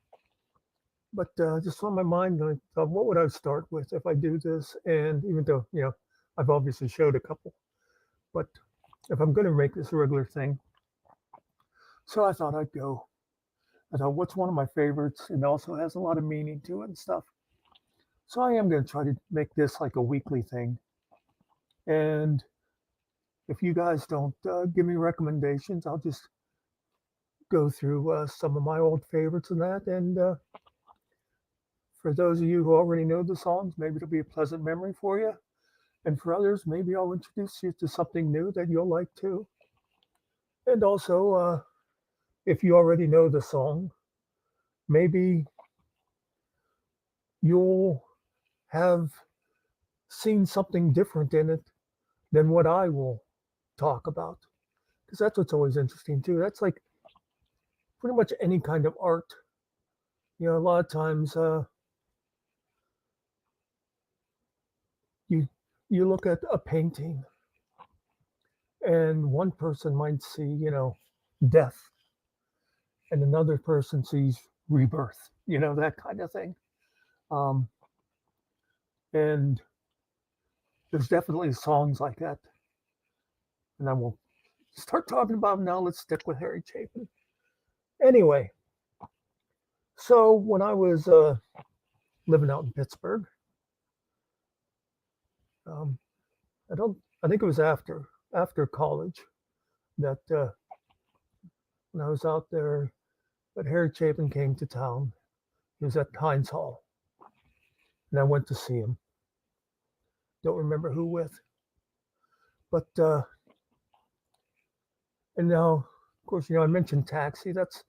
but just on my mind, I thought, what would I start with if I do this? And even though, I've obviously showed a couple, but if I'm going to make this a regular thing, so I thought what's one of my favorites? It also has a lot of meaning to it and stuff. So I am going to try to make this like a weekly thing. And if you guys don't give me recommendations, I'll just go through some of my old favorites and that. And for those of you who already know the songs, maybe it'll be a pleasant memory for you. And for others, maybe I'll introduce you to something new that you'll like too. And also, if you already know the song, maybe you'll have seen something different in it than what I will talk about. Because that's what's always interesting too. That's like pretty much any kind of art. A lot of times you look at a painting and one person might see, death, and another person sees rebirth, that kind of thing. And there's definitely songs like that. And I will start talking about them now. Let's stick with Harry Chapin. Anyway, so when I was living out in Pittsburgh, I think it was after college that when I was out there, that Harry Chapin came to town. He was at Heinz Hall, and I went to see him. Don't remember who with, but and now, of course, I mentioned Taxi. That's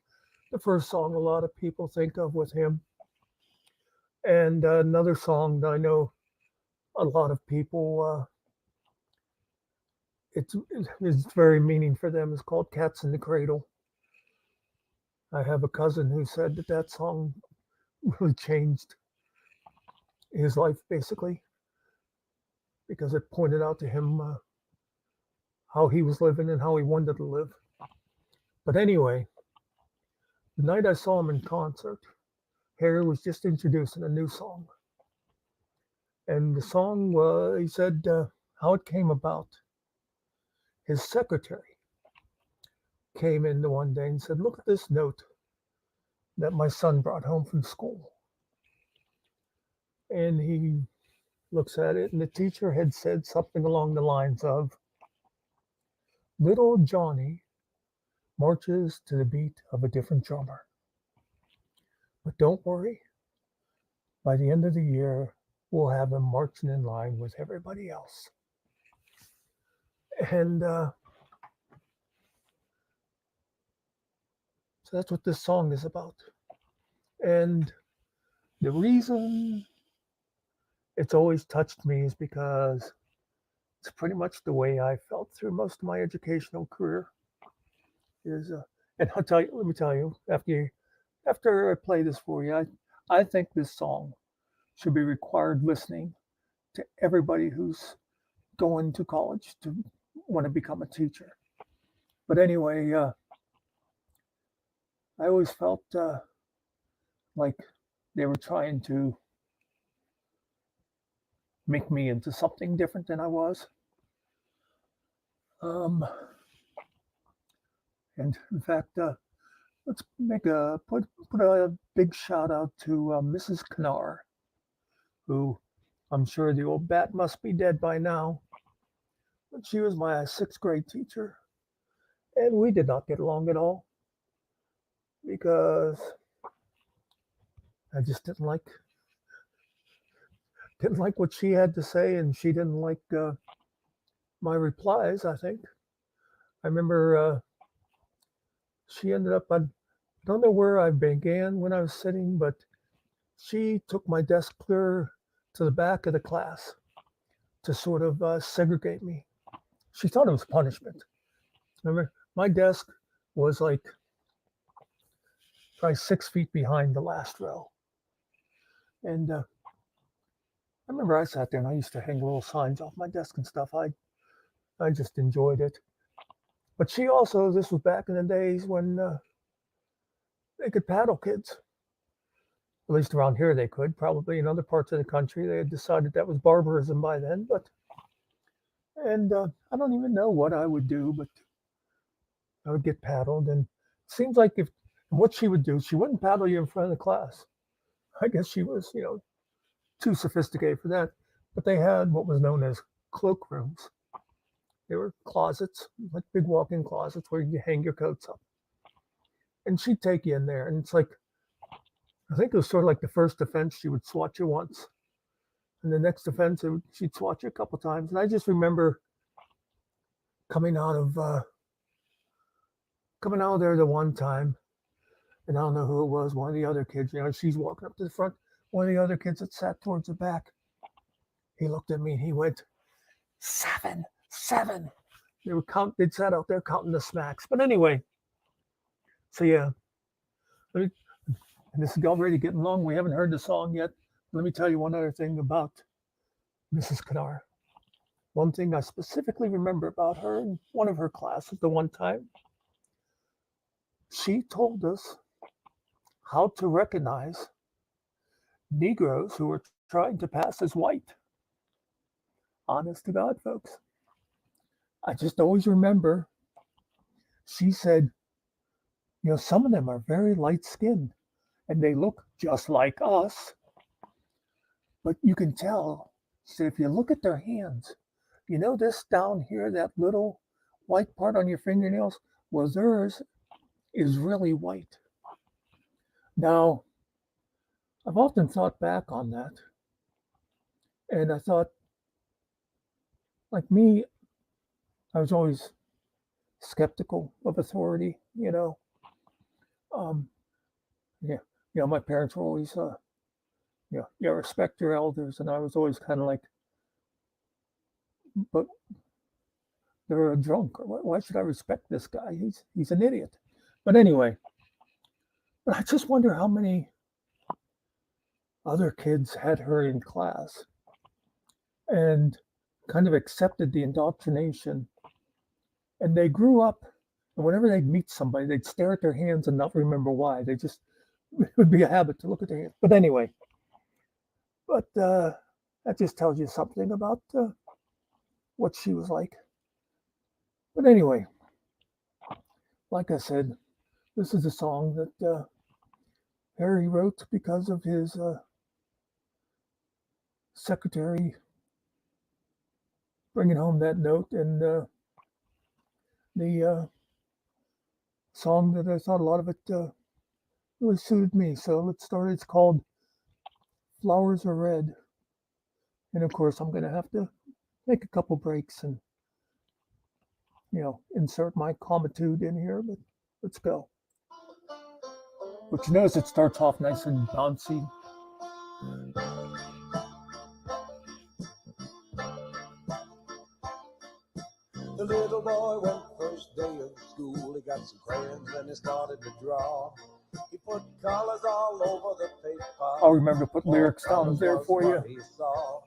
the first song a lot of people think of with him. And another song that I know a lot of people, it's very meaning for them, is called Cats in the Cradle. I have a cousin who said that song really changed his life, basically, because it pointed out to him how he was living and how he wanted to live. But anyway, the night I saw him in concert, Harry was just introducing a new song. And the song, he said how it came about. His secretary came in one day and said, look at this note that my son brought home from school. And he looks at it, and the teacher had said something along the lines of, little Johnny marches to the beat of a different drummer. But don't worry, by the end of the year, we'll have him marching in line with everybody else. And so that's what this song is about. And the reason it's always touched me is because it's pretty much the way I felt through most of my educational career. And let me tell you, after I play this for you, I think this song should be required listening to everybody who's going to college to want to become a teacher. But anyway, I always felt like they were trying to make me into something different than I was. Um, and in fact, let's make a put a big shout out to Mrs. Knar, who I'm sure the old bat must be dead by now. But she was my 6th grade teacher, and we did not get along at all because I just didn't like what she had to say, and she didn't like my replies. I think I remember she ended up. I don't know where I began when I was sitting, but she took my desk clear to the back of the class to sort of segregate me. She thought it was punishment. Remember, my desk was like probably 6 feet behind the last row. And I remember I sat there and I used to hang little signs off my desk and stuff. I just enjoyed it. But she also, this was back in the days when they could paddle kids. At least around here they could. Probably in other parts of the country they had decided that was barbarism by then. And I don't even know what I would do, but I would get paddled. And it seems like what she would do, she wouldn't paddle you in front of the class. I guess she was, too sophisticated for that. But they had what was known as cloakrooms. They were closets, like big walk-in closets where you hang your coats up. And she'd take you in there. And it's like, I think it was sort of like the first offense, she would swat you once. And the next offense, she'd swat you a couple times. And I just remember coming out of there the one time, and I don't know who it was, one of the other kids, she's walking up to the front. One of the other kids that sat towards the back, he looked at me and he went, 7. They'd sat out there counting the smacks. But anyway, so yeah, and this is already getting long. We haven't heard the song yet. Let me tell you one other thing about Mrs. Knar. One thing I specifically remember about her in one of her classes, the one time, she told us how to recognize Negroes who were trying to pass as white. Honest to God, folks. I just always remember she said, some of them are very light skinned and they look just like us. But you can tell, she said, if you look at their hands, this down here, that little white part on your fingernails, well, theirs is really white. Now, I've often thought back on that. And I thought, like me, I was always skeptical of authority, my parents were always, respect your elders. And I was always kind of like, but they're a drunk. Why should I respect this guy? He's an idiot. But anyway, but I just wonder how many other kids had her in class and kind of accepted the indoctrination. And they grew up, and whenever they'd meet somebody, they'd stare at their hands and not remember why. It would be a habit to look at their hands. But anyway, that just tells you something about what she was like. But anyway, like I said, this is a song that Harry wrote because of his secretary bringing home that note, and the song that I thought a lot of it really suited me. So let's start. It's called Flowers Are Red. And of course, I'm going to have to make a couple breaks and, insert my comitude in here, but let's go. But notice it starts off nice and bouncy. The little boy went first day of school. He got some crayons and he started to draw. He put colors all over the paper. I'll remember to put lyrics down there for you. He saw.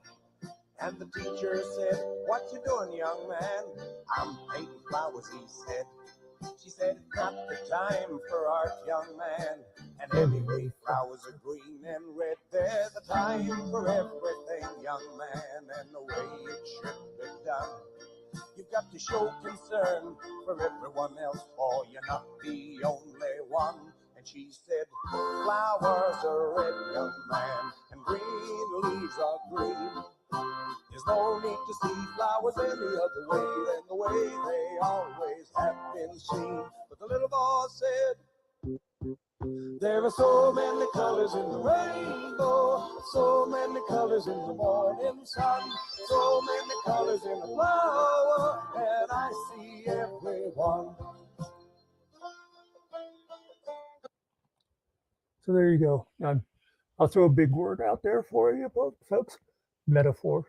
And the teacher said, "What you doing, young man?" "I'm painting flowers," he said. She said, it's not the time for art, young man. And anyway, flowers are green and red. There's a time for everything, young man, and the way it should be done. You've got to show concern for everyone else, or you're not the only one. And she said, flowers are red, young man, and green leaves are green. There's no need to see flowers any other way than the way they always have been seen. But the little boy said, there are so many colors in the rainbow, so many colors in the morning sun, so many colors in a flower, and I see everyone. So there you go. I'll throw a big word out there for you, folks. Metaphor.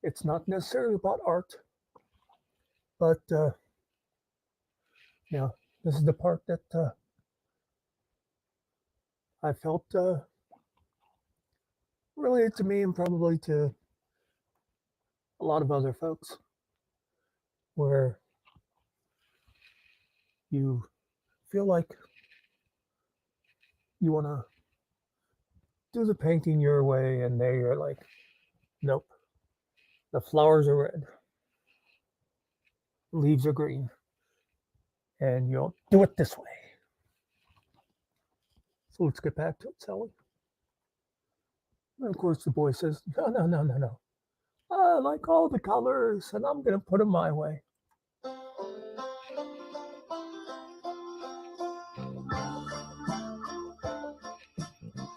It's not necessarily about art, but yeah, this is the part that I felt related to me and probably to a lot of other folks, where you feel like you want to do the painting your way, and they are like, nope, the flowers are red, leaves are green, and you don't do it this way. So let's get back to it, Sally. And of course, the boy says, no. I like all the colors, and I'm going to put them my way.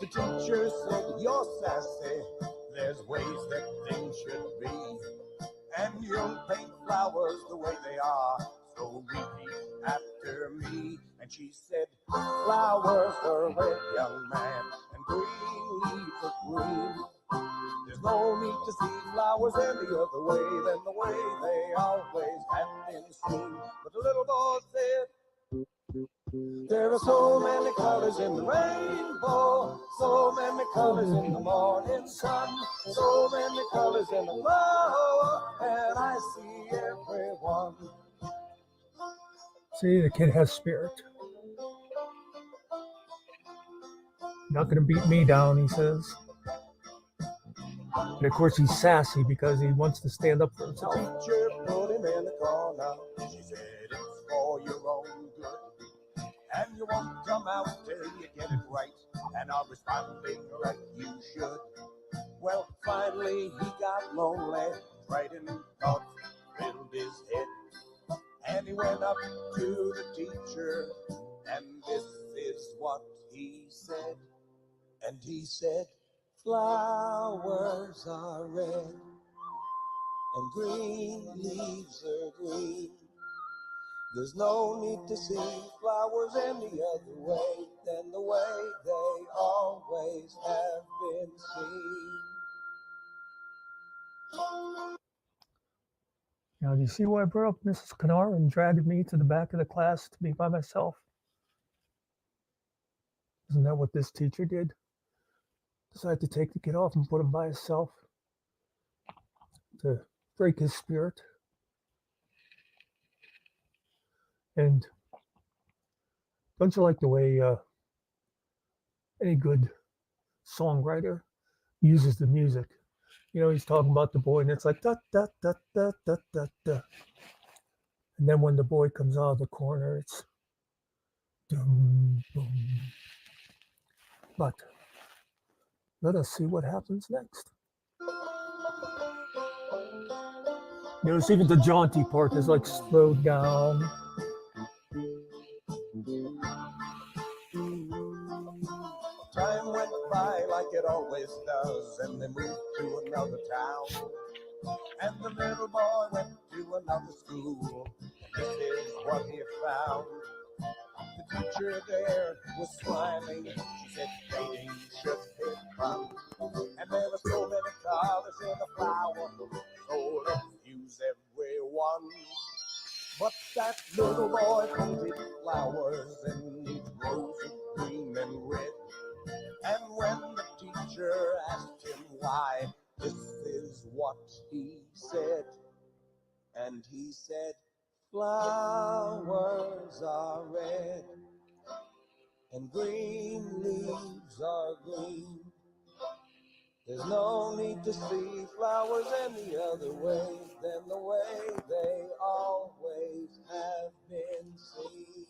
The teacher said, you're sassy, there's ways that things should be, and you'll paint flowers the way they are, so repeat after me. And she said, flowers are red, young man, and green leaves are green. There's no need to see flowers any other way than the way they always have been seen. But the little boy said, there are so many colors in the rainbow, so many colors in the morning sun, so many colors in the flower, and I see everyone. See, the kid has spirit. Not going to beat me down, he says. And of course, he's sassy because he wants to stand up for himself. Teacher put him in the corner. She said, it's for your own good, and you won't come out till you get it right, and are responding like you should. Well, finally he got lonely, frightened thoughts filled his head, and he went up to the teacher, and this is what he said. And he said, flowers are red, and green leaves are green. There's no need to see flowers any other way than the way they always have been seen. Now, do you see why I brought up Mrs. Kennard and dragged me to the back of the class to be by myself? Isn't that what this teacher did? Decided to take the kid off and put him by himself to break his spirit. And don't you like the way any good songwriter uses the music? You know, he's talking about the boy, and it's like da da da da da da da. And then when the boy comes out of the corner, it's boom, boom. But let us see what happens next. Notice even the jaunty part is like slowed down. Time went by like it always does, and they moved to another town. And the little boy went to another school, and this is what he found. The teacher there was smiling. She said painting should be fun, and there were so many colors in the flower, so let's use every one. But that little boy painted flowers in each rose of green and red. And when the teacher asked him why, this is what he said. And he said, Flowers are red and green leaves are green. There's no need to see flowers any other way than the way they always have been seen.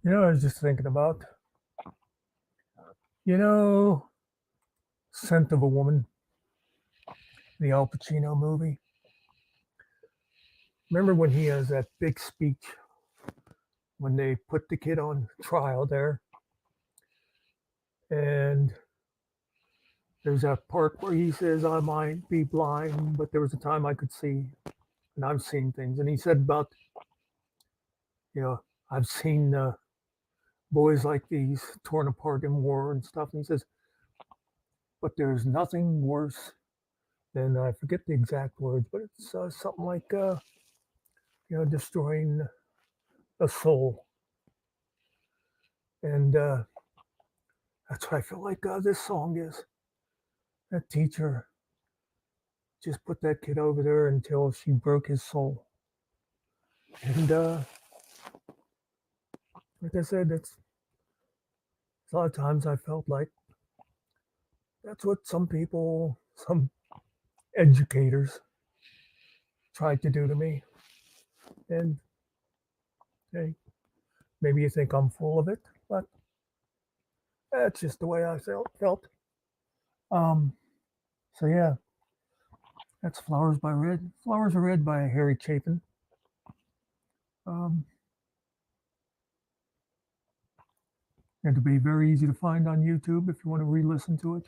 You know, I was just thinking about, Scent of a Woman, the Al Pacino movie. Remember when he has that big speech when they put the kid on trial there? And there's that part where he says, I might be blind, but there was a time I could see, and I've seen things. And he said about, I've seen boys like these torn apart in war and stuff. And he says, but there's nothing worse than, I forget the exact words, but it's something like, destroying a soul. And that's what I feel like this song is. That teacher just put that kid over there until she broke his soul. And like I said, it's a lot of times I felt like that's what some educators tried to do to me. And hey, maybe you think I'm full of it, but that's just the way I felt. So yeah, that's Flowers by Red. Flowers Are Red by Harry Chapin. It'll be very easy to find on YouTube if you want to re-listen to it.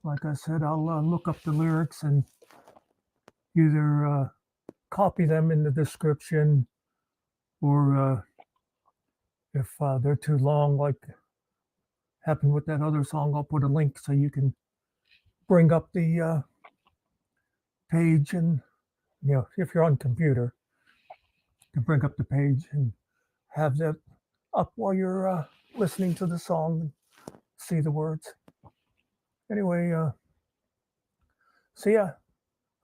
Like I said, I'll look up the lyrics and either copy them in the description, or if they're too long, like happened with that other song, I'll put a link so you can bring up the page, and if you're on computer, you can bring up the page and have that up while you're listening to the song and see the words. Anyway, so yeah,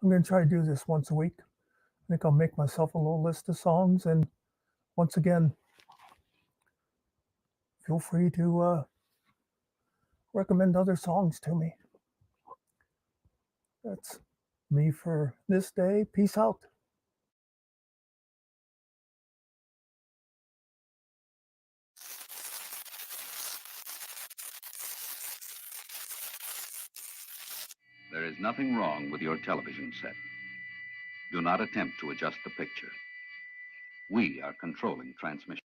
I'm going to try to do this once a week. I think I'll make myself a little list of songs, and once again, feel free to recommend other songs to me. That's me for this day. Peace out. There is nothing wrong with your television set. Do not attempt to adjust the picture. We are controlling transmission.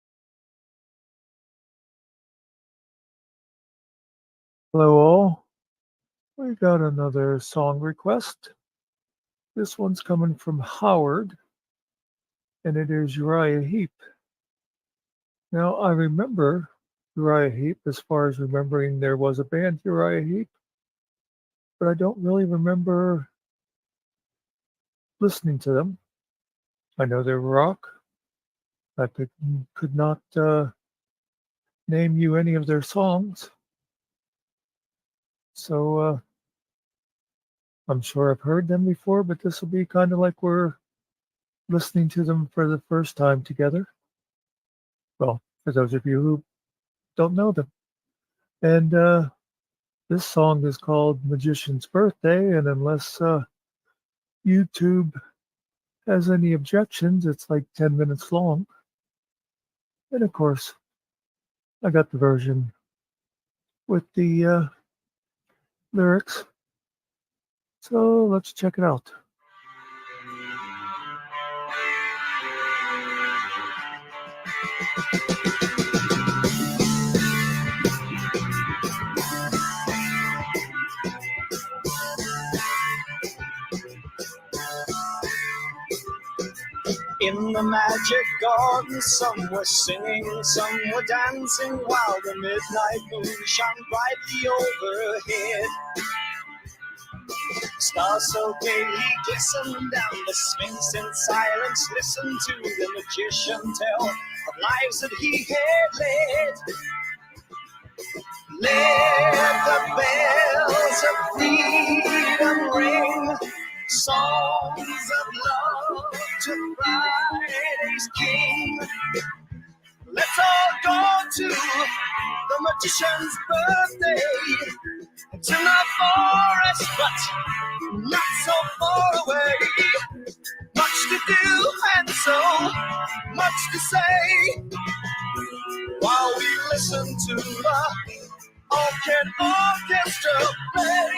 Hello all. We got another song request. This one's coming from Howard, and it is Uriah Heep. Now, I remember Uriah Heep as far as remembering there was a band, Uriah Heep, but I don't really remember listening to them. I know they're rock. I could not name you any of their songs. So I'm sure I've heard them before, but this will be kind of like we're listening to them for the first time together. Well, for those of you who don't know them. And this song is called Magician's Birthday, and unless YouTube has any objections, it's like 10 minutes long. And of course, I got the version with the lyrics. So let's check it out. In the magic garden, some were singing, some were dancing, while the midnight moon shone brightly overhead. Stars so gaily glisten down the Sphinx in silence. Listen to the magician tell of lives that he had led. Let the bells of freedom ring, songs of love to Friday's king. Let's all go to the magician's birthday, to the forest, but not so far away. Much to do and so much to say, while we listen to the orchestra play.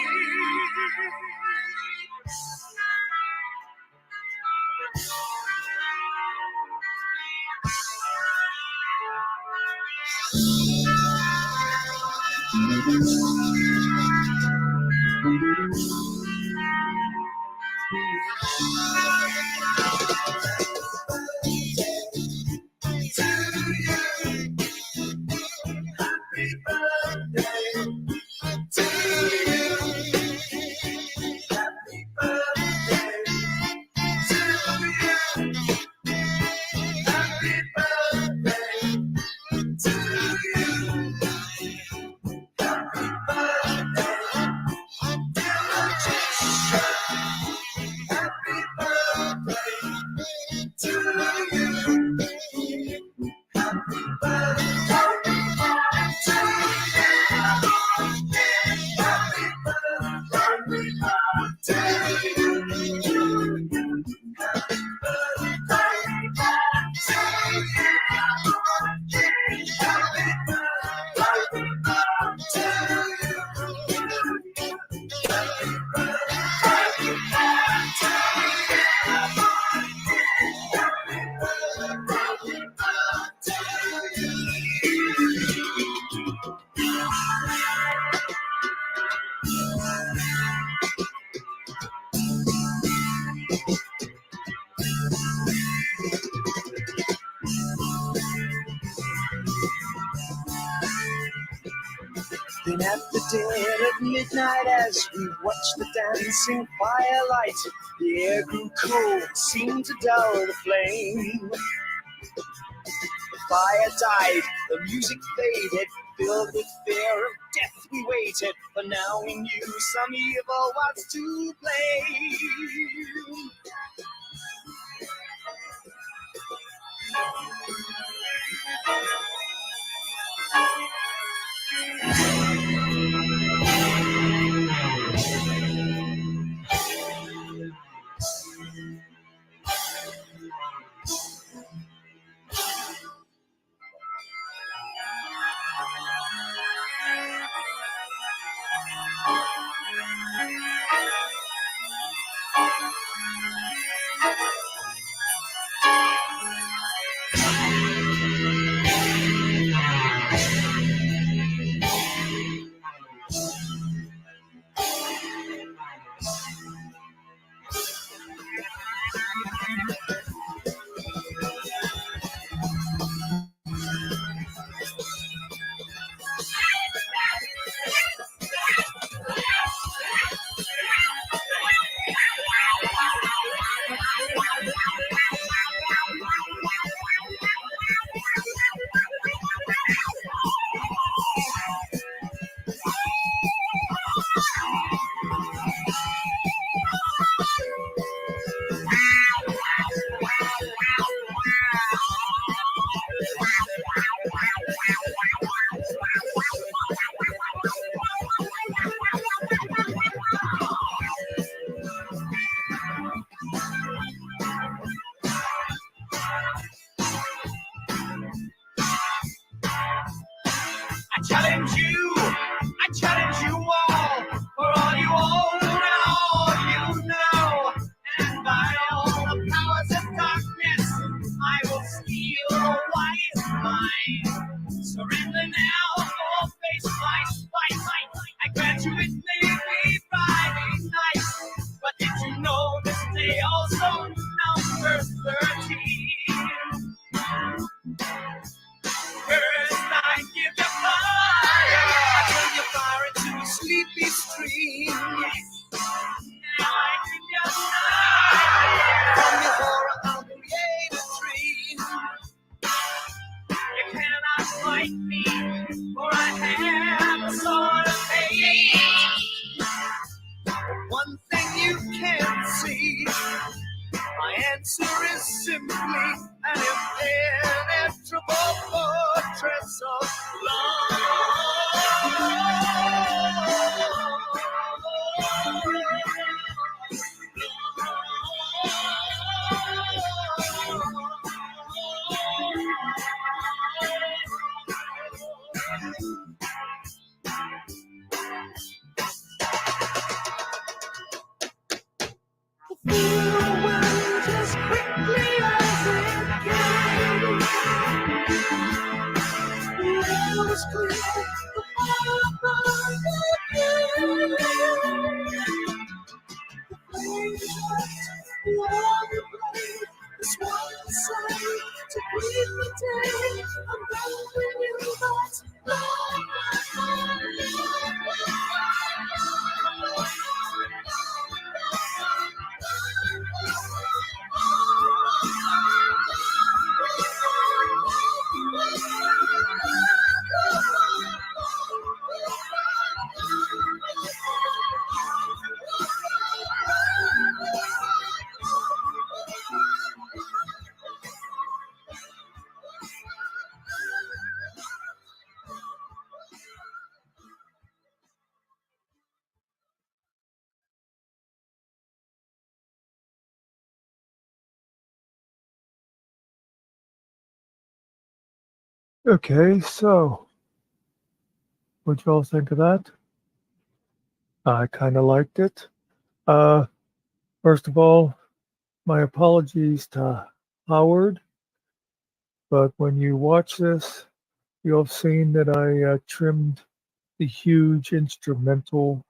Then at the dead of midnight, as we watched the dancing firelight, the air grew cold, seemed to dull the flame. The fire died, the music faded, filled with fear of death we waited, for now we knew some evil was to blame. I challenge you all, for all you own and all you know, and by all the powers of darkness, I will steal what is mine. Surrender now, or face fight. I grant you it may be Friday night, but did you know this day also numbers 13? First I give you fire, I turn your fire into a sleepy stream. Okay, so what'd y'all think of that? I kind of liked it. First of all, my apologies to Howard, but when you watch this, you'll have seen that I trimmed the huge instrumental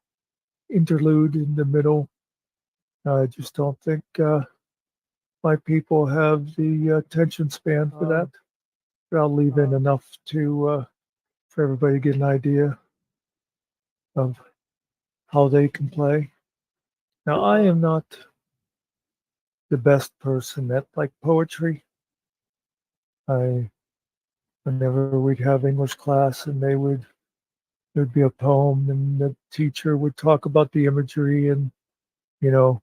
interlude in the middle. I just don't think my people have the attention span for that. But I'll leave in enough to for everybody to get an idea of how they can play. Now, I am not the best person at like poetry. Whenever we'd have English class and there'd be a poem and the teacher would talk about the imagery and, you know,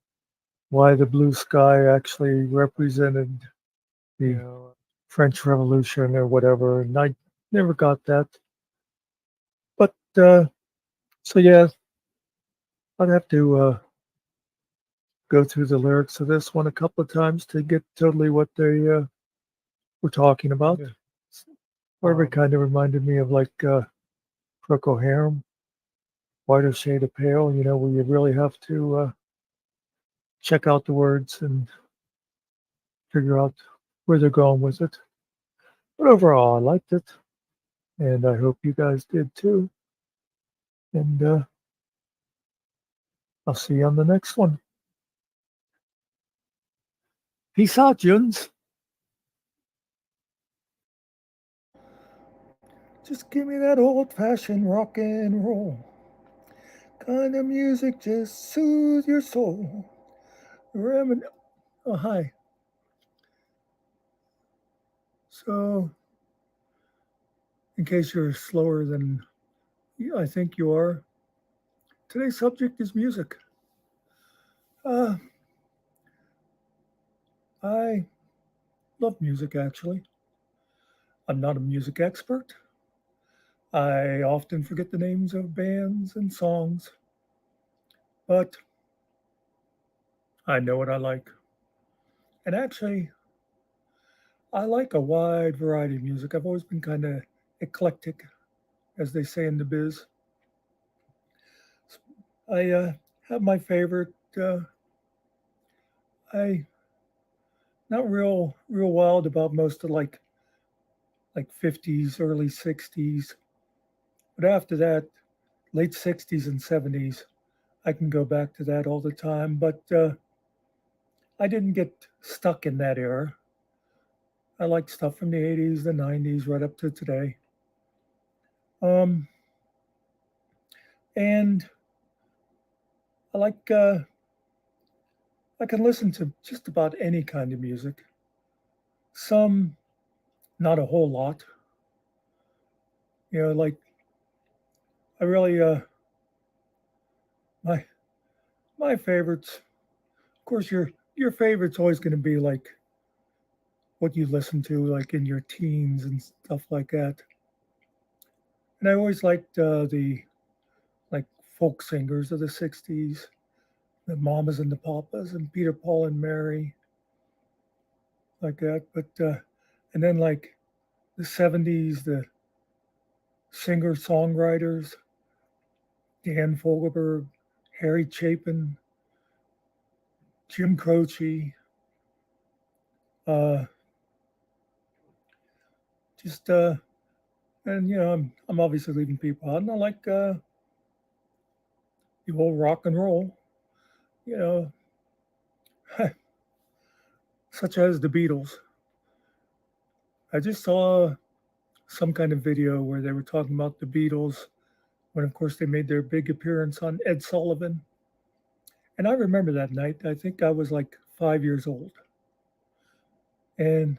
why the blue sky actually represented the French Revolution or whatever. And I never got that. But, so yeah, I'd have to go through the lyrics of this one a couple of times to get totally what they were talking about. Whatever it kind of reminded me of like Procol Harum, Whiter Shade of Pale, you know, where you really have to check out the words and figure out where they're going with it. But overall, I liked it, and I hope you guys did too. And I'll see you on the next one. Peace out, Juns. Just give me that old-fashioned rock and roll. Kind of music just soothe your soul. Oh, hi. So, in case you're slower than I think you are, today's subject is music. I love music, actually. I'm not a music expert. I often forget the names of bands and songs, but I know what I like. And actually, I like a wide variety of music. I've always been kind of eclectic, as they say in the biz. I have my favorite. I not real wild about most of like 50s, early 60s, but after that, late 60s and 70s, I can go back to that all the time. But I didn't get stuck in that era. I like stuff from the 80s, the 90s, right up to today. And I like I can listen to just about any kind of music. Some, not a whole lot. You know, like I really my my favorites. Of course, your favorite's always going to be like what you listen to, like in your teens and stuff like that. And I always liked the like folk singers of the '60s, the Mamas and the Papas, and Peter, Paul, and Mary, like that. But and then like the '70s, the singer songwriters, Dan Fogelberg, Harry Chapin, Jim Croce, uh, just And I'm obviously leaving people out, and I like the old rock and roll, you know, such as the Beatles. I just saw some kind of video where they were talking about the Beatles when, of course, they made their big appearance on Ed Sullivan. And I remember that night. I think I was like 5 years old, and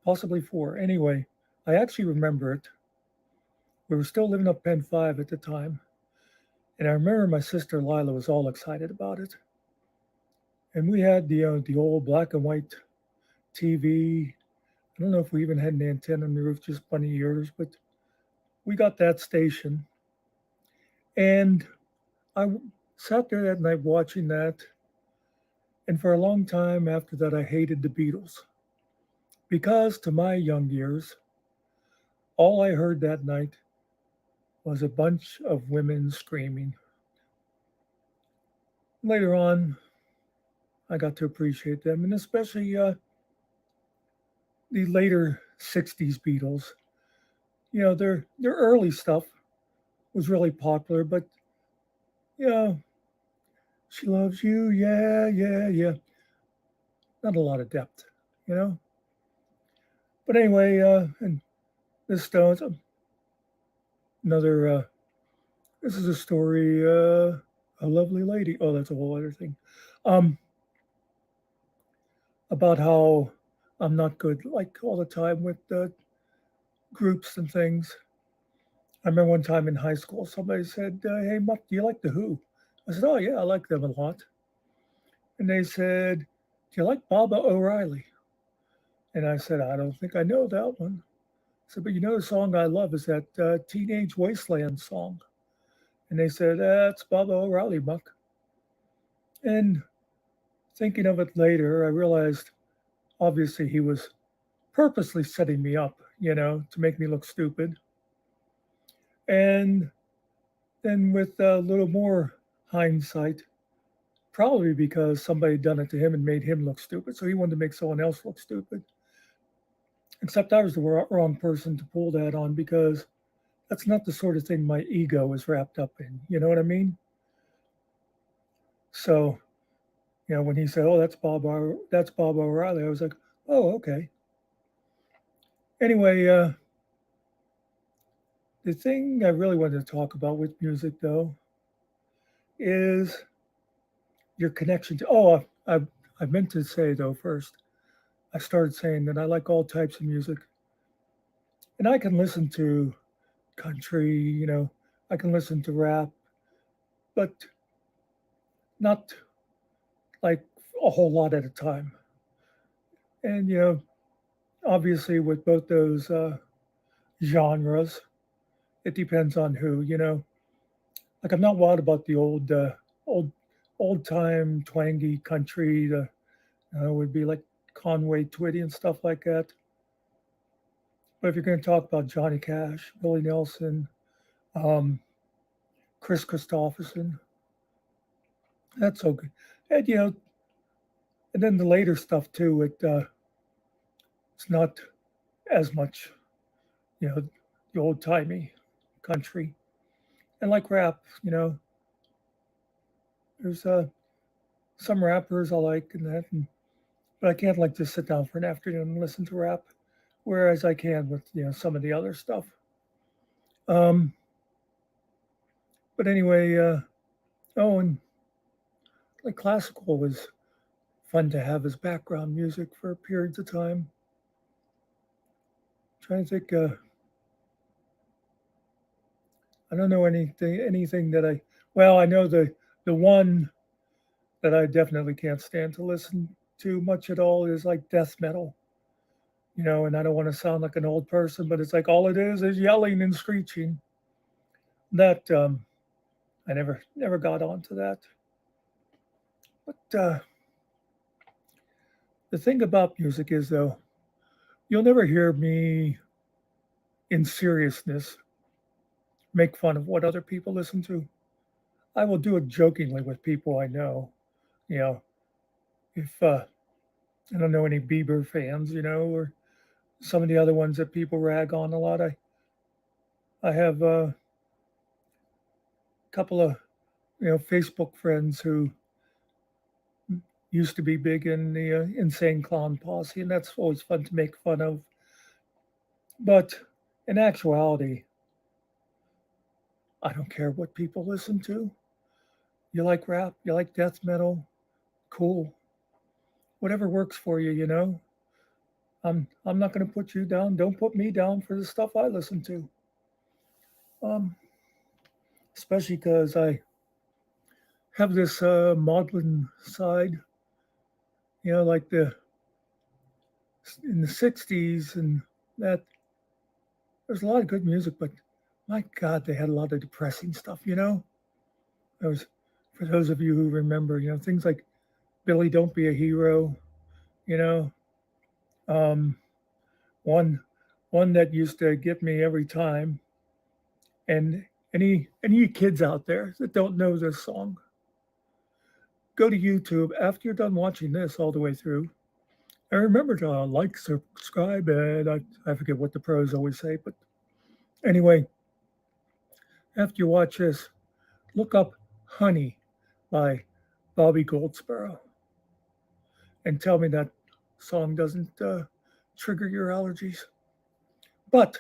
possibly four. Anyway, I actually remember it. We were still living up Penn 5 at the time. And I remember my sister Lila was all excited about it. And we had the old black and white TV. I don't know if we even had an antenna on the roof, just bunny ears, but we got that station. And I sat there that night watching that. And for a long time after that, I hated the Beatles. Because to my young years, all I heard that night was a bunch of women screaming. Later on, I got to appreciate them, and especially the later '60s Beatles. Their early stuff was really popular, but you know, she loves you, yeah, yeah, yeah. Not a lot of depth, you know. But anyway, and the Stones, another. This is a story. A lovely lady. Oh, that's a whole other thing. Um, about how I'm not good, like all the time with groups and things. I remember one time in high school, somebody said, "Hey, Muck, do you like the Who?" I said, "Oh yeah, I like them a lot." And they said, "Do you like Baba O'Reilly?" And I said, "I don't think I know that one." I said, "But you know the song I love is that Teenage Wasteland song." And they said, "That's Baba O'Reilly, Muck." And thinking of it later, I realized obviously he was purposely setting me up, to make me look stupid. And then with a little more hindsight, probably because somebody had done it to him and made him look stupid. So he wanted to make someone else look stupid. Except I was the wrong person to pull that on because that's not the sort of thing my ego is wrapped up in. You know what I mean? So, when he said, "Oh, that's Bob O'Reilly," I was like, "Oh, okay." Anyway, the thing I really wanted to talk about with music, though, is your connection to. Oh, I meant to say though first. I started saying that I like all types of music, and I can listen to country. I can listen to rap, but not like a whole lot at a time. And obviously, with both those genres, it depends on who. Like I'm not wild about the old, old time twangy country. The would be like Conway Twitty and stuff like that. But if you're going to talk about Johnny Cash, Willie Nelson, um, Chris Christopherson, that's so good. And and then the later stuff too. It's not as much, the old timey country. And like rap, there's some rappers I like and that, but I can't like just sit down for an afternoon and listen to rap, whereas I can with some of the other stuff. Um, but anyway, oh, and like classical was fun to have as background music for periods of time. Trying to think, I don't know anything that well, I know the one that I definitely can't stand to listen to much at all is like death metal. And I don't want to sound like an old person, but it's like all it is yelling and screeching. That I never got onto that. But the thing about music is though, you'll never hear me in seriousness make fun of what other people listen to. I will do it jokingly with people I know. If I don't know any Bieber fans, or some of the other ones that people rag on a lot. I have a couple of Facebook friends who used to be big in the Insane Clown Posse, and that's always fun to make fun of. But in actuality, I don't care what people listen to. You like rap, you like death metal, cool. Whatever works for you, you know. I'm not going to put you down. Don't put me down for the stuff I listen to. Um, Especially because I have this maudlin side, like in the '60s, and that there's a lot of good music, but my God, they had a lot of depressing stuff. There was, for those of you who remember, things like Billy, Don't Be a Hero. You know, um, one one that used to get me every time. And any kids out there that don't know this song, go to YouTube after you're done watching this all the way through. And remember to like, subscribe, and I forget what the pros always say, but anyway, after you watch this, look up Honey by Bobby Goldsboro and tell me that song doesn't trigger your allergies. But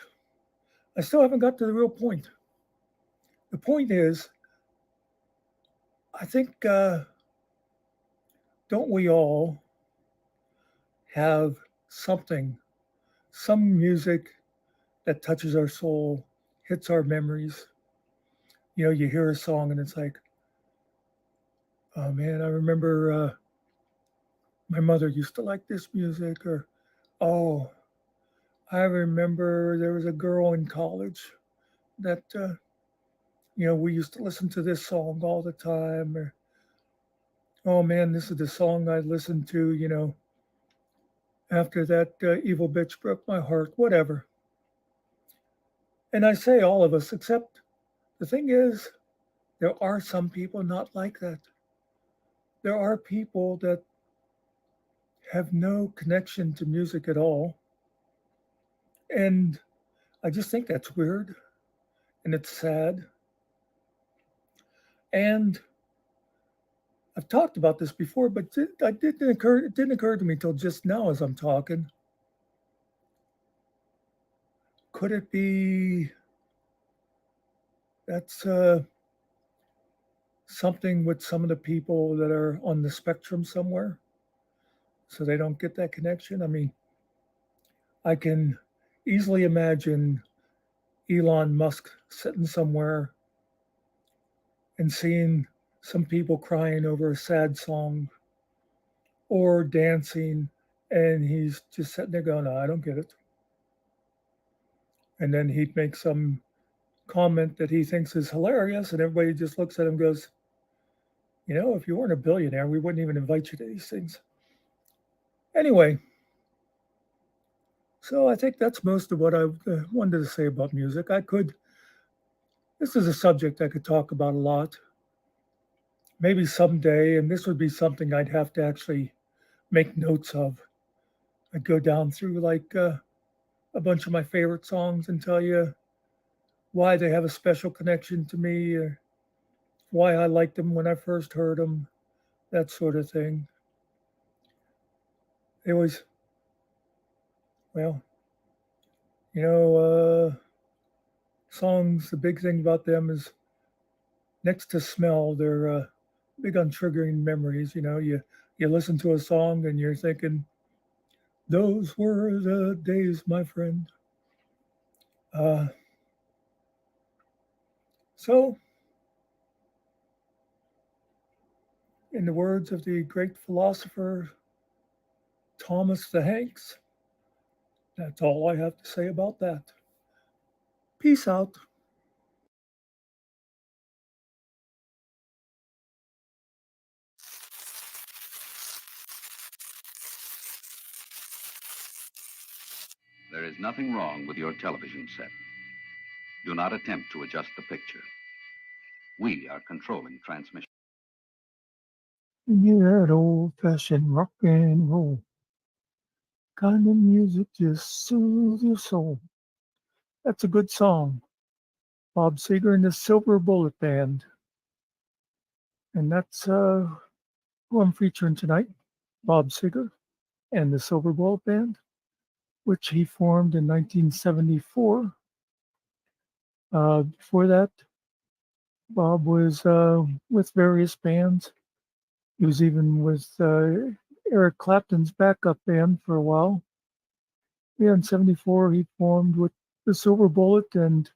I still haven't got to the real point. The point is, I think, don't we all have something, some music that touches our soul, hits our memories? You hear a song and it's like, oh man, I remember my mother used to like this music, or oh, I remember there was a girl in college that we used to listen to this song all the time, or oh man, this is the song I listened to, after that evil bitch broke my heart, whatever. And I say all of us, except the thing is, there are some people not like that. There are people that have no connection to music at all. And I just think that's weird and it's sad. And I've talked about this before, but it didn't occur to me till just now as I'm talking. Could it be that's something with some of the people that are on the spectrum somewhere, so they don't get that connection? I mean, I can easily imagine Elon Musk sitting somewhere and seeing some people crying over a sad song or dancing, and he's just sitting there going, "I don't get it." And then he'd make some comment that he thinks is hilarious, and everybody just looks at him and goes, if you weren't a billionaire, we wouldn't even invite you to these things. Anyway, so I think that's most of what I wanted to say about music. This is a subject I could talk about a lot. Maybe someday, and this would be something I'd have to actually make notes of. I'd go down through like a bunch of my favorite songs and tell you why they have a special connection to me, or why I liked them when I first heard them, that sort of thing. They always, well, you know, songs, the big thing about them is next to smell, they're big on triggering memories. You listen to a song and you're thinking, those were the days, my friend. So, in the words of the great philosopher Thomas the Hanks, that's all I have to say about that. Peace out. There is nothing wrong with your television set. Do not attempt to adjust the picture. We are controlling transmission. Yeah, that old fashioned rock and roll. kind of music just soothes your soul. That's a good song. Bob Seger and the Silver Bullet Band. And that's who I'm featuring tonight, Bob Seger and the Silver Bullet Band, which he formed in 1974. Before that, Bob was with various bands. He was even with Eric Clapton's backup band for a while. Yeah, in 74, he formed with the Silver Bullet and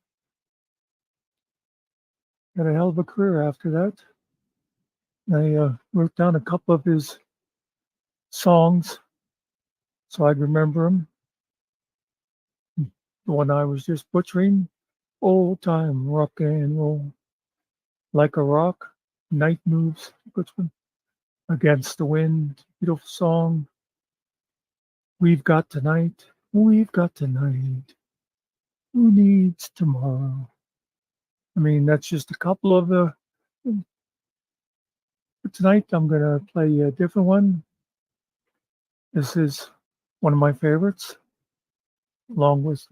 had a hell of a career after that. I wrote down a couple of his songs so I'd remember them. The one I was just butchering, Old Time Rock and Roll, Like a Rock, Night Moves, good one. Against the Wind, beautiful song. We've Got Tonight, We've Got Tonight, Who Needs Tomorrow? I mean, that's just a couple of the. But tonight I'm going to play a different one. This is one of my favorites, along with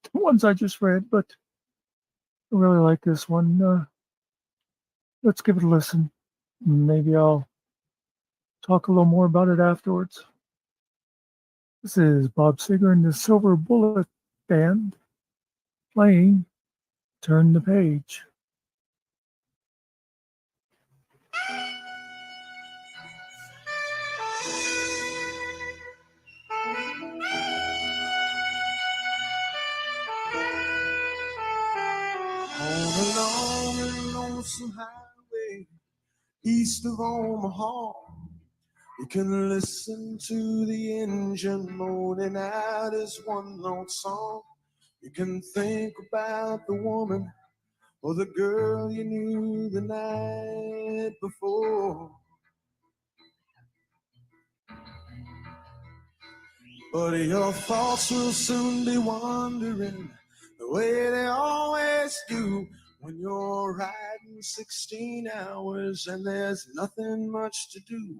the ones I just read, but I really like this one. Let's give it a listen. Maybe I'll talk a little more about it afterwards. This is Bob Seger and the Silver Bullet Band playing Turn the Page. On a long and lonesome highway east of Omaha, you can listen to the engine moaning out his one-note song. You can think about the woman or the girl you knew the night before. But your thoughts will soon be wandering the way they always do when you're riding 16 hours and there's nothing much to do.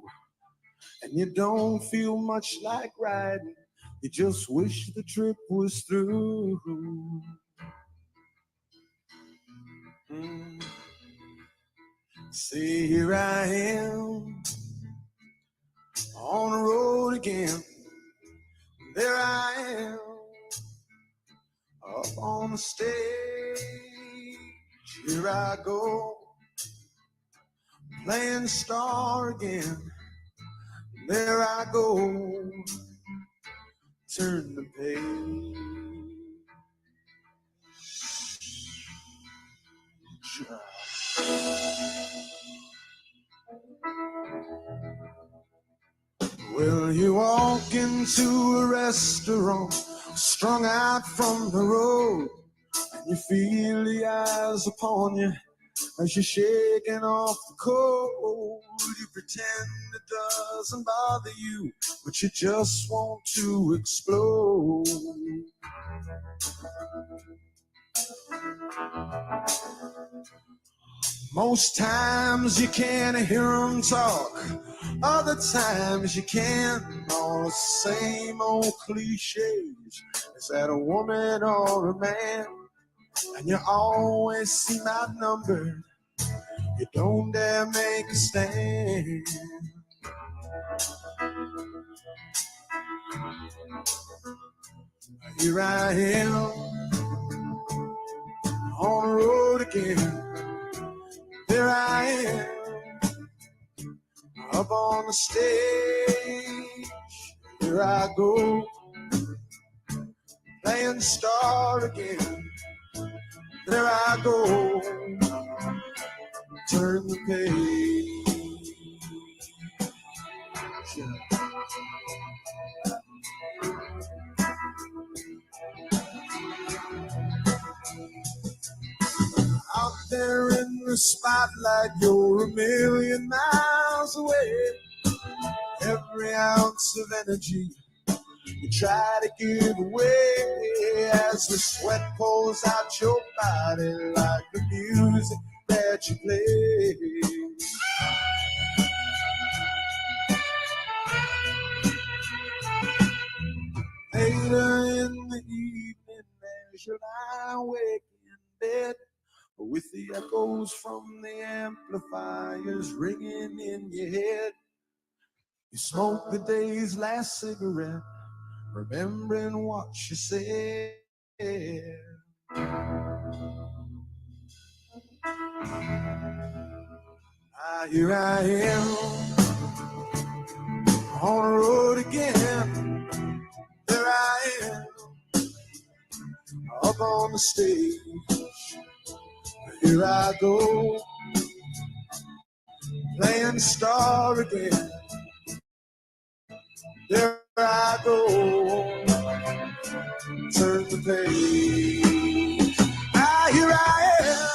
And you don't feel much like riding, you just wish the trip was through. See, here I am on the road again. There I am up on the stage. Here I go playing the star again. There I go, turn the page. Well, you walk into a restaurant, strung out from the road, and you feel the eyes upon you as you're shaking off the cold. You pretend it doesn't bother you, but you just want to explode. Most times you can't hear them talk, other times you can. All the same old cliches. Is that a woman or a man? And you always seem outnumbered. You don't dare make a stand. Here I am on the road again. There I am up on the stage. Here I go playing the star again. There I go, turn the page. Out there in the spotlight, you're a million miles away. Every ounce of energy you try to give away as the sweat pours out your body like the music that you play. echoes from the amplifiers ringing in your head. You smoke the day's last cigarette, remembering what she said. Here I am on the road again. There I am up on the stage. Here I go, playing the star again. There I go, turn the page. Here I am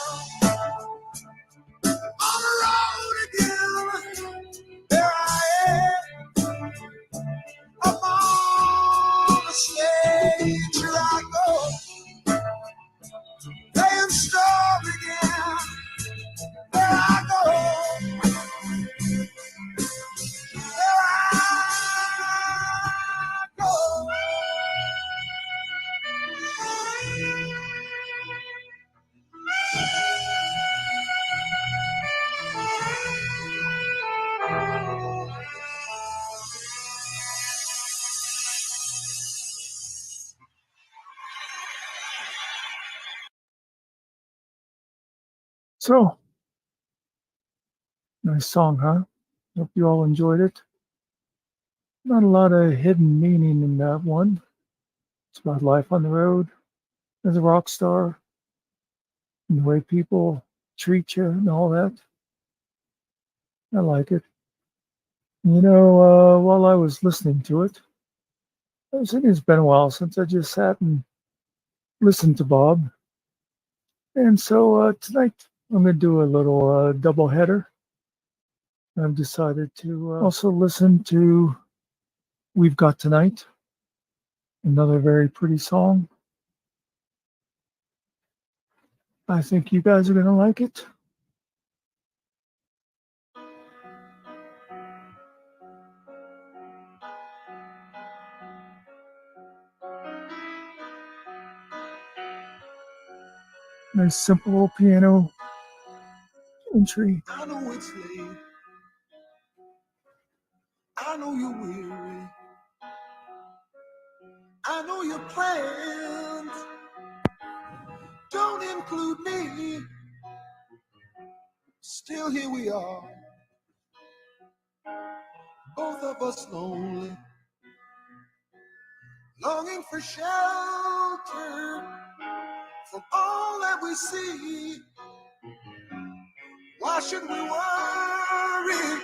on the road again. There I am up on the stage. Here I go, playing star again. There I go, there I go. So, nice song, huh? Hope you all enjoyed it. Not a lot of hidden meaning in that one. It's about life on the road as a rock star and the way people treat you and all that. I like it. While I was listening to it, I was thinking it's been a while since I just sat and listened to Bob. And so tonight I'm going to do a little double header. I've decided to also listen to We've Got Tonight, another very pretty song. I think you guys are going to like it. Nice simple little piano entry. I know it's late. I know you're weary. I know your plans don't include me. Still here we are, both of us lonely, longing for shelter from all that we see. Why should we worry?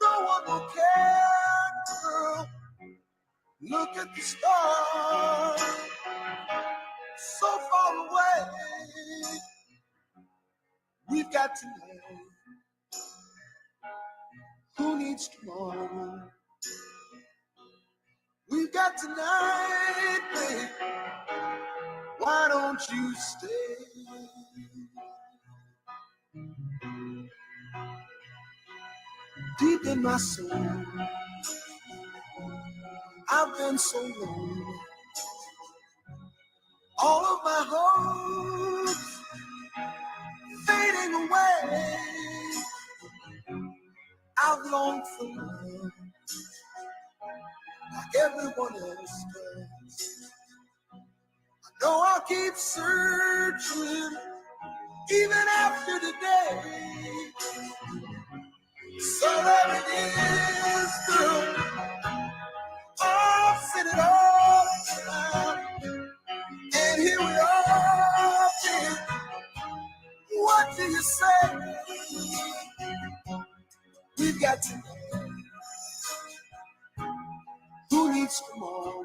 No one will care, girl. Look at the stars, so far away. We've got tonight. Who needs tomorrow? We've got tonight, babe. Why don't you stay? Deep in my soul, I've been so lonely. All of my hopes fading away. I've longed for love like everyone else does. I know I'll keep searching even after today. So there it is, girl. I'll sit it all down. And here we are, babe. What do you say? We've got to know. Who needs tomorrow?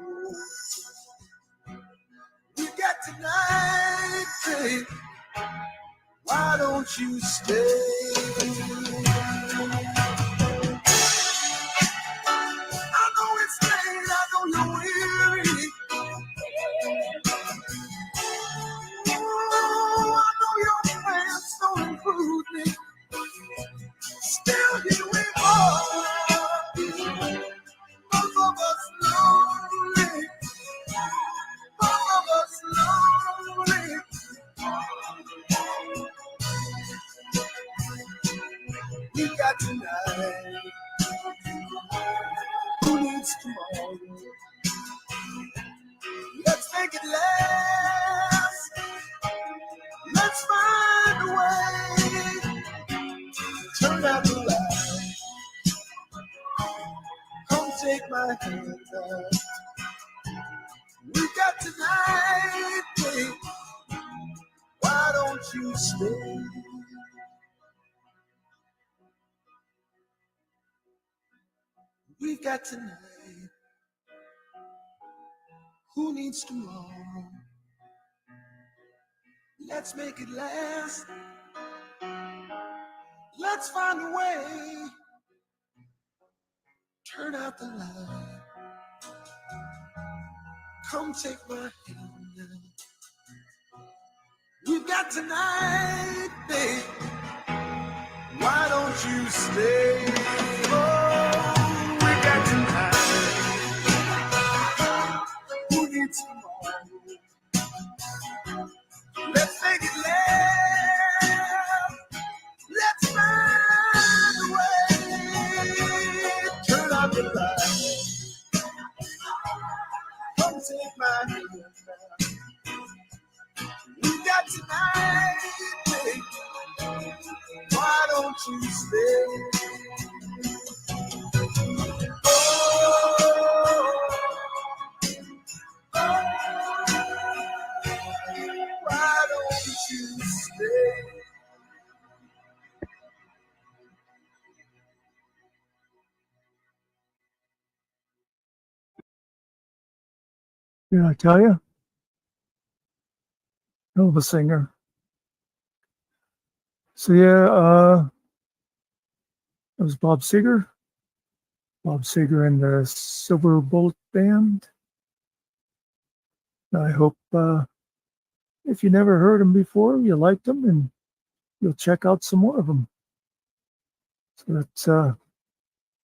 We've got tonight, babe. Why don't you stay? I know it's late, I know you're weary. Oh, I know your plans don't include me. Still here we are. Both of us lonely. Both of us lonely. we got tonight. Who needs tomorrow? Let's make it last. Let's find a way. Turn out the light. Come take my hand now. We got tonight, babe. Why don't you stay? We got tonight. Who needs tomorrow? Let's make it last. Let's find a way. Turn out the light. Come take my hand now. We've got tonight, babe. Why don't you stay? Oh, we got tonight. Who needs tomorrow? Let's make it last. Let's find a way. Turn out the light. Come take my hand now. We got tonight, babe. Why don't you stay? Oh, why don't you stay? Did I tell you? Hell of a singer. So yeah, it was Bob Seger. Bob Seger and the Silver Bullet Band. I hope if you never heard them before, you liked them and you'll check out some more of them. So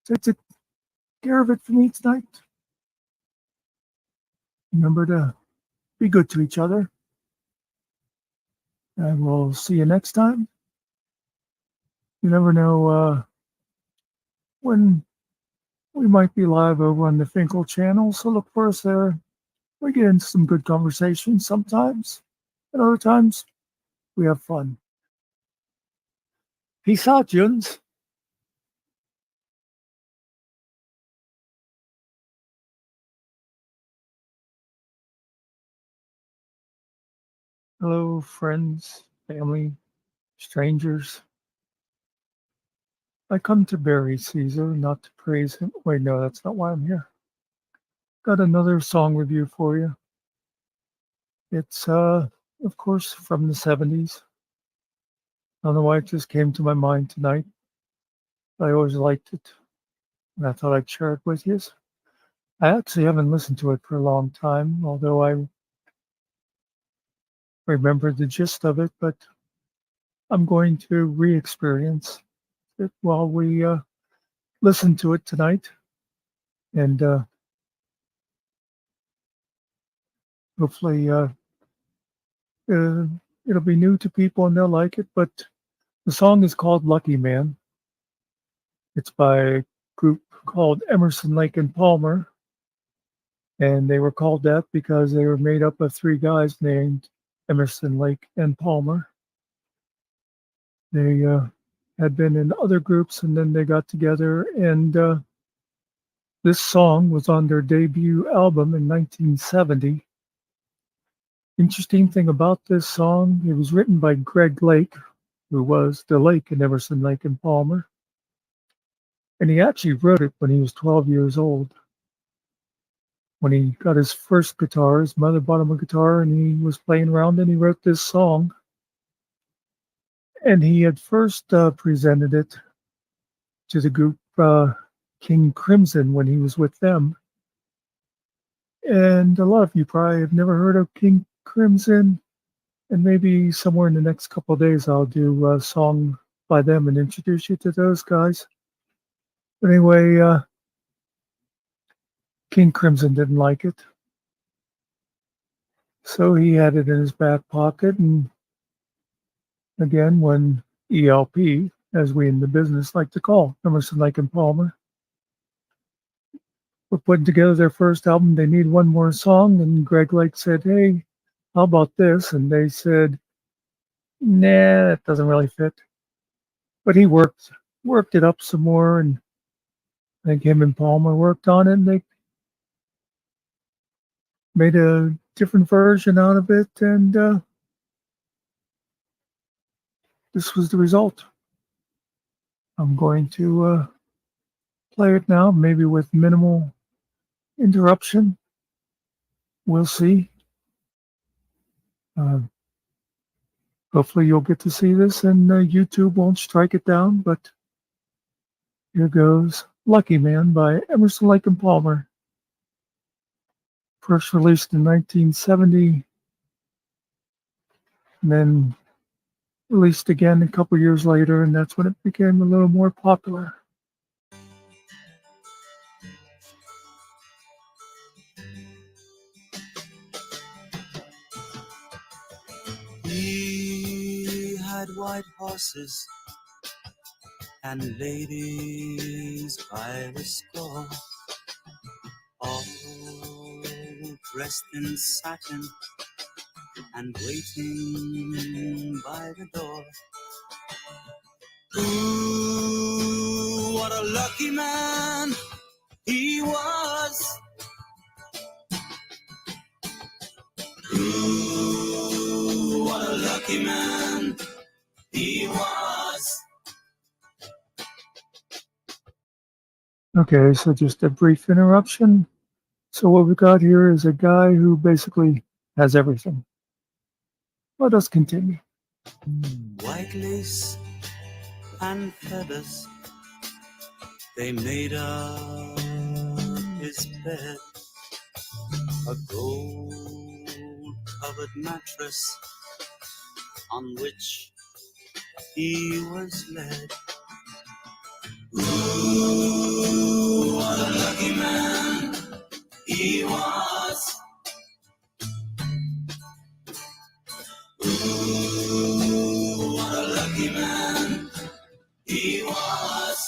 that's it. Care of it for me tonight. Remember to be good to each other. And we'll see you next time. You never know when we might be live over on the Finkel channel, so look for us there. We get into some good conversations sometimes, and other times we have fun. Peace out, Juns. Hello, friends, family, strangers. I come to bury Caesar, not to praise him. Wait, no, that's not why I'm here. Got another song review for you. It's, of course, from the 70s. I don't know why it just came to my mind tonight. I always liked it, and I thought I'd share it with you. I actually haven't listened to it for a long time, although I remember the gist of it, but I'm going to re-experience it while we listen to it tonight. And hopefully it'll be new to people and they'll like it. But the song is called Lucky Man. It's by a group called Emerson, Lake and Palmer. And they were called that because they were made up of three guys named Emerson, Lake and Palmer. They had been in other groups and then they got together, and this song was on their debut album in 1970. Interesting thing about this song, it was written by Greg Lake, who was the Lake in Emerson, Lake and Palmer. And he actually wrote it when he was 12 years old. When he got his first guitar, his mother bought him a guitar and he was playing around and he wrote this song. And he had first presented it to the group King Crimson when he was with them. And a lot of you probably have never heard of King Crimson. And maybe somewhere in the next couple of days, I'll do a song by them and introduce you to those guys. But anyway, King Crimson didn't like it. So he had it in his back pocket. And again, when ELP, as we in the business like to call Emerson, Lake and Palmer. We're putting together their first album. They need one more song, and Greg Lake said, "Hey, how about this?" And they said, "Nah, that doesn't really fit." But he worked it up some more, and I think him and Palmer worked on it, and they made a different version out of it, and this was the result. I'm going to play it now, maybe with minimal interruption. We'll see. Hopefully you'll get to see this, and YouTube won't strike it down, but here goes Lucky Man by Emerson, Lake and Palmer. First released in 1970, and then released again a couple years later, and that's when it became a little more popular. He had white horses and ladies by the score, all dressed in satin and waiting by the door. Ooh, what a lucky man he was. Ooh, what a lucky man he was. Okay, so just a brief interruption. So what we've got here is a guy who basically has everything. Let us continue. White lace and feathers, they made up his bed. A gold-covered mattress on which he was led. Ooh, what a lucky man he was. Ooh, what a lucky man he was.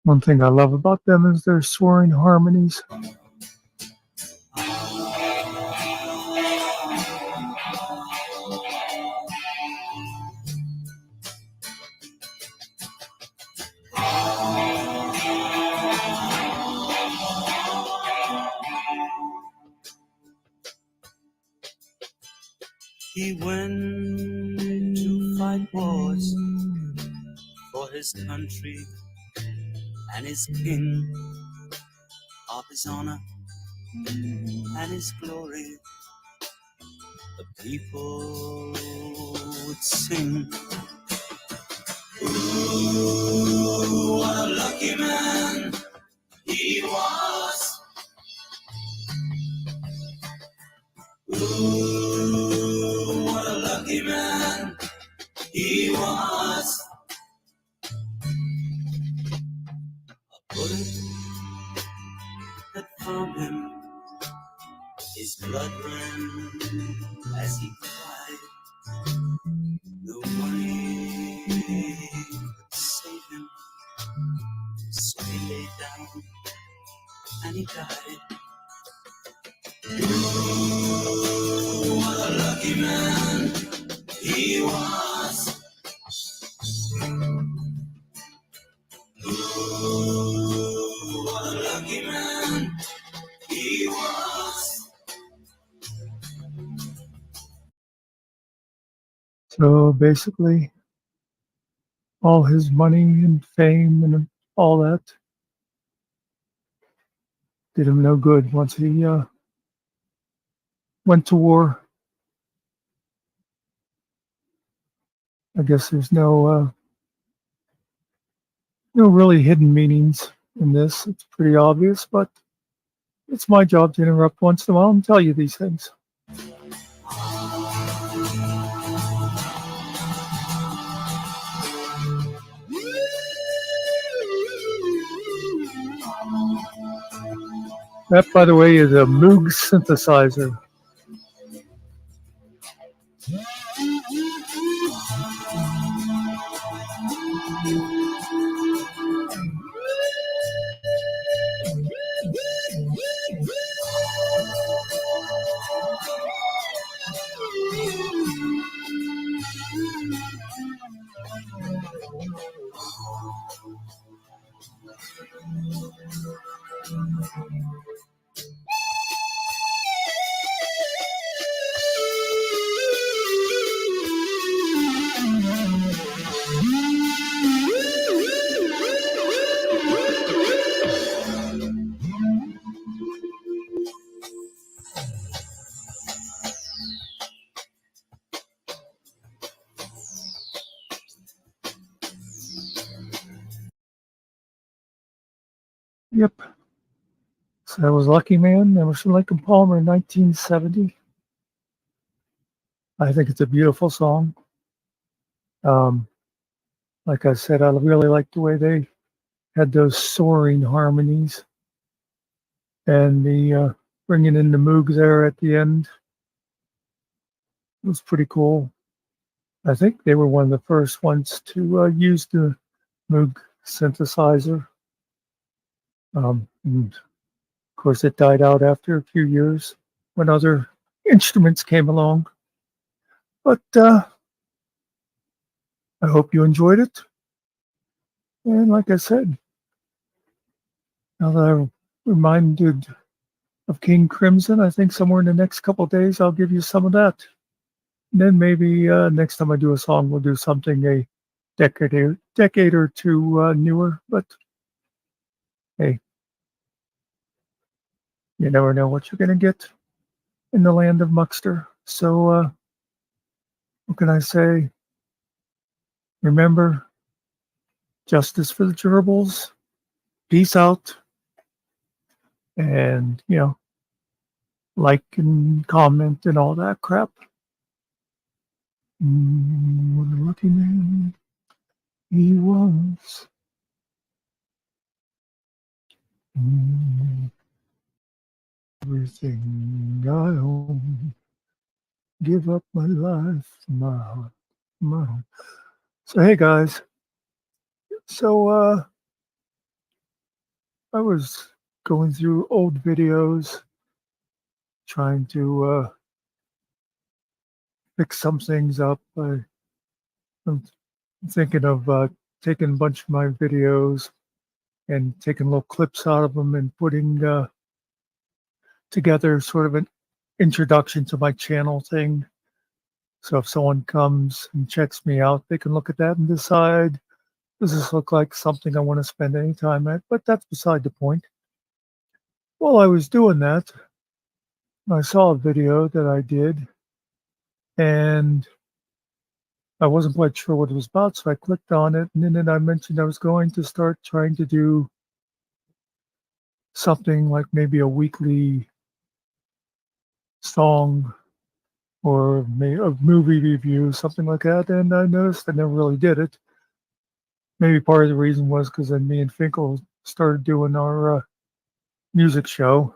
One thing I love about them is their soaring harmonies. He went to fight wars for his country and his king, of his honor and his glory. The people would sing. Ooh, what a lucky man he was. Ooh, what a lucky man he was. A bullet that found him, his blood ran as he cried. No money could save him, so he lay down and he died. Ooh, what a lucky man he was. Ooh, what a lucky man he was. So basically, all his money and fame and all that did him no good once he went to war. I guess there's no really hidden meanings in this. It's pretty obvious, but it's my job to interrupt once in a while and tell you these things. That, by the way, is a Moog synthesizer. Yep. So that was Lucky Man, Emerson, Lake and Palmer in 1970. I think it's a beautiful song. Like I said, I really like the way they had those soaring harmonies and the bringing in the Moog there at the end was pretty cool. I think they were one of the first ones to use the Moog synthesizer. And of course, it died out after a few years when other instruments came along. But I hope you enjoyed it. And like I said, now that I'm reminded of King Crimson, I think somewhere in the next couple of days, I'll give you some of that. And then maybe next time I do a song, we'll do something a decade or two newer. But hey, you never know what you're going to get in the land of Muckster. So what can I say? Remember, justice for the gerbils. Peace out. And, like and comment and all that crap. What a lucky man he was. Everything I own. Give up my life, my heart, my home. So, hey, guys. So, I was going through old videos, trying to fix some things up. I'm thinking of taking a bunch of my videos and taking little clips out of them and putting together sort of an introduction to my channel thing. So if someone comes and checks me out, they can look at that and decide, does this look like something I want to spend any time at? But that's beside the point. While I was doing that, I saw a video that I did, and I wasn't quite sure what it was about, so I clicked on it, and then I mentioned I was going to start trying to do something like maybe a weekly song or maybe a movie review, something like that, and I noticed I never really did it. Maybe part of the reason was because then me and Finkel started doing our music show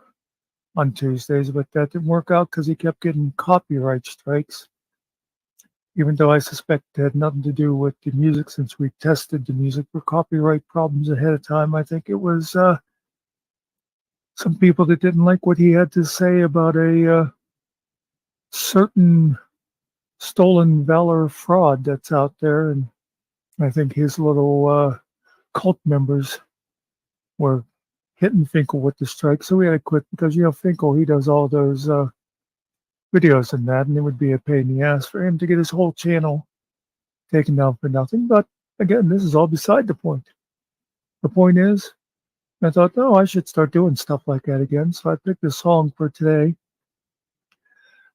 on Tuesdays, but that didn't work out because he kept getting copyright strikes, even though I suspect it had nothing to do with the music since we tested the music for copyright problems ahead of time. I think it was some people that didn't like what he had to say about a certain stolen valor fraud that's out there, and I think his little cult members were hitting Finkel with the strike, so we had to quit because Finkel, he does all those videos and that, and it would be a pain in the ass for him to get his whole channel taken down for nothing. But again, this is all beside the point. The point is, I thought, no, I should start doing stuff like that again. So I picked a song for today.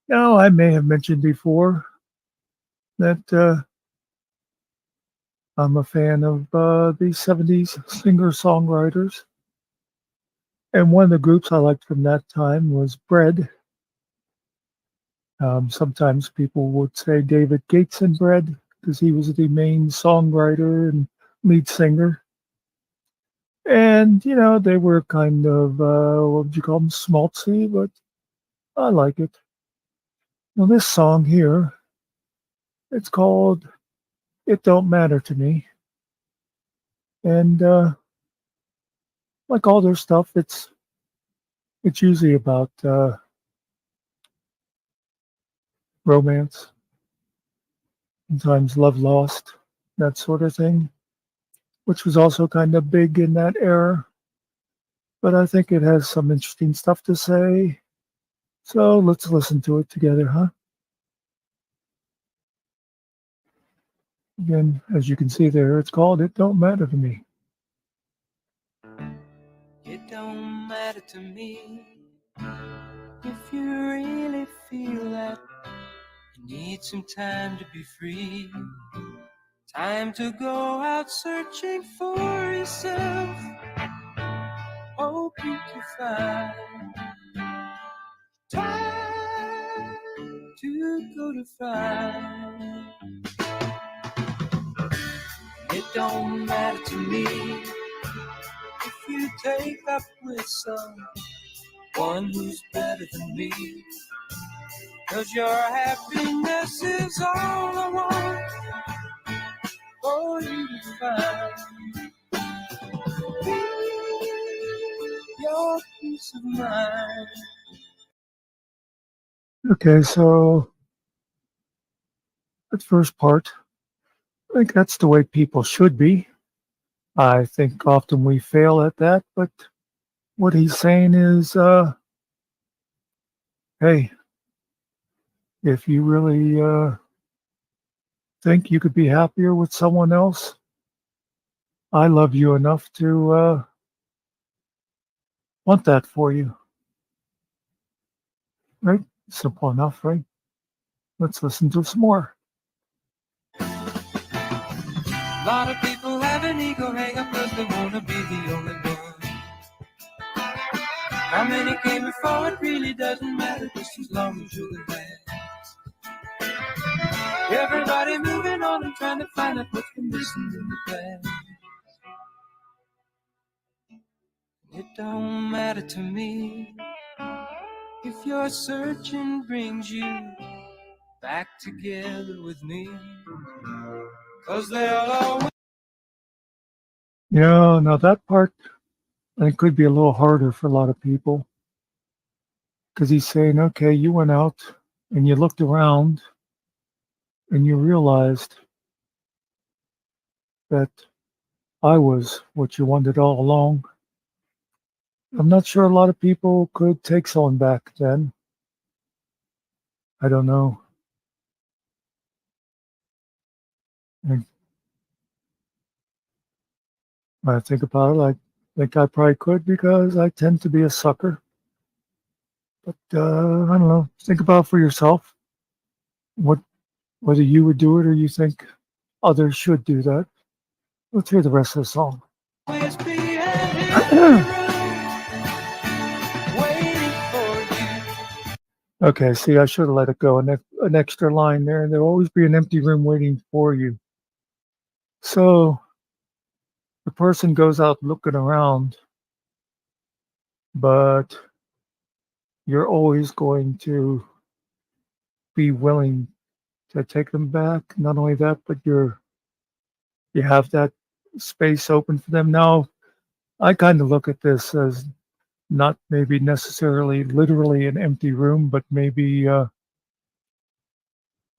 Now, I may have mentioned before that I'm a fan of the 70s singer-songwriters. And one of the groups I liked from that time was Bread. Sometimes people would say David Gates and Bread because he was the main songwriter and lead singer. And, you know, they were kind of, what would you call them, schmaltzy, but I like it. Now, this song here, it's called It Don't Matter to Me. And like all their stuff, it's usually about romance, sometimes love lost, that sort of thing, which was also kind of big in that era. But I think it has some interesting stuff to say. So let's listen to it together, huh? Again, as you can see there, it's called It Don't Matter to Me. It don't matter to me if you really feel that you need some time to be free. Time to go out searching for yourself. Hope you can find time to go to find. It don't matter to me if you take up with someone who's better than me. 'Cause your happiness is all I want for you to find. Your peace of mind. Okay, so that first part, I think that's the way people should be. I think often we fail at that, but what he's saying is, hey, if you really think you could be happier with someone else, I love you enough to want that for you. Right? Simple enough, right? Let's listen to some more. A lot of people have an ego hang up 'cause they wanna be the only one. How many came before, it really doesn't matter, just as long as you're the best. Everybody moving on and trying to find out what's been missing in the past. It don't matter to me if your searching brings you back together with me. 'Cause they'll always. You know, now that part, I think, could be a little harder for a lot of people. Because he's saying, okay, you went out and you looked around and you realized that I was what you wanted all along. I'm not sure a lot of people could take someone back then. I don't know. And when I think about it, I think I probably could because I tend to be a sucker. But I don't know. Think about it for yourself. Whether you would do it or you think others should do that. Let's hear the rest of the song. Always be an empty room waiting for you. Okay, see, I should have let it go. An extra line there. There'll always be an empty room waiting for you. So the person goes out looking around, but you're always going to be willing to take them back. Not only that, but you have that space open for them. Now, I kind of look at this as not maybe necessarily literally an empty room, but maybe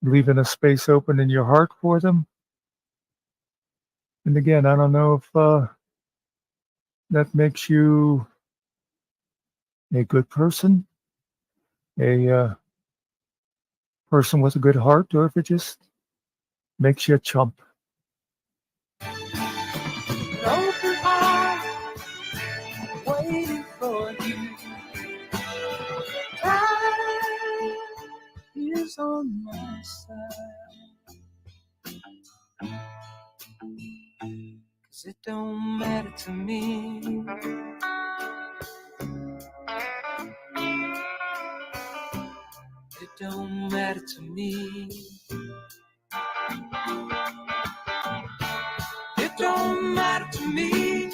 leaving a space open in your heart for them. And again, I don't know if that makes you a good person, a person with a good heart, or if it just makes you a chump. An open heart waiting for you. Time is on my side. 'Cause it don't matter to me. It don't matter to me. It don't matter to me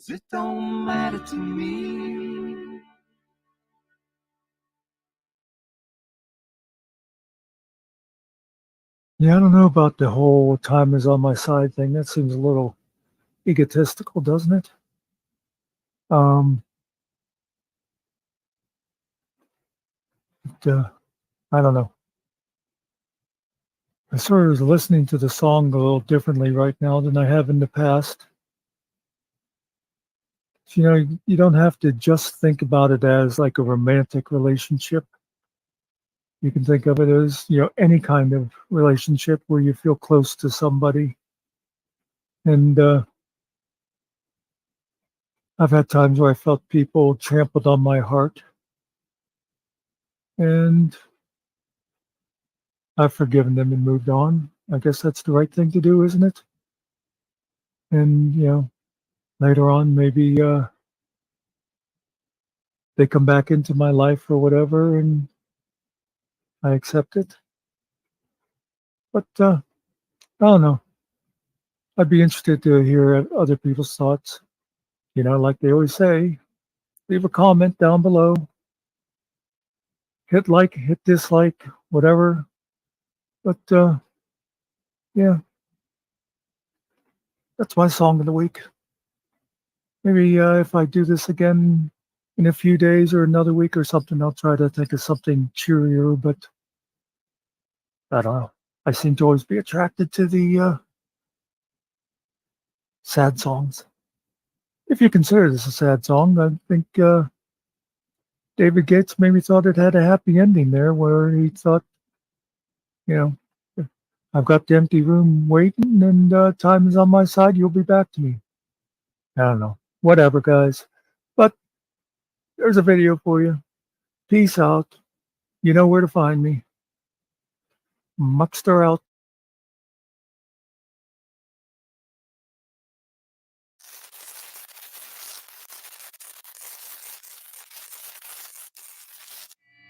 'cause it don't matter to me. Yeah, I don't know about the whole time is on my side thing. That seems a little egotistical, doesn't it? But, I don't know. I sort of was listening to the song a little differently right now than I have in the past. So, you know, you don't have to just think about it as like a romantic relationship. You can think of it as, you know, any kind of relationship where you feel close to somebody. And I've had times where I felt people trampled on my heart. And I've forgiven them and moved on. I guess that's the right thing to do, isn't it? And, you know, later on, maybe they come back into my life or whatever, and I accept it. But I don't know. I'd be interested to hear other people's thoughts. You know, like they always say, leave a comment down below. Hit like, hit dislike, whatever. But yeah, that's my song of the week. Maybe if I do this again in a few days or another week or something, I'll try to think of something cheerier. But I don't know. I seem to always be attracted to the sad songs. If you consider this a sad song, I think David Gates maybe thought it had a happy ending there, where he thought, you know, I've got the empty room waiting, and time is on my side. You'll be back to me. I don't know. Whatever, guys. But there's a video for you. Peace out. You know where to find me. Muckster out.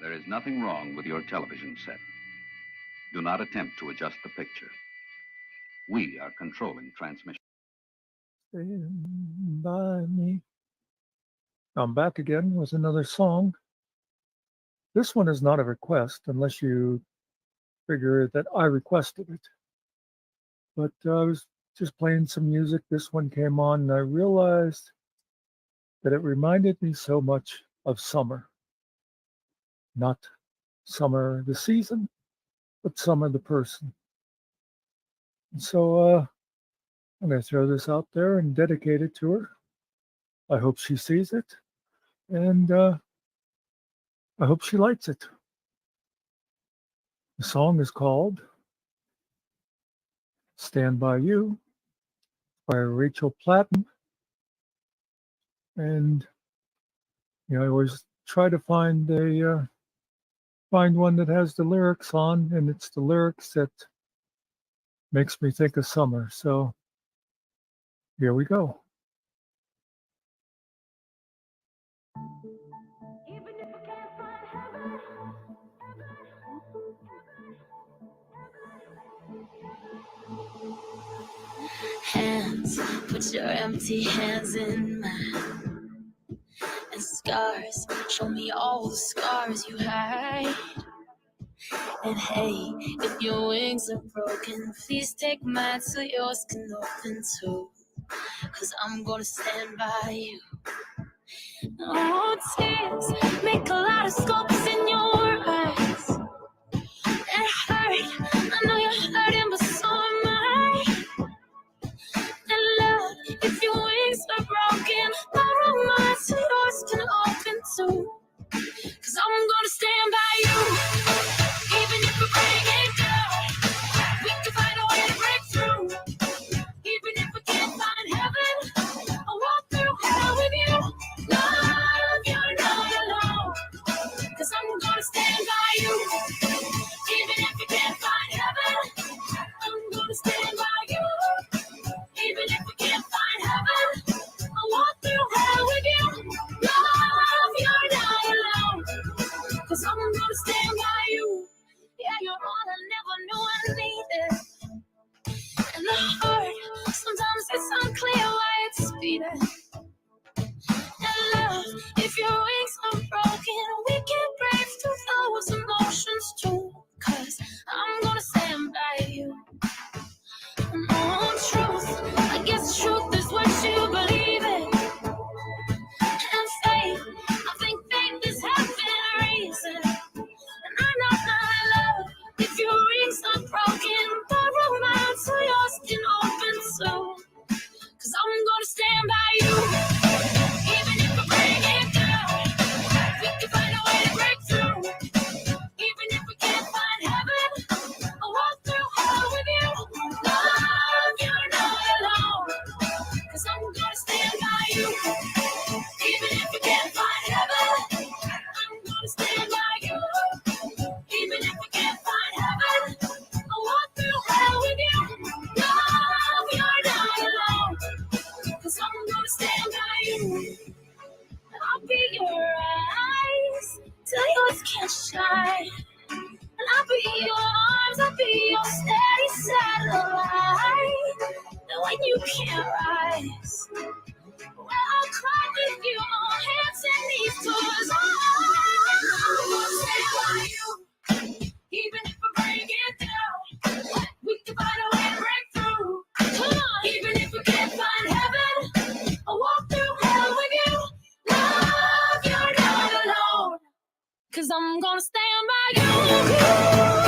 There is nothing wrong with your television set. Do not attempt to adjust the picture. We are controlling transmission. Stand by me. I'm back again with another song. This one is not a request unless you figure that I requested it. But I was just playing some music. This one came on, and I realized that it reminded me so much of summer. Not summer the season, but summer the person. And so I'm going to throw this out there and dedicate it to her. I hope she sees it, and I hope she likes it. The song is called Stand By You by Rachel Platten. And, you know, I always try to find one that has the lyrics on, and it's the lyrics that makes me think of summer. So here we go. Hands, put your empty hands in mine. And scars, show me all the scars you hide. And hey, if your wings are broken, please take mine so yours can open too. 'Cause I'm gonna stand by you. Oh, tears make a lot of scopes in your eyes. It hurt, I know you're hurting, but so am I. And love, if your wings are broken, borrow mine so yours can open too. 'Cause I'm gonna stand by you, even if we break it down. We can find a way to break through, even if we can't find heaven. I'll walk through hell with you. Love, you're not alone. 'Cause I'm gonna stand by you, even if we can't find heaven. I'm gonna stand by you, even if we can't find heaven. I'll walk through hell with you. Love, you're not alone. 'Cause I'm gonna stand by you. Yeah, you're all I never knew I needed. And the heart, sometimes it's unclear why it's beating. if your wings are broken, we can brave through those emotions too. 'Cause I'm gonna stand by you. Truth, I guess truth is what you believe in. And faith, I think faith is having reason. And I know my love, if your rings are broken, borrow mine so yours can open soon. 'Cause I'm gonna stand by you, even if I break it down. We can find a way to break through, even if we can't find heaven. I'll walk through hell with you. Love, you're not alone. 'Cause I'm gonna stand by you, even if we can't find heaven. I'm gonna stand by you, even if we can't find heaven. I'll walk through hell with you. Love, you're not alone. 'Cause I'm gonna stand by you. I'll be your eyes till yours can't shine. And I'll be your arms, I'll be your steady satellite. And when you can't rise, well, I'll cry with you on hands and knees. 'Cause I'm gonna stand by you, even if I break it down. We can find a way to break through. Come on, even if we can't find heaven, I'll walk through hell with you. Love, you're not alone. 'Cause I'm gonna stand by you,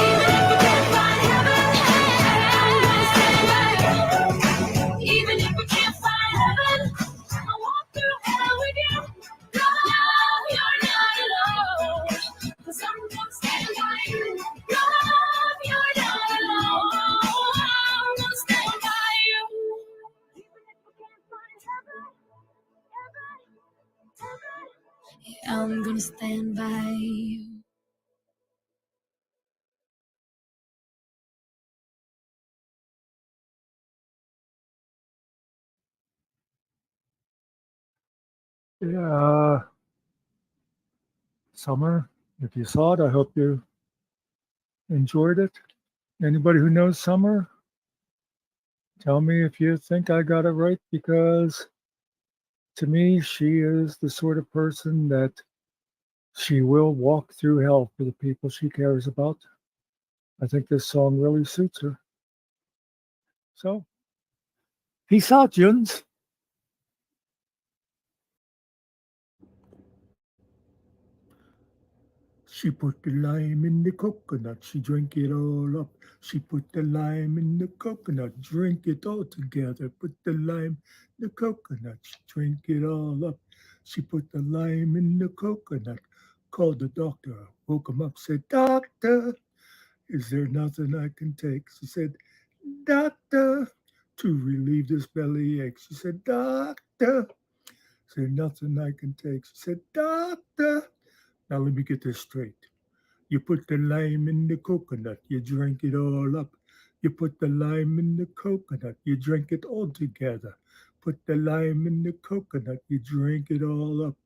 even if we can't find heaven. I'm gonna stand by you, even if we can't find heaven. I'll walk through hell with you. Love, you're not alone. 'Cause I'm gonna stand by you. Love, you're not alone. I'm gonna stand by you, even if we can't find heaven. Yeah, I'm gonna stand by you. Yeah, Summer, if you saw it, I hope you enjoyed it. Anybody who knows Summer, tell me if you think I got it right, because to me, she is the sort of person that she will walk through hell for the people she cares about. I think this song really suits her. So, peace out, Juns. She put the lime in the coconut, she drank it all up. She put the lime in the coconut, drink it all together. Put the lime in the coconut, she drank it all up. She put the lime in the coconut, called the doctor, woke him up, said, "Doctor, is there nothing I can take?" She said, "Doctor, to relieve this belly ache." She said, "Doctor, is there nothing I can take?" She said, "Doctor." Now let me get this straight. You put the lime in the coconut, you drink it all up. You put the lime in the coconut, you drink it all together. Put the lime in the coconut, you drink it all up.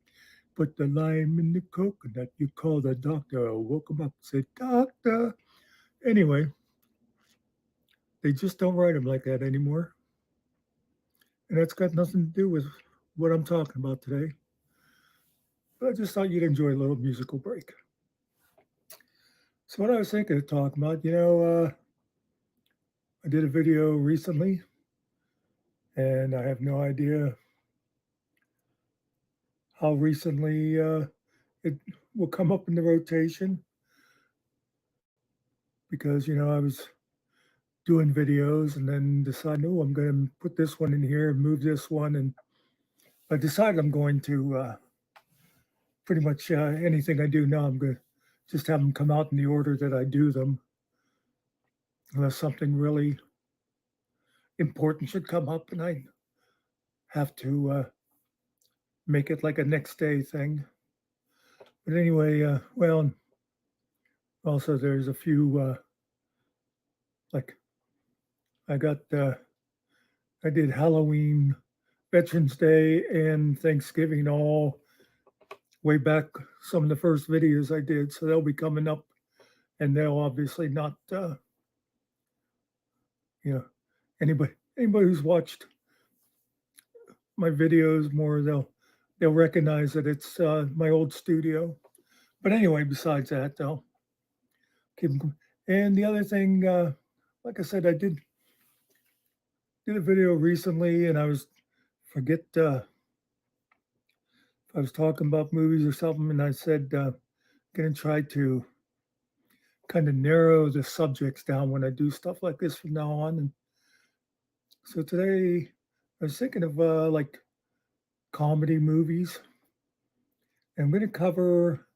Put the lime in the coconut, you call the doctor, woke him up, said, "Doctor." Anyway, they just don't write them like that anymore. And that's got nothing to do with what I'm talking about today. But I just thought you'd enjoy a little musical break. So what I was thinking of talking about, I did a video recently, and I have no idea how recently it will come up in the rotation, because I was doing videos and then decided, oh, I'm going to put this one in here and move this one, and I decided I'm going to pretty much anything I do now, I'm going to just have them come out in the order that I do them, unless something really important should come up and I have to make it like a next day thing. But anyway, well, also there's a few like I did Halloween, Veterans Day, and Thanksgiving all way back. Some of the first videos I did, so they'll be coming up, and they'll obviously not, you know, anybody who's watched my videos more, they'll they'll recognize that it's my old studio. But anyway, besides that, they'll keep them. And the other thing, like I said, I did a video recently, and I was forget if I was talking about movies or something, and I said gonna try to kind of narrow the subjects down when I do stuff like this from now on. And so today I was thinking of like comedy movies. And I'm going to cover,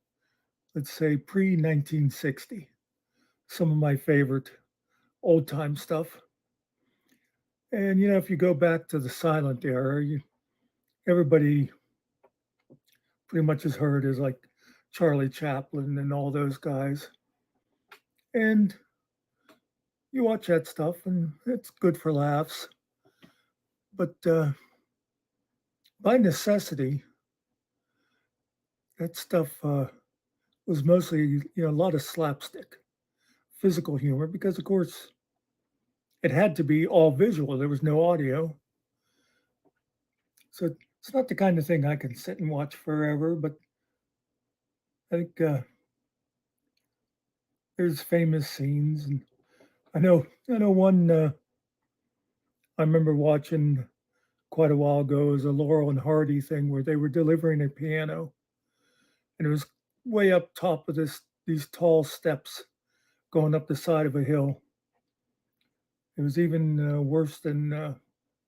let's say, pre 1960, some of my favorite old time stuff. And, you know, if you go back to the silent era, everybody pretty much has heard is like Charlie Chaplin and all those guys. And you watch that stuff and it's good for laughs. But by necessity, that stuff was mostly, you know, a lot of slapstick, physical humor, because of course it had to be all visual. There was no audio. So it's not the kind of thing I can sit and watch forever, but I think there's famous scenes. And I know one I remember watching quite a while ago is a Laurel and Hardy thing where they were delivering a piano and it was way up top of these tall steps going up the side of a hill. It was even worse than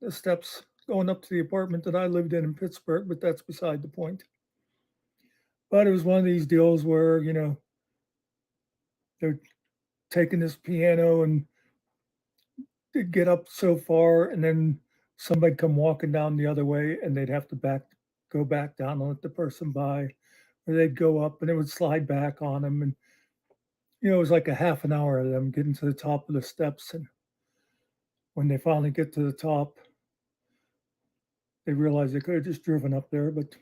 the steps going up to the apartment that I lived in Pittsburgh, but that's beside the point. But it was one of these deals where, you know, they're taking this piano and they'd get up so far and then somebody come walking down the other way and they'd have to go back down and let the person by, or they'd go up and it would slide back on them. And, you know, it was like a half an hour of them getting to the top of the steps. And when they finally get to the top, they realized they could have just driven up there, but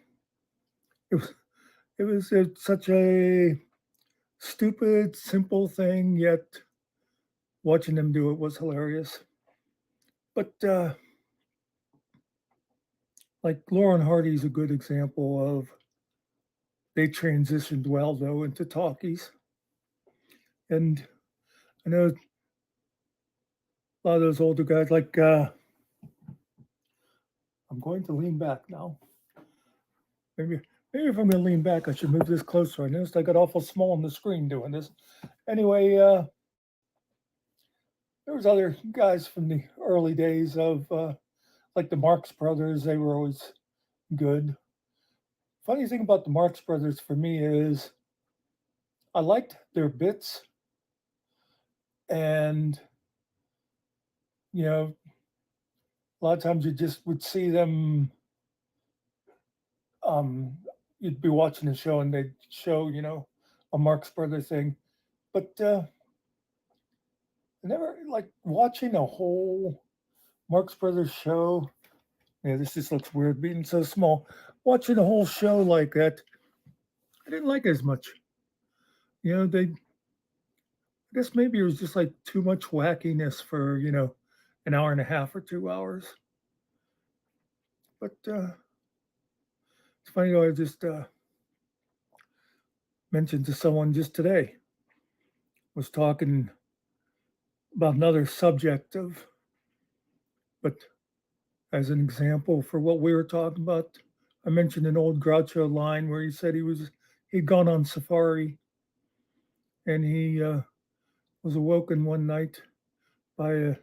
it was such a stupid, simple thing, yet watching them do it was hilarious. But like Lauren Hardy's a good example of they transitioned well though into talkies. And I know a lot of those older guys like I'm going to lean back now. Maybe if I'm going to lean back, I should move this closer. I noticed I got awful small on the screen doing this. Anyway, there was other guys from the early days of like the Marx Brothers. They were always good. Funny thing about the Marx Brothers for me is I liked their bits, and you know, a lot of times you just would see them. You'd be watching a show and they'd show, you know, a Marx Brother thing, but I never like watching a whole Marx Brothers show. Yeah, this just looks weird being so small. Watching a whole show like that, I didn't like as much. You know, I guess maybe it was just like too much wackiness for, you know, an hour and a half or 2 hours. But it's funny, though, I just mentioned to someone just today, was talking about another subject of, but as an example for what we were talking about, I mentioned an old Groucho line where he said he'd gone on safari and he was awoken one night by a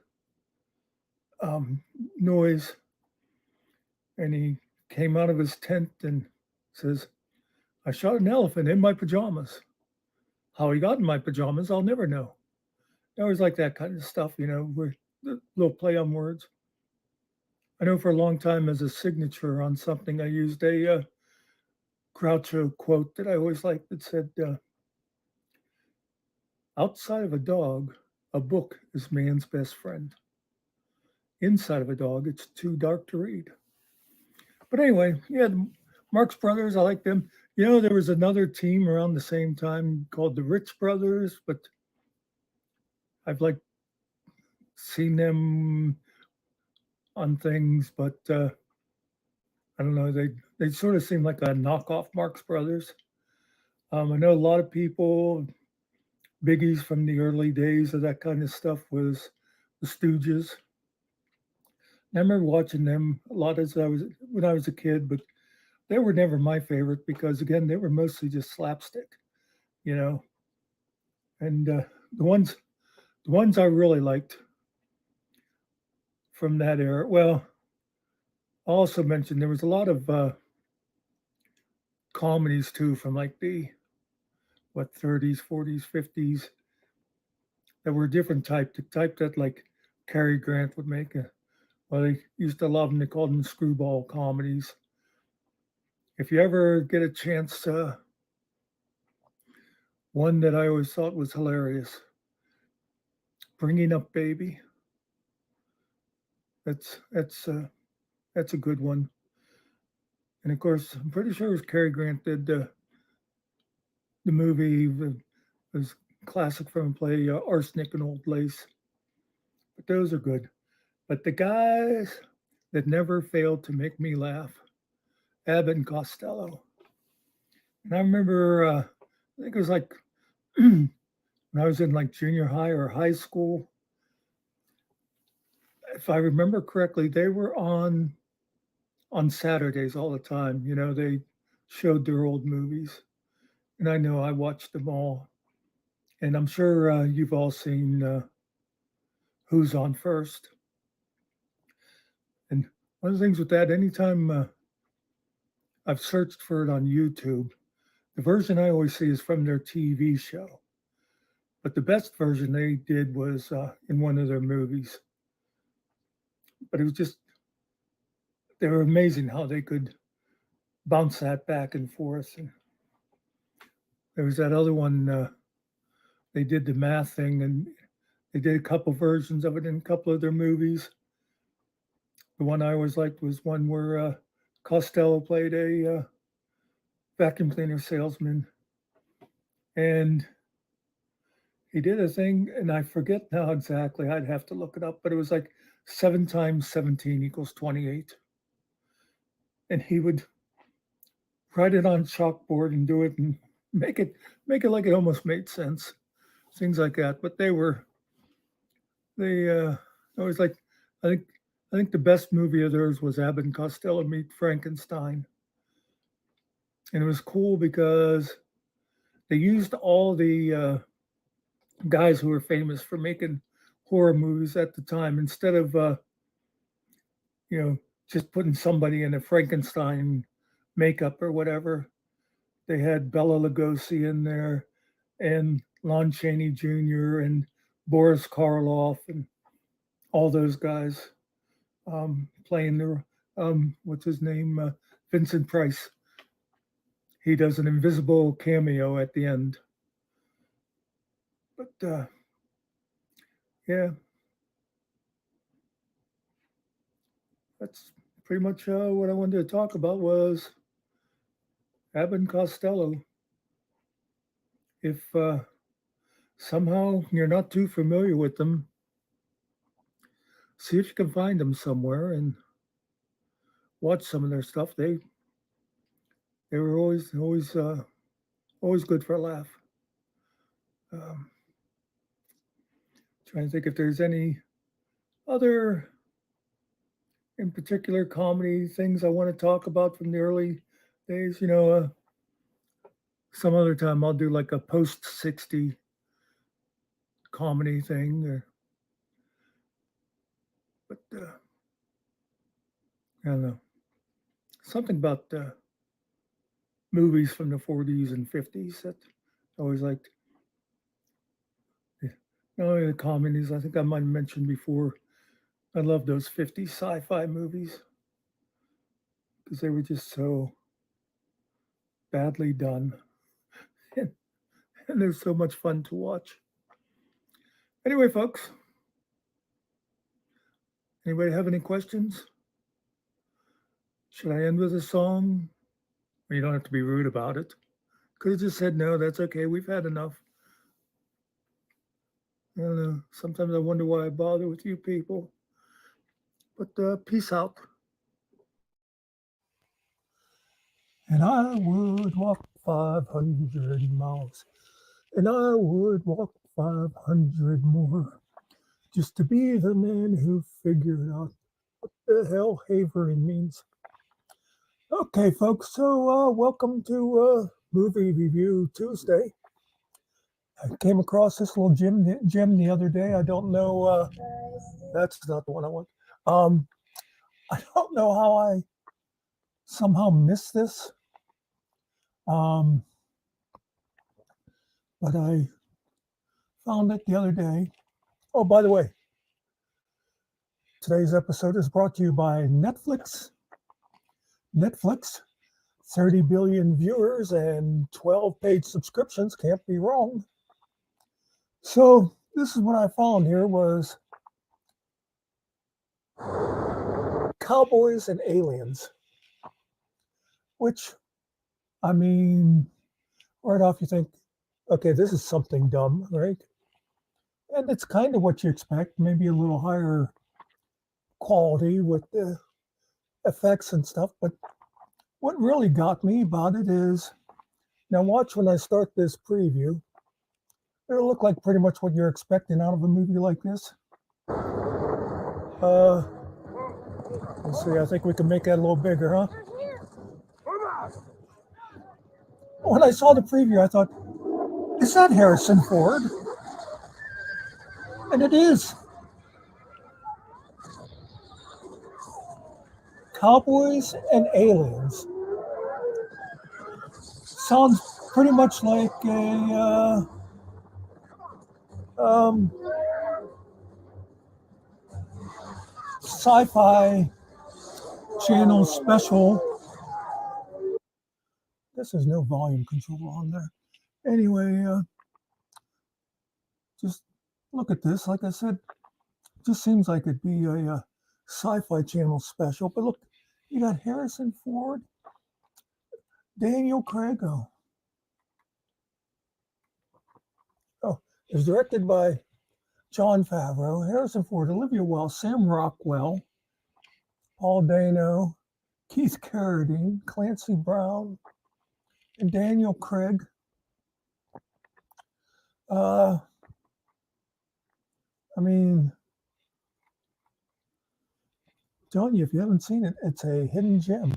noise, and he came out of his tent and says, I shot an elephant in my pajamas. How he got in my pajamas, I'll never know. I always like that kind of stuff, you know, where the little play on words. I know for a long time as a signature on something, I used a Groucho quote that I always liked that said, outside of a dog, a book is man's best friend. Inside of a dog, it's too dark to read. But anyway, yeah, the Marx Brothers, I like them. You know, there was another team around the same time called the Rich Brothers, but I've like seen them on things, but I don't know, they sort of seem like a knockoff Marx Brothers. I know a lot of people, biggies from the early days of that kind of stuff was the Stooges. And I remember watching them a lot as I was when I was a kid, but they were never my favorite because again they were mostly just slapstick, you know. And the ones I really liked from that era. Well, I also mentioned there was a lot of comedies too from like the what 30s, 40s, 50s that were different type. The type that like Cary Grant would make. Well, they used to love them. They called them screwball comedies. If you ever get a chance, one that I always thought was hilarious, Bringing Up Baby. That's that's uh, that's a good one. And of course, I'm pretty sure it was Cary Grant did the movie was classic from a play Arsenic and Old Lace. But those are good. But the guys that never failed to make me laugh, Abbott and Costello. And I remember, I think it was like when I was in like junior high or high school. If I remember correctly, they were on Saturdays all the time. You know, they showed their old movies, and I know I watched them all. And I'm sure you've all seen Who's on First. And one of the things with that, anytime I've searched for it on YouTube, the version I always see is from their TV show. But the best version they did was in one of their movies. But it was just, they were amazing how they could bounce that back and forth. And there was that other one, they did the math thing and they did a couple versions of it in a couple of their movies. The one I always liked was one where Costello played a vacuum cleaner salesman. And he did a thing, and I forget now exactly. I'd have to look it up, but it was like 7 times 17 equals 28. And he would write it on chalkboard and do it and make it like it almost made sense. Things like that. But they always like I think I think the best movie of theirs was Abbott and Costello Meet Frankenstein. And it was cool because they used all the guys who were famous for making horror movies at the time instead of just putting somebody in a Frankenstein makeup or whatever. They had Bela Lugosi in there and Lon Chaney Jr. and Boris Karloff and all those guys playing the what's his name, Vincent Price. He does an invisible cameo at the end. But yeah, that's pretty much what I wanted to talk about was Abbott and Costello. If somehow you're not too familiar with them, see if you can find them somewhere and watch some of their stuff. They were always good for a laugh. Trying to think if there's any other in particular comedy things I want to talk about from the early days. Some other time I'll do like a post 60 comedy thing. But I don't know. Something about movies from the 40s and 50s that I always liked. Not only the comedies, I think I might have mentioned before, I love those 50s sci-fi movies because they were just so badly done. and they're so much fun to watch. Anyway, folks, anybody have any questions? Should I end with a song? Well, you don't have to be rude about it. Could have just said, no, that's okay. We've had enough. I don't know. Sometimes I wonder why I bother with you people. But peace out. And I would walk 500 miles. And I would walk 500 more. Just to be the man who figured out what the hell havering means. Okay, folks, so welcome to Movie Review Tuesday. I came across this little gem the other day. I don't know, that's not the one I want. I don't know how I somehow missed this, but I found it the other day. Oh, by the way, today's episode is brought to you by Netflix. Netflix, 30 billion viewers and 12 paid subscriptions, can't be wrong. So this is what I found here was Cowboys and Aliens, which, I mean, right off you think, okay, this is something dumb, right? And it's kind of what you expect, maybe a little higher quality with the effects and stuff. But what really got me about it is, now watch when I start this preview. It'll look like pretty much what you're expecting out of a movie like this. Let's see, I think we can make that a little bigger, huh? When I saw the preview, I thought, is that Harrison Ford? And it is. Cowboys and Aliens. Sounds pretty much like a sci-fi channel special. Guess there's no volume control on there. Anyway, just look at this. Like I said, it just seems like it'd be a sci-fi channel special. But look, you got Harrison Ford, Daniel Craig. Oh, it's directed by Jon Favreau, Harrison Ford, Olivia Wilde, Sam Rockwell, Paul Dano, Keith Carradine, Clancy Brown, and Daniel Craig. I mean, telling you, if you haven't seen it, it's a hidden gem.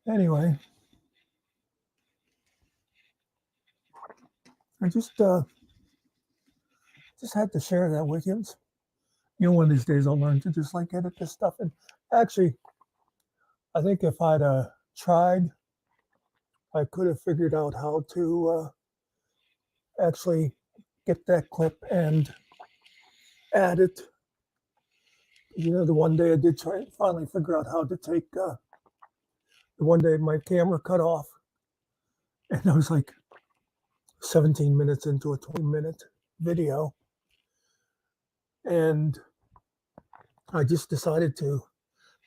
Anyway, I just had to share that with you. You know, one of these days I'll learn to just like edit this stuff. And actually, I think if I'd tried, I could have figured out how to actually get that clip and add it. You know, the one day I did try and finally figure out how to take, the one day my camera cut off and I was like 17 minutes into a 20-minute video. And I just decided to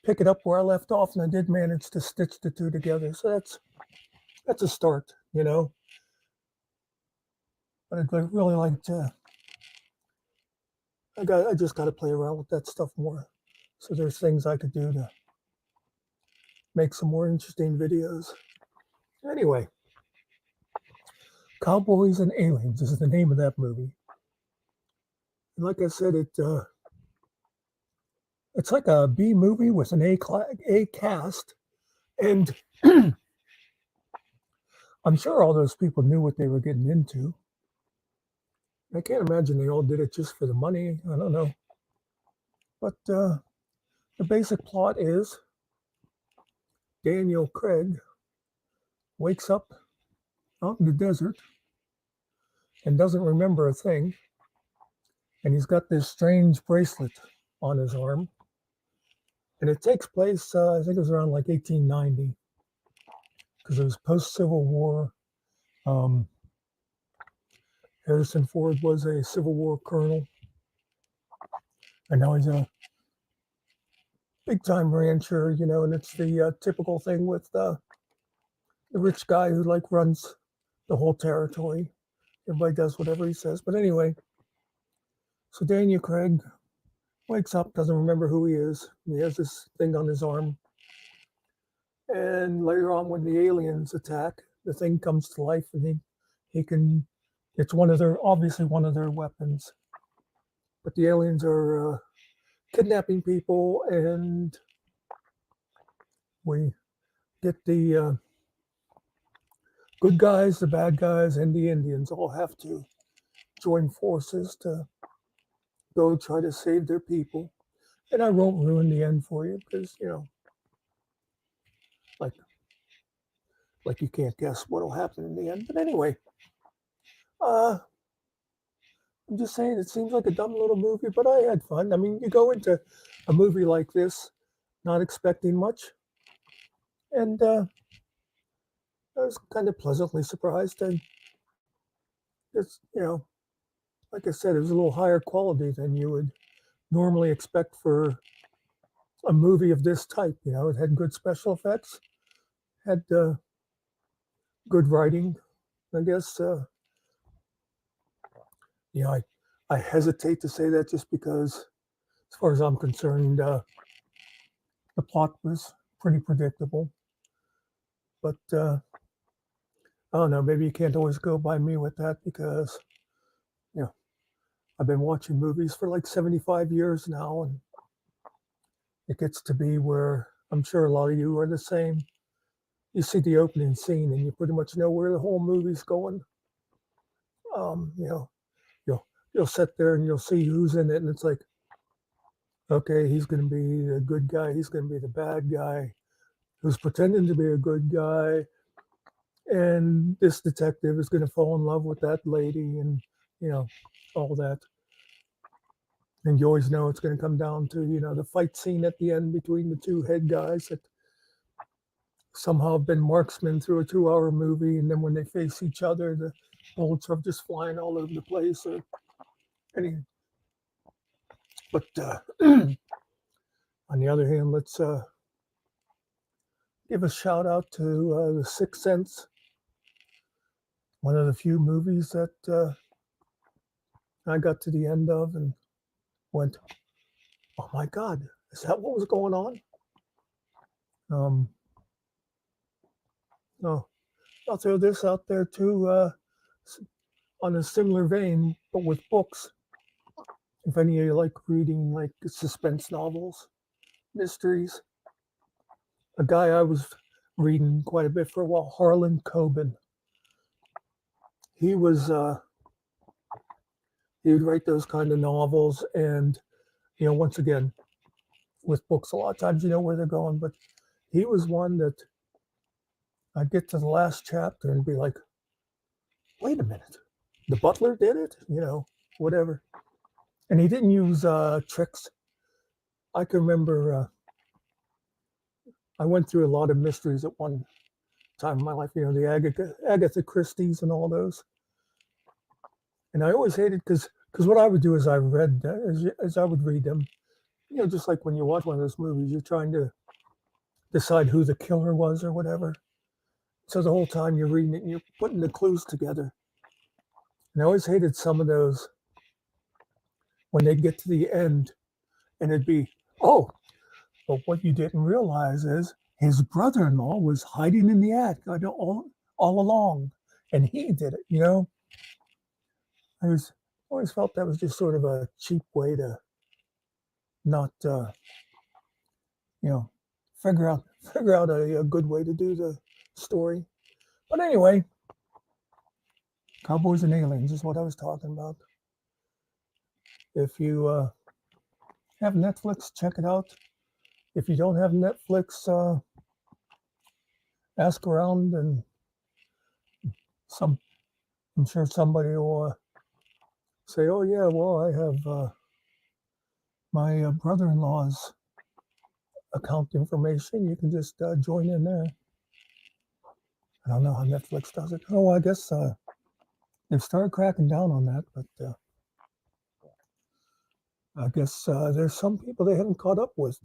pick it up where I left off, and I did manage to stitch the two together. So that's a start, you know. But I'd really like to. I just got to play around with that stuff more. So there's things I could do to make some more interesting videos. Anyway, Cowboys and Aliens is the name of that movie. And like I said, it's like a B movie with an A cast, and I'm sure all those people knew what they were getting into. I can't imagine they all did it just for the money. I don't know. But the basic plot is Daniel Craig wakes up out in the desert and doesn't remember a thing. And he's got this strange bracelet on his arm. And it takes place, I think it was around like 1890, because it was post-Civil War. Harrison Ford was a Civil War colonel. And now he's a big-time rancher, you know, and it's the typical thing with the rich guy who like runs the whole territory. Everybody does whatever he says. But anyway, so Daniel Craig wakes up, doesn't remember who he is. He has this thing on his arm. And later on, when the aliens attack, the thing comes to life, and he can. It's obviously one of their weapons. But the aliens are kidnapping people, and we get the good guys, the bad guys, and the Indians all have to join forces to go try to save their people. And I won't ruin the end for you because, like you can't guess what'll happen in the end. But anyway, I'm just saying it seems like a dumb little movie, but I had fun. I mean, you go into a movie like this not expecting much, and I was kind of pleasantly surprised. And it's, like I said, it was a little higher quality than you would normally expect for a movie of this type. It had good special effects, had good writing. I guess, I hesitate to say that just because, as far as I'm concerned, the plot was pretty predictable. But I don't know, maybe you can't always go by me with that because, I've been watching movies for like 75 years now, and it gets to be where I'm sure a lot of you are the same. You see the opening scene and you pretty much know where the whole movie's going. You'll sit there and you'll see who's in it, and it's like, okay, he's going to be the good guy, he's going to be the bad guy, who's pretending to be a good guy, and this detective is going to fall in love with that lady, and all that. And you always know it's going to come down to the fight scene at the end between the two head guys that somehow have been marksmen through a 2-hour movie, and then when they face each other, the bullets are just flying all over the place. Or anything. But on the other hand, let's give a shout out to The Sixth Sense, one of the few movies that I got to the end of and went, oh my God, is that what was going on? No, I'll throw this out there too, on a similar vein, but with books. If any of you like reading like suspense novels, mysteries, a guy I was reading quite a bit for a while, Harlan Coben. He was he would write those kind of novels, and once again, with books, a lot of times you know where they're going, but he was one that I'd get to the last chapter and be like, wait a minute, the butler did it, whatever. And he didn't use tricks. I can remember I went through a lot of mysteries at one time in my life, the Agatha Christie's and all those. And I always hated because what I would do is I read as I would read them, just like when you watch one of those movies, you're trying to decide who the killer was or whatever. So the whole time you're reading it and you're putting the clues together. And I always hated some of those when they'd get to the end and it'd be, oh, but what you didn't realize is his brother-in-law was hiding in the attic all along, and he did it, I always felt that was just sort of a cheap way to not, figure out a good way to do the story. But anyway, Cowboys and Aliens is what I was talking about. If you have Netflix, check it out. If you don't have Netflix, ask around, and I'm sure somebody will say, oh yeah, well, I have my brother-in-law's account information. You can just join in there. I don't know how Netflix does it. Oh, I guess they've started cracking down on that, but I guess there's some people they haven't caught up with,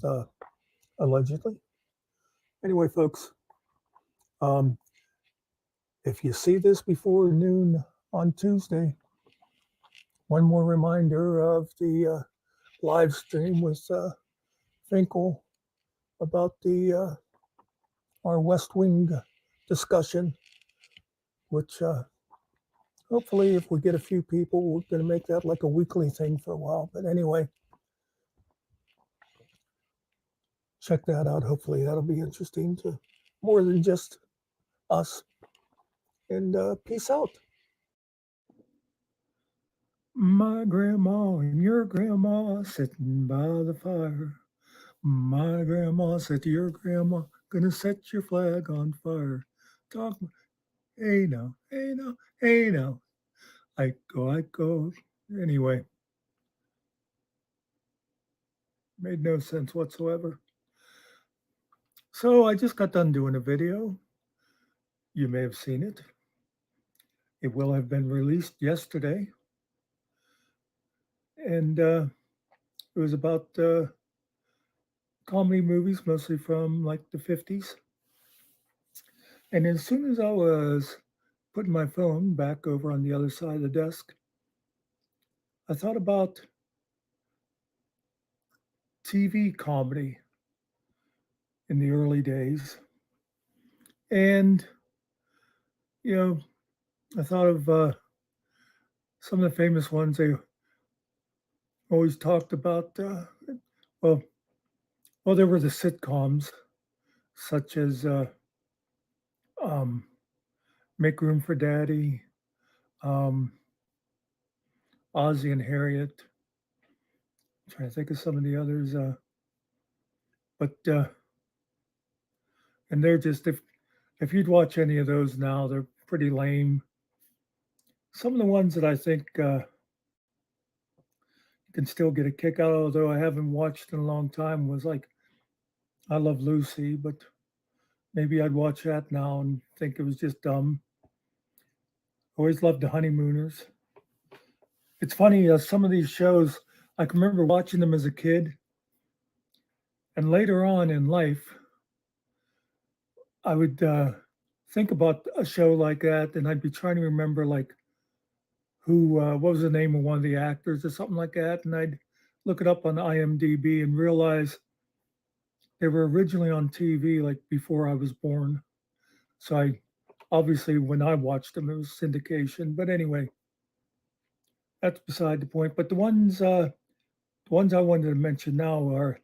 allegedly. Anyway, folks, if you see this before noon on Tuesday, one more reminder of the live stream with Finkel about the our West Wing discussion, which hopefully if we get a few people, we're going to make that like a weekly thing for a while. But anyway, check that out. Hopefully that'll be interesting to more than just us. And peace out. My grandma and your grandma sitting by the fire. My grandma said to your grandma, gonna set your flag on fire. Talk, hey now, hey now, hey now. I go. Anyway, made no sense whatsoever. So I just got done doing a video. You may have seen it. It will have been released yesterday. And it was about comedy movies, mostly from like the 50s. And as soon as I was putting my phone back over on the other side of the desk, I thought about TV comedy in the early days. And, you know, I thought of some of the famous ones they always talked about. Well, there were the sitcoms, such as um, Make Room for Daddy, um, Ozzie and Harriet. I'm trying to think of some of the others. And they're just, if you'd watch any of those now, they're pretty lame. Some of the ones that I think you can still get a kick out of, although I haven't watched in a long time, was like I Love Lucy, but maybe I'd watch that now and think it was just dumb. Always loved the Honeymooners. It's funny, some of these shows, I can remember watching them as a kid. And later on in life, I would think about a show like that, and I'd be trying to remember like who, what was the name of one of the actors or something like that, and I'd look it up on IMDb and realize they were originally on TV like before I was born. So I obviously when I watched them, it was syndication. But anyway, that's beside the point. But the ones I wanted to mention now are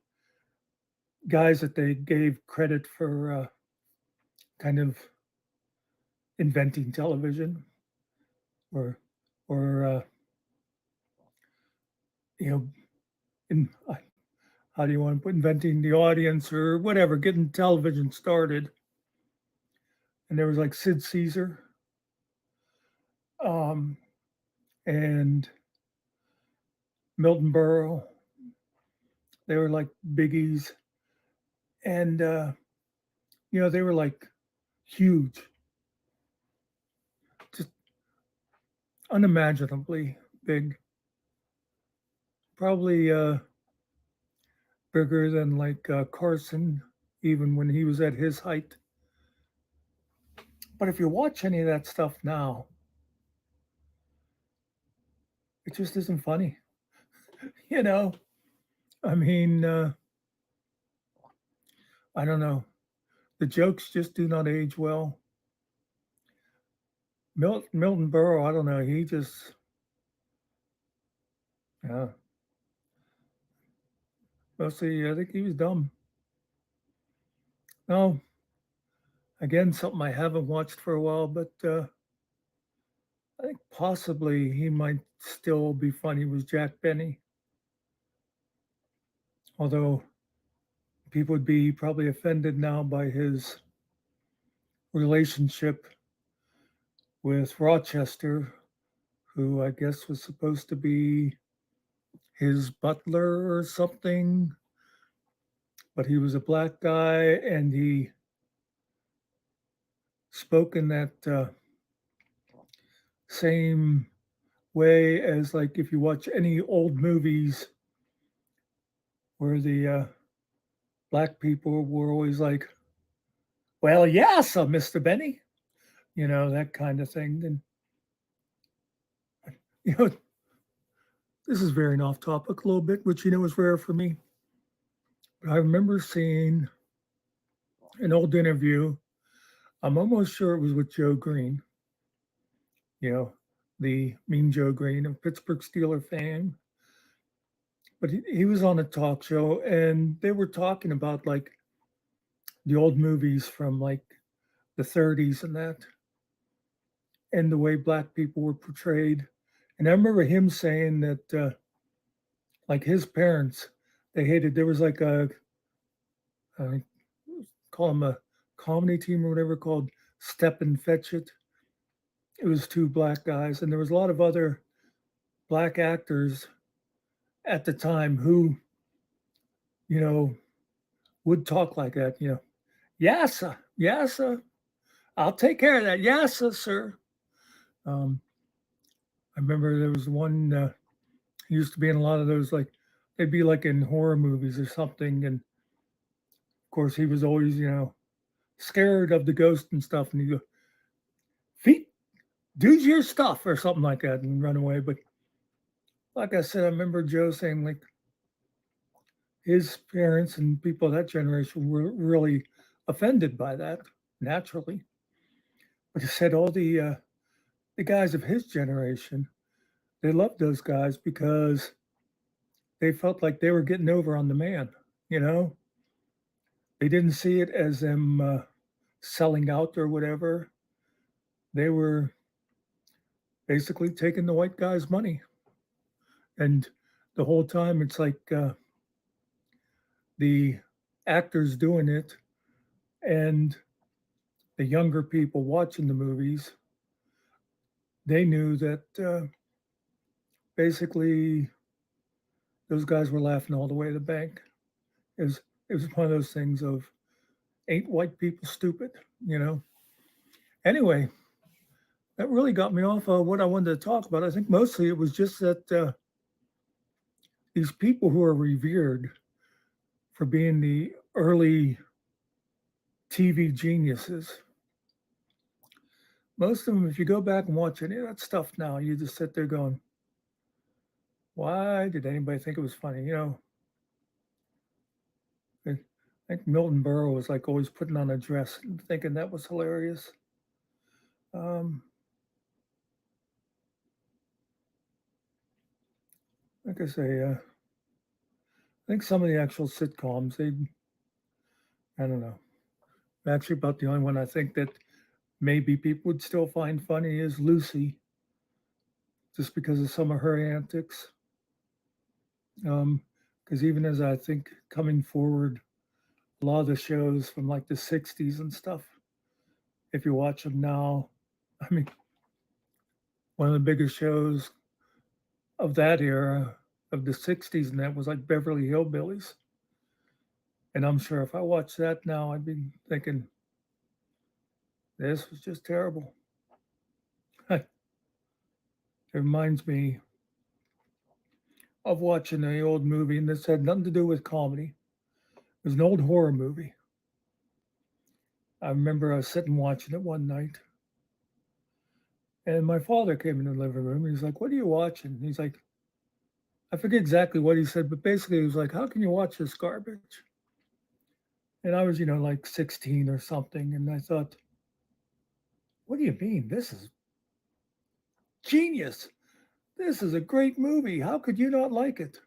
guys that they gave credit for kind of inventing television, or you know, in how do you want to put inventing the audience or whatever, getting television started. And there was like Sid Caesar, and Milton Berle. They were like biggies, and they were like huge, just unimaginably big. Probably bigger than like Carson, even when he was at his height. But if you watch any of that stuff now, it just isn't funny. I mean, I don't know. The jokes just do not age well. Milton Berle, I don't know. He just, yeah. Mostly, I think he was dumb. No, again, something I haven't watched for a while, but I think possibly he might still be funny was Jack Benny. Although people would be probably offended now by his relationship with Rochester, who I guess was supposed to be his butler or something. But he was a black guy and he spoke in that same way as like if you watch any old movies where the black people were always like, well, yes, Mr. Benny, that kind of thing. And, this is veering off topic a little bit, which, is rare for me. But I remember seeing an old interview. I'm almost sure it was with Joe Green, you know, the mean Joe Green of Pittsburgh Steeler fame. But he was on a talk show and they were talking about like the old movies from like the 30s and that, and the way black people were portrayed. And I remember him saying that, like his parents, they hated, there was like I call them a comedy team or whatever called Step and Fetch It. It was two black guys, and there was a lot of other black actors at the time who, you know, would talk like that, you know, yassa, yassa, I'll take care of that, yassa, sir. Um, I remember there was one, he used to be in a lot of those, like, they'd be like in horror movies or something. And of course, he was always, you know, scared of the ghost and stuff. And he'd go, feet, do your stuff or something like that and run away. But like I said, I remember Joe saying, like, his parents and people of that generation were really offended by that naturally. But he said all the guys of his generation, they loved those guys because they felt like they were getting over on the man, you know? They didn't see it as them selling out or whatever. They were basically taking the white guy's money. And the whole time it's like the actors doing it and the younger people watching the movies, they knew that basically those guys were laughing all the way to the bank. It was, it was one of those things of ain't white people stupid, you know? Anyway, that really got me off of what I wanted to talk about. I think mostly it was just that these people who are revered for being the early TV geniuses, most of them, if you go back and watch any of that stuff now, you just sit there going, why did anybody think it was funny? You know, I think Milton Berle was like always putting on a dress and thinking that was hilarious. Um, like I say, I think some of the actual sitcoms, I don't know. Actually, about the only one I think that maybe people would still find funny is Lucy, just because of some of her antics. Because even as I think coming forward, a lot of the shows from like the 60s and stuff, if you watch them now, I mean, one of the biggest shows of that era of the 60s and that was like Beverly Hillbillies. And I'm sure if I watched that now, I'd be thinking, this was just terrible. It reminds me of watching an old movie, and this had nothing to do with comedy. It was an old horror movie. I remember I was sitting watching it one night, and my father came in the living room. He's like, "What are you watching?" He's like, I forget exactly what he said, but basically he was like, "How can you watch this garbage?" And I was, you know, like 16 or something, and I thought, "What do you mean? This is genius. This is a great movie. How could you not like it?"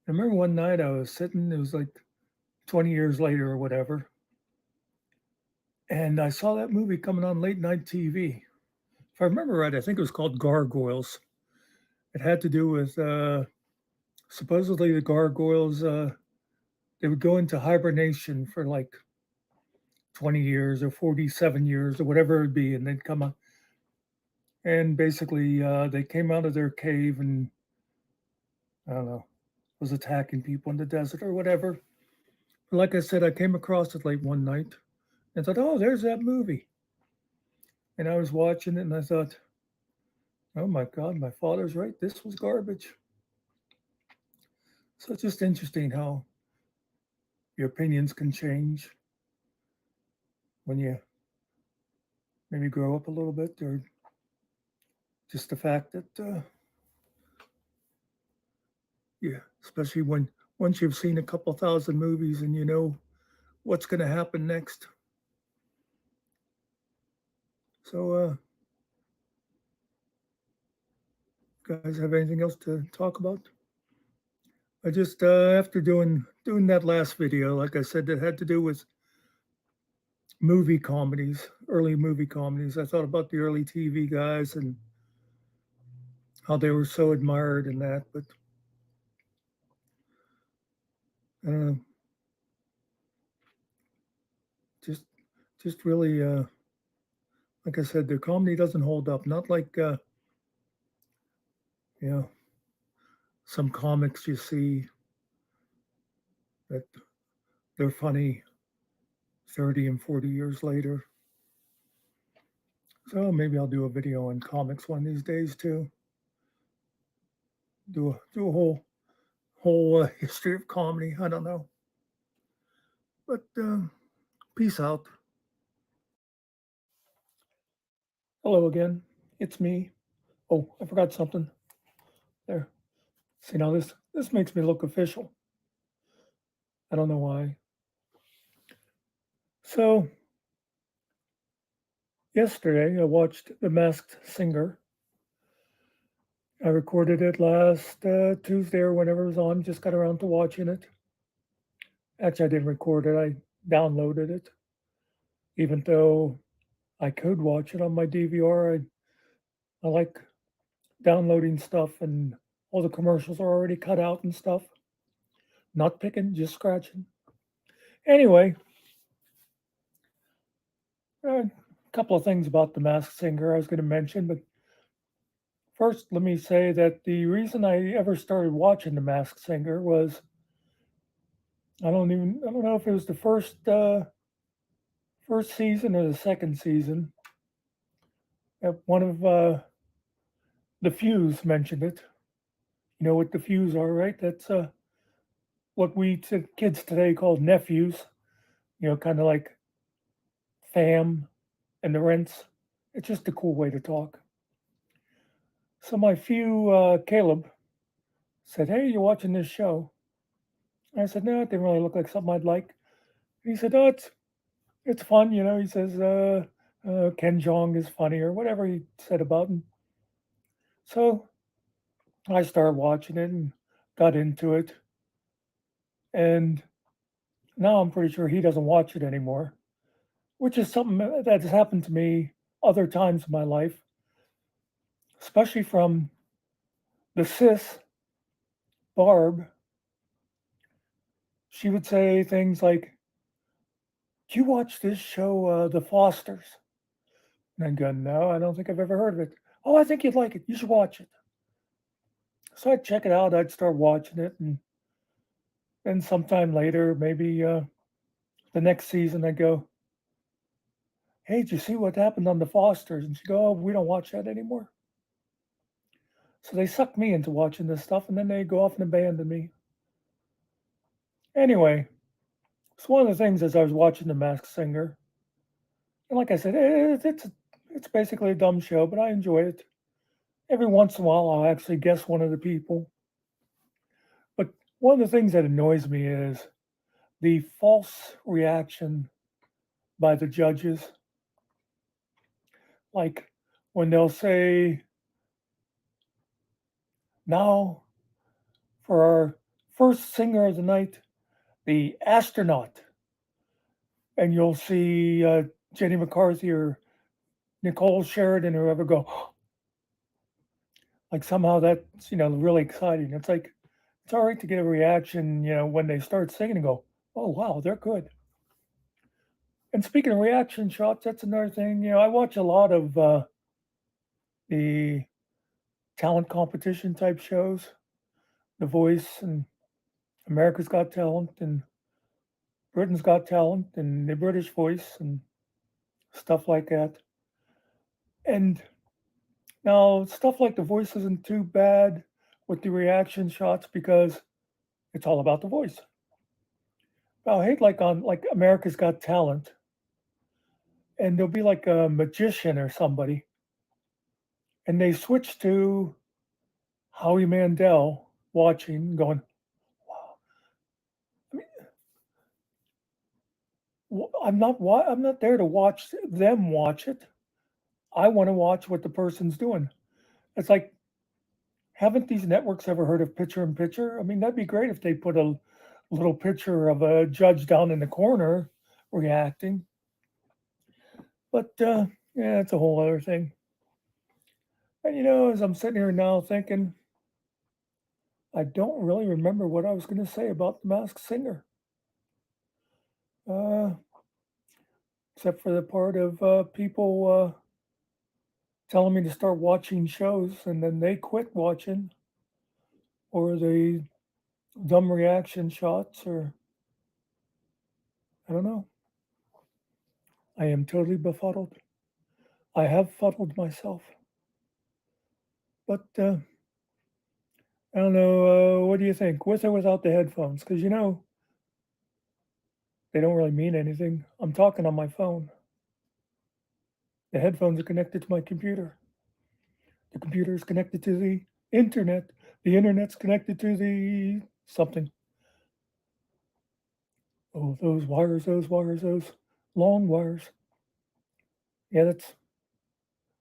I remember one night I was sitting, it was like 20 years later or whatever, and I saw that movie coming on late night TV. If I remember right, I think it was called Gargoyles. It had to do with supposedly the gargoyles, they would go into hibernation for like 20 years or 47 years or whatever it would be, and they'd come up. And basically, they came out of their cave and I don't know, was attacking people in the desert or whatever. But like I said, I came across it late one night and thought, oh, there's that movie. And I was watching it and I thought, oh my God, my father's right. This was garbage. So it's just interesting how your opinions can change when you maybe grow up a little bit, or just the fact that, yeah, especially when once you've seen a couple thousand movies and you know what's going to happen next. So, guys, have anything else to talk about? I just after doing that last video, like I said, that had to do with movie comedies, early movie comedies. I thought about the early TV guys and how they were so admired in that, but I don't know, just really, like I said, their comedy doesn't hold up. Not like you know, some comics you see that they're funny 30 and 40 years later. So maybe I'll do a video on comics one of these days too. Do a whole history of comedy. I don't know, but peace out. Hello again. It's me. Oh, I forgot something. There. See, now this makes me look official. I don't know why. So yesterday I watched The Masked Singer. I recorded it last Tuesday or whenever it was on. Just got around to watching it. Actually, I didn't record it. I downloaded it. Even though I could watch it on my DVR, I like downloading stuff and all the commercials are already cut out and stuff. Not picking, just scratching. Anyway, a couple of things about The Masked Singer I was going to mention, but first, let me say that the reason I ever started watching The Masked Singer was I don't know if it was the first season or the second season. One of the Fuse mentioned it. You know what the Fuse are, right? That's what we kids today call nephews. You know, kind of like fam and the rents. It's just a cool way to talk. So my Caleb said, "Hey, you watching this show?" I said, "No, it didn't really look like something I'd like." He said, "Oh, it's fun, you know." He says, "Ken Jeong is funny," or whatever he said about him. So I started watching it and got into it, and now I'm pretty sure he doesn't watch it anymore, which is something that's happened to me other times in my life, especially from the sis Barb. She would say things like, "Do you watch this show, The Fosters?" And I'd go, "No, I don't think I've ever heard of it." "Oh, I think you'd like it. You should watch it." So I'd check it out. I'd start watching it, and then sometime later, maybe the next season, I'd go, "Hey, did you see what happened on The Fosters?" And she'd go, "Oh, we don't watch that anymore." So they sucked me into watching this stuff, and then they go off and abandon me. Anyway, it's one of the things as I was watching The Masked Singer, and like I said, it's basically a dumb show, but I enjoy it. Every once in a while, I'll actually guess one of the people. But one of the things that annoys me is the false reaction by the judges. Like when they'll say, "Now for our first singer of the night, the astronaut." And you'll see Jenny McCarthy or Nicole Sheridan or whoever go, like somehow that's, really exciting. It's like, it's all right to get a reaction, when they start singing and go, "Oh, wow, they're good." And speaking of reaction shots, that's another thing. I watch a lot of the talent competition type shows, The Voice and America's Got Talent and Britain's Got Talent and The British Voice and stuff like that. And now stuff like The Voice isn't too bad with the reaction shots because it's all about the voice. But I hate like America's Got Talent, and there'll be like a magician or somebody, and they switch to Howie Mandel watching, going, "Wow." I mean, I'm not there to watch them watch it. I want to watch what the person's doing. It's like, haven't these networks ever heard of picture in picture? I mean, that'd be great if they put a little picture of a judge down in the corner reacting. But yeah, it's a whole other thing. And as I'm sitting here now thinking, I don't really remember what I was going to say about the Masked Singer, uh, except for the part of people telling me to start watching shows and then they quit watching, or the dumb reaction shots, or I don't know. I am totally befuddled. I have fuddled myself. But I don't know. What do you think? With or without the headphones? Because they don't really mean anything. I'm talking on my phone. The headphones are connected to my computer. The computer is connected to the internet. The internet's connected to the something. Oh, those wires, those long wires. Yeah, that's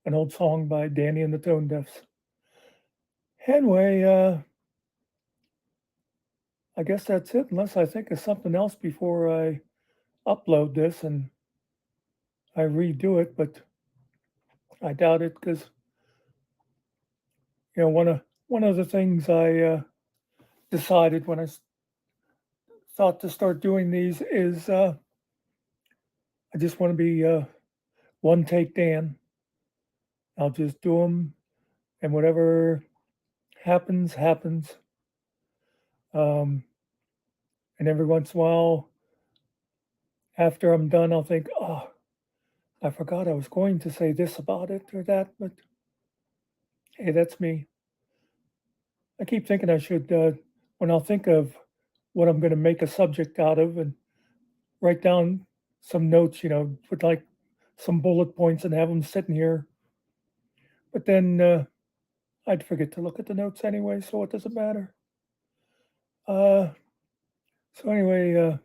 an old song by Danny and the Tone Deafs. Anyway, I guess that's it, unless I think of something else before I upload this and I redo it, but I doubt it because one of the things I decided when I thought to start doing these is I just want to be one take Dan. I'll just do them, and whatever happens, happens. And every once in a while, after I'm done, I'll think, oh, I forgot I was going to say this about it or that, but hey, that's me. I keep thinking I should, when I'll think of what I'm going to make a subject out of, and write down some notes, put like some bullet points and have them sitting here. But then I'd forget to look at the notes anyway, so it doesn't matter. Uh, so anyway,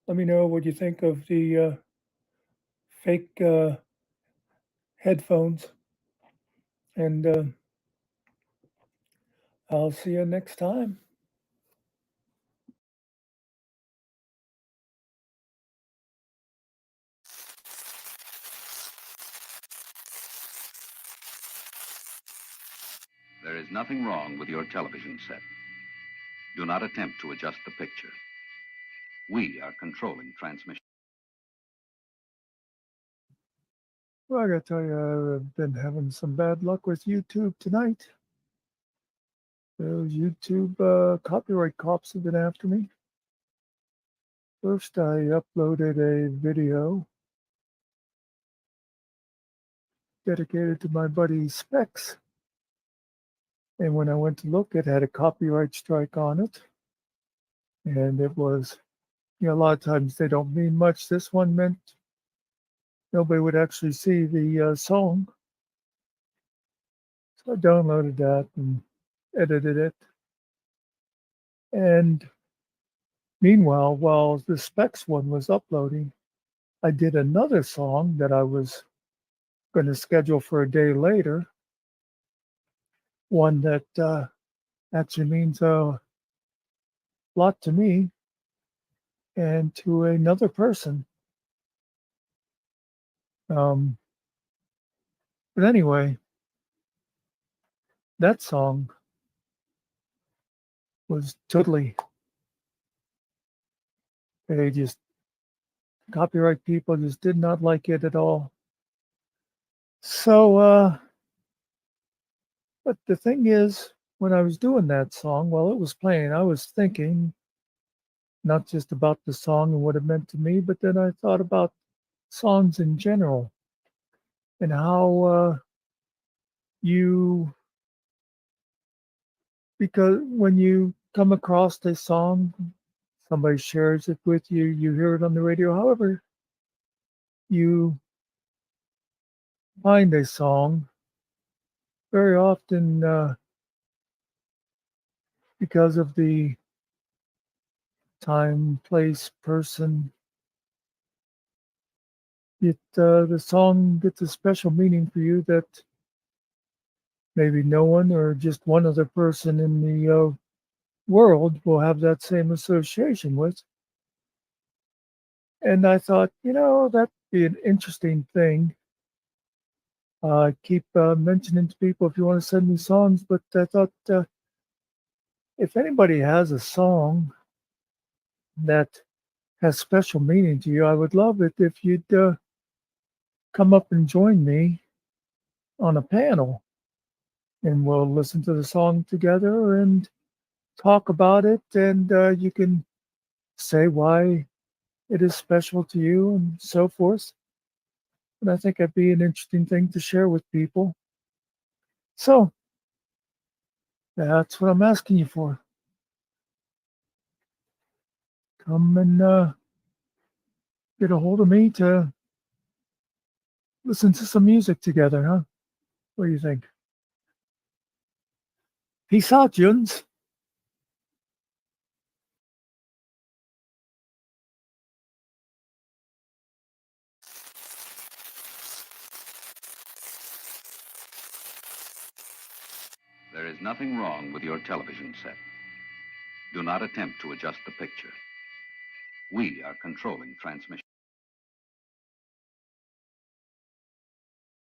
let me know what you think of the fake headphones, and I'll see you next time. There is nothing wrong with your television set. Do not attempt to adjust the picture. We are controlling transmission. Well, I gotta tell you, I've been having some bad luck with YouTube tonight. Those YouTube copyright cops have been after me. First, I uploaded a video dedicated to my buddy Specs. And when I went to look, it had a copyright strike on it. And it was, a lot of times they don't mean much. This one meant nobody would actually see the song. So I downloaded that and edited it. And meanwhile, while the Specs one was uploading, I did another song that I was going to schedule for a day later. One that actually means a lot to me and to another person. But anyway, that song was totally, they just, copyright people just did not like it at all. So, but the thing is, when I was doing that song, while it was playing, I was thinking not just about the song and what it meant to me, but then I thought about songs in general and how because when you come across a song, somebody shares it with you, you hear it on the radio, however you find a song, very often because of the time, place, person, the song gets a special meaning for you that maybe no one or just one other person in the world will have that same association with. And I thought, that'd be an interesting thing. I keep mentioning to people if you want to send me songs, but I thought if anybody has a song that has special meaning to you, I would love it if you'd come up and join me on a panel and we'll listen to the song together and talk about it. And you can say why it is special to you and so forth. And I think that'd be an interesting thing to share with people. So that's what I'm asking you for. Come and get a hold of me to listen to some music together, huh? What do you think? Peace out, Juns. There is nothing wrong with your television set. Do not attempt to adjust the picture. We are controlling transmission.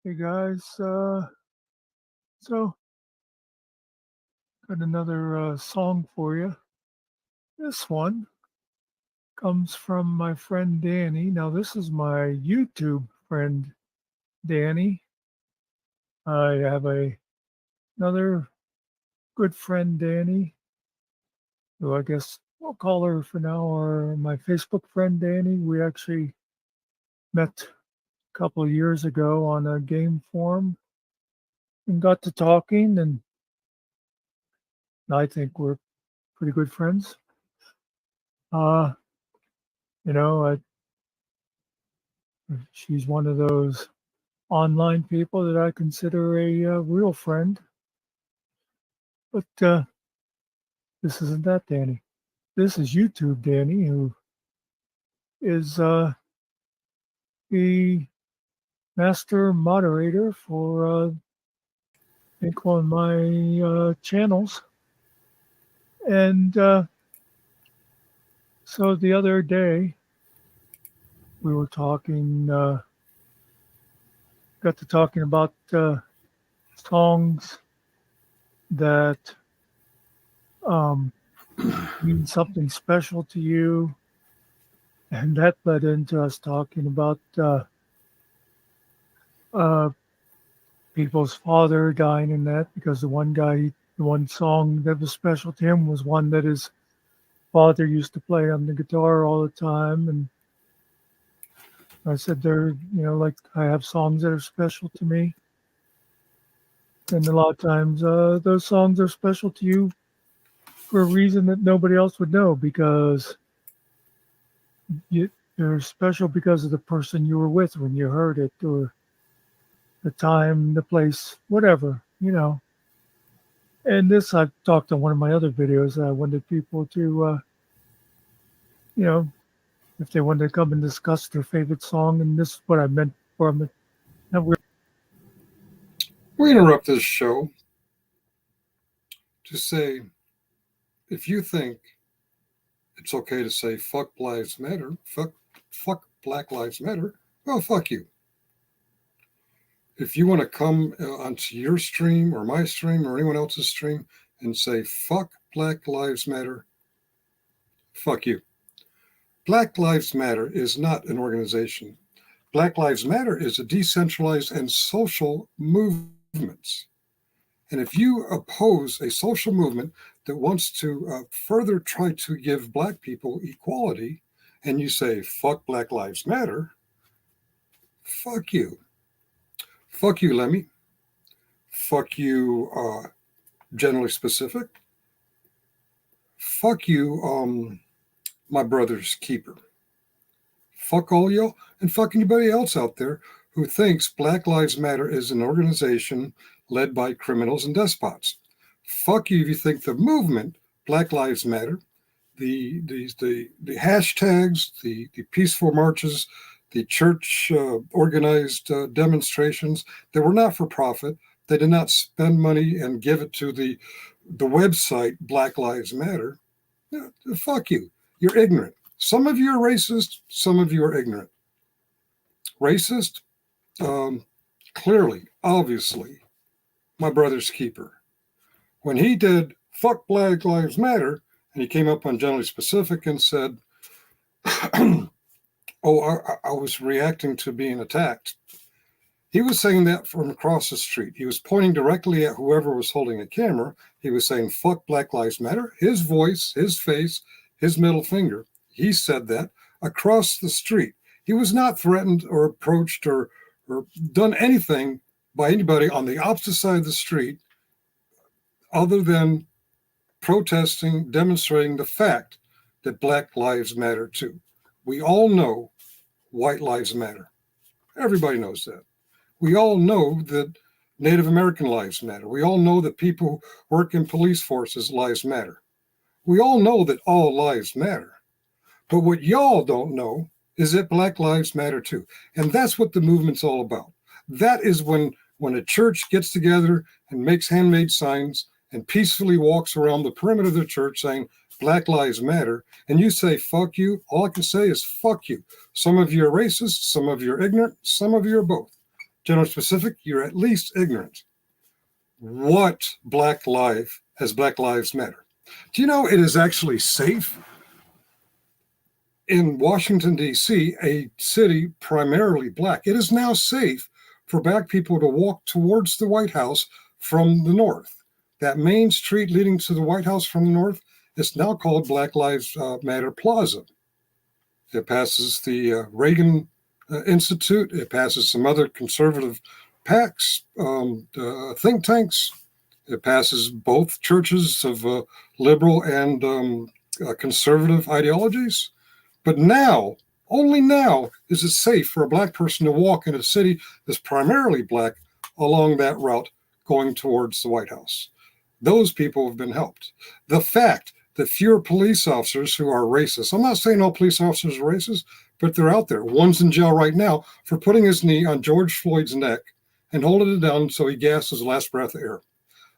Hey guys, so got another song for you. This one comes from my friend Danny. Now this is my YouTube friend Danny. I have another good friend Danny, who I guess we'll call her for now, or my Facebook friend Danny. We actually met a couple of years ago on a game forum and got to talking, and I think we're pretty good friends. Uh, she's one of those online people that I consider a real friend. But this isn't that Danny. This is YouTube Danny, who is the master moderator for I think one of my channels. And so the other day we were talking, got to talking about songs that mean something special to you. And that led into us talking about people's father dying in that, because the one song that was special to him was one that his father used to play on the guitar all the time. And I said like I have songs that are special to me. And a lot of times those songs are special to you for a reason that nobody else would know, because they're special because of the person you were with when you heard it, or the time, the place, whatever. And this I've talked on one of my other videos. I wanted people to, if they wanted to come and discuss their favorite song, and this is what I meant for them. We interrupt this show to say, if you think it's okay to say fuck lives matter, fuck Black Lives Matter, well, fuck you. If you want to come onto your stream or my stream or anyone else's stream and say fuck Black Lives Matter, fuck you. Black Lives Matter is not an organization. Black Lives Matter is a decentralized and social movement. And if you oppose a social movement that wants to further try to give Black people equality, and you say, fuck Black Lives Matter, fuck you. Fuck you, Lemmy. Fuck you, Generally Specific. Fuck you, my brother's keeper. Fuck all y'all, and fuck anybody else out there who thinks Black Lives Matter is an organization led by criminals and despots. Fuck you if you think the movement, Black Lives Matter, the hashtags, the peaceful marches, the church organized demonstrations, they were not for profit. They did not spend money and give it to the website Black Lives Matter. Fuck you. You're ignorant. Some of you are racist. Some of you are ignorant. Racist? Clearly, obviously, my brother's keeper. When he did fuck Black Lives Matter, and he came up on Generally Specific and said, oh, I was reacting to being attacked. He was saying that from across the street. He was pointing directly at whoever was holding a camera. He was saying, fuck Black Lives Matter. His voice, his face, his middle finger. He said that across the street. He was not threatened or approached or done anything by anybody on the opposite side of the street other than protesting, demonstrating the fact that Black lives matter too. We all know white lives matter. Everybody knows that. We all know that Native American lives matter. We all know that people who work in police forces lives matter. We all know that all lives matter. But what y'all don't know is that Black lives matter too. And that's what the movement's all about. That is when a church gets together and makes handmade signs and peacefully walks around the perimeter of the church saying, Black lives matter, and you say, fuck you, all I can say is fuck you. Some of you are racist, some of you are ignorant, some of you are both. General Specific, you're at least ignorant. What Black life has Black Lives Matter? Do you know it is actually safe in Washington, D.C., a city primarily Black? It is now safe for Black people to walk towards the White House from the north. That main street leading to the White House from the north is now called Black Lives Matter Plaza. It passes the Reagan Institute. It passes some other conservative PACs, think tanks. It passes both churches of liberal and conservative ideologies. But now, only now, is it safe for a Black person to walk in a city that's primarily Black along that route going towards the White House. Those people have been helped. The fact that fewer police officers who are racist, I'm not saying all police officers are racist, but they're out there. One's in jail right now for putting his knee on George Floyd's neck and holding it down so he gasped his last breath of air.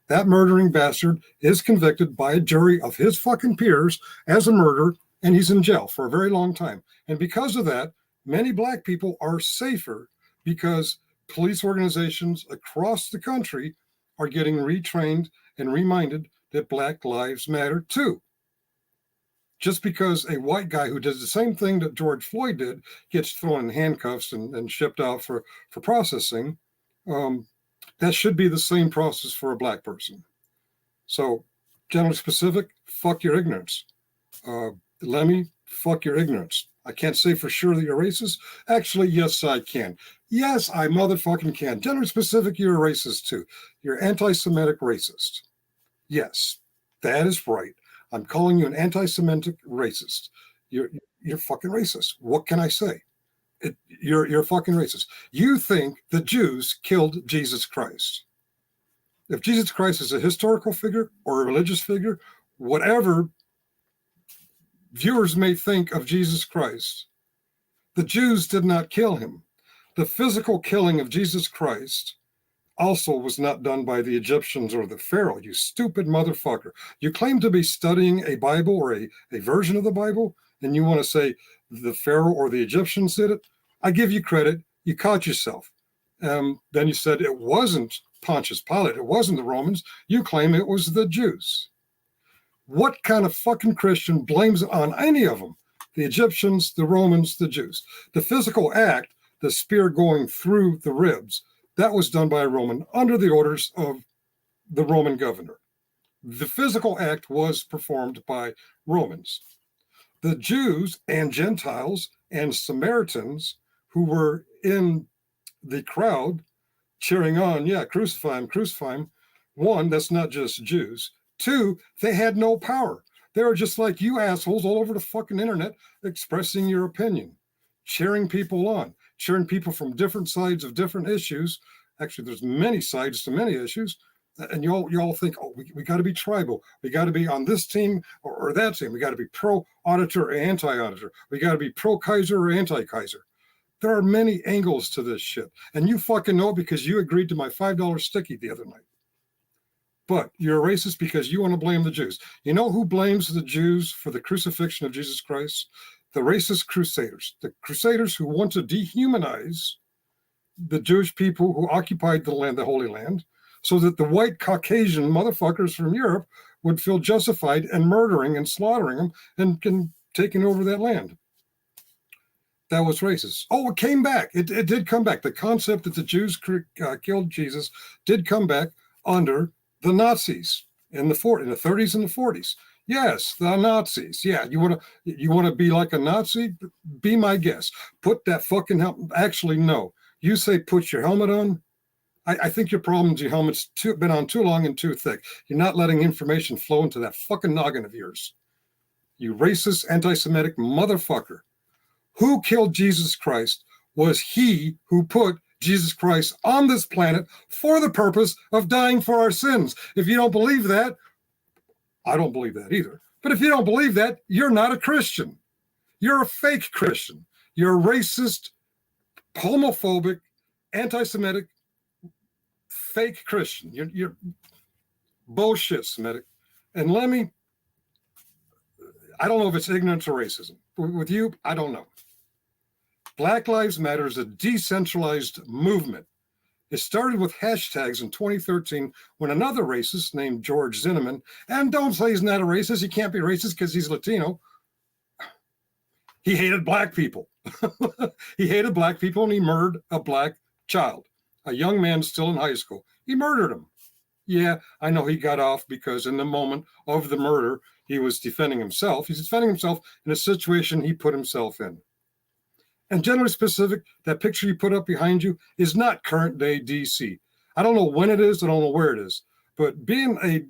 That murdering bastard is convicted by a jury of his fucking peers as a murderer, and he's in jail for a very long time. And because of that, many Black people are safer because police organizations across the country are getting retrained and reminded that Black lives matter too. Just because a white guy who does the same thing that George Floyd did gets thrown in handcuffs and shipped out for processing, that should be the same process for a Black person. So, Generally Specific, fuck your ignorance. Lemmy, fuck your ignorance. I can't say for sure that you're racist. Actually, yes, I can. Yes, I motherfucking can. Generally Specific, you're a racist too. You're anti-Semitic racist. Yes, that is right. I'm calling you an anti-Semitic racist. You're fucking racist. What can I say? You're fucking racist. You think the Jews killed Jesus Christ. If Jesus Christ is a historical figure or a religious figure, whatever viewers may think of Jesus Christ, the Jews did not kill him. The physical killing of Jesus Christ also was not done by the Egyptians or the Pharaoh. You stupid motherfucker. You claim to be studying a Bible or a version of the Bible, and you want to say the Pharaoh or the Egyptians did it? I give you credit. You caught yourself. Then you said it wasn't Pontius Pilate. It wasn't the Romans. You claim it was the Jews. What kind of fucking Christian blames it on any of them? The Egyptians, the Romans, the Jews. The physical act, the spear going through the ribs, that was done by a Roman under the orders of the Roman governor. The physical act was performed by Romans. The Jews and Gentiles and Samaritans who were in the crowd cheering on, yeah, crucify him, crucify him. One, that's not just Jews. Two, they had no power. They were just like you assholes all over the fucking internet expressing your opinion, cheering people on, cheering people from different sides of different issues. Actually, there's many sides to many issues, And you all think, oh, we got to be tribal. We got to be on this team or that team. We got to be pro-auditor or anti-auditor. We got to be pro-Kaiser or anti-Kaiser. There are many angles to this shit. And you fucking know because you agreed to my $5 sticky the other night. But you're a racist because you want to blame the Jews. You know who blames the Jews for the crucifixion of Jesus Christ? The racist crusaders. The crusaders who want to dehumanize the Jewish people who occupied the land, the Holy Land, so that the white Caucasian motherfuckers from Europe would feel justified in murdering and slaughtering them and taking over that land. That was racist. Oh, it came back. It did come back. The concept that the Jews killed Jesus did come back under the Nazis in the 30s and the 40s. Yes, the Nazis. Yeah, you want to be like a Nazi? Be my guest. Put that fucking helmet. Actually, no. You say put your helmet on. I think your problem is your helmet's been on too long and too thick. You're not letting information flow into that fucking noggin of yours. You racist, anti-Semitic motherfucker. Who killed Jesus Christ was he who put Jesus Christ on this planet for the purpose of dying for our sins. If you don't believe that, I don't believe that either. But if you don't believe that, you're not a Christian. You're a fake Christian. You're a racist, homophobic, anti-Semitic, fake Christian. You're bullshit Semitic. And I don't know if it's ignorance or racism. With you, I don't know. Black Lives Matter is a decentralized movement. It started with hashtags in 2013 when another racist named George Zinnemann, and don't say he's not a racist, he can't be racist because he's Latino. He hated black people. He hated black people and he murdered a black child, a young man still in high school. He murdered him. Yeah, I know he got off because in the moment of the murder, he was defending himself. He's defending himself in a situation he put himself in. And generally specific, that picture you put up behind you is not current day DC. I don't know when it is, I don't know where it is, but being a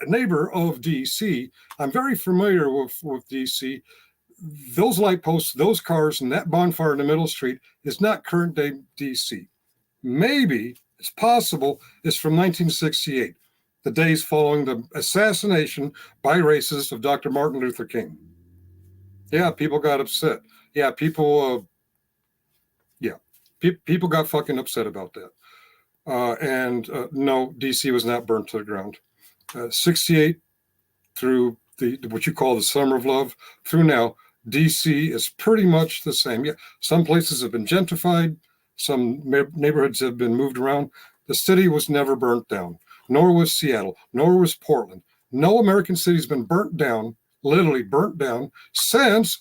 neighbor of DC, I'm very familiar with DC. Those light posts, those cars, and that bonfire in the middle of the street is not current day DC. Maybe it's possible it's from 1968, the days following the assassination by racists of Dr. Martin Luther King. Yeah, people got upset. Yeah, people got fucking upset about that. No, DC was not burnt to the ground. 68 through what you call the Summer of Love through now, DC is pretty much the same. Yeah, some places have been gentrified. Some neighborhoods have been moved around. The city was never burnt down, nor was Seattle, nor was Portland. No American city has been burnt down, literally burnt down, since,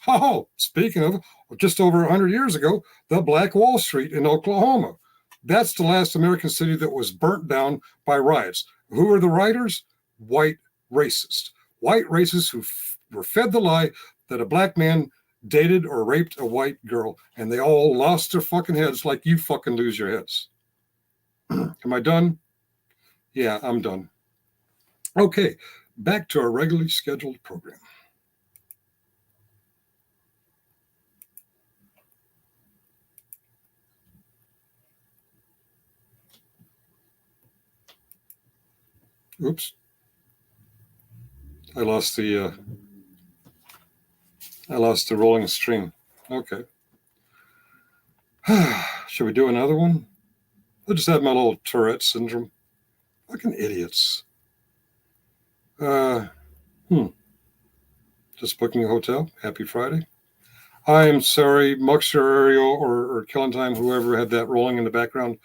speaking of, just over 100 years ago, the Black Wall Street in Oklahoma. That's the last American city that was burnt down by riots. Who were the rioters? White racists. White racists who were fed the lie that a black man dated or raped a white girl, and they all lost their fucking heads like you fucking lose your heads. Am I done? Yeah, I'm done. Okay, back to our regularly scheduled program. Oops. I lost the rolling stream. Okay. Should we do another one? I just had my little Tourette syndrome. Fucking idiots. Just booking a hotel. Happy Friday. I am sorry, Muckster, Ariel, or Killing Time, whoever had that rolling in the background.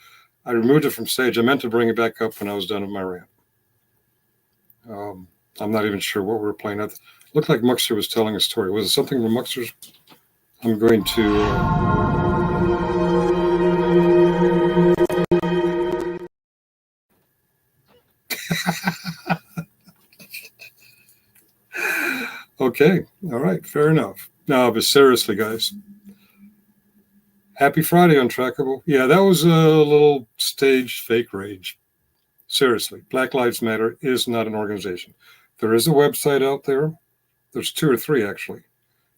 I removed it from stage. I meant to bring it back up when I was done with my rant. I'm not even sure what we were playing at. It looked like Muckster was telling a story. Was it something from Muckster's? I'm going to... Okay, all right, fair enough. No, but seriously, guys. Happy Friday, Untrackable. Yeah, that was a little staged fake rage. Seriously, Black Lives Matter is not an organization. There is a website out there. There's 2 or 3, actually.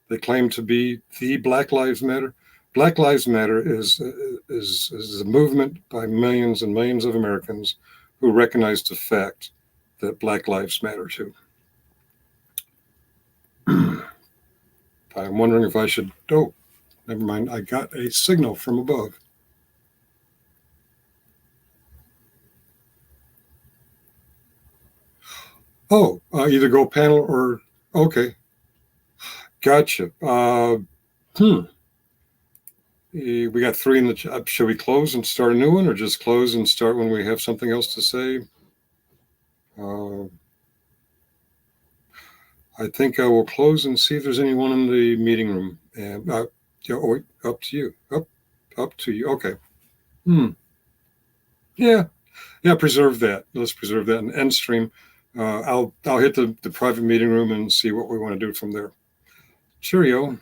They claim to be the Black Lives Matter. Black Lives Matter is a movement by millions and millions of Americans who recognize the fact that Black lives matter too. I'm wondering if I should, oh, never mind, I got a signal from above. Oh, either go panel or, okay. Gotcha. We got 3 in the chat. Should we close and start a new one, or just close and start when we have something else to say? I think I will close and see if there's anyone in the meeting room. And yeah, wait, up to you. Up to you. Okay. Yeah. Preserve that. Let's preserve that in end stream. I'll hit the private meeting room and see what we want to do from there. Cheerio.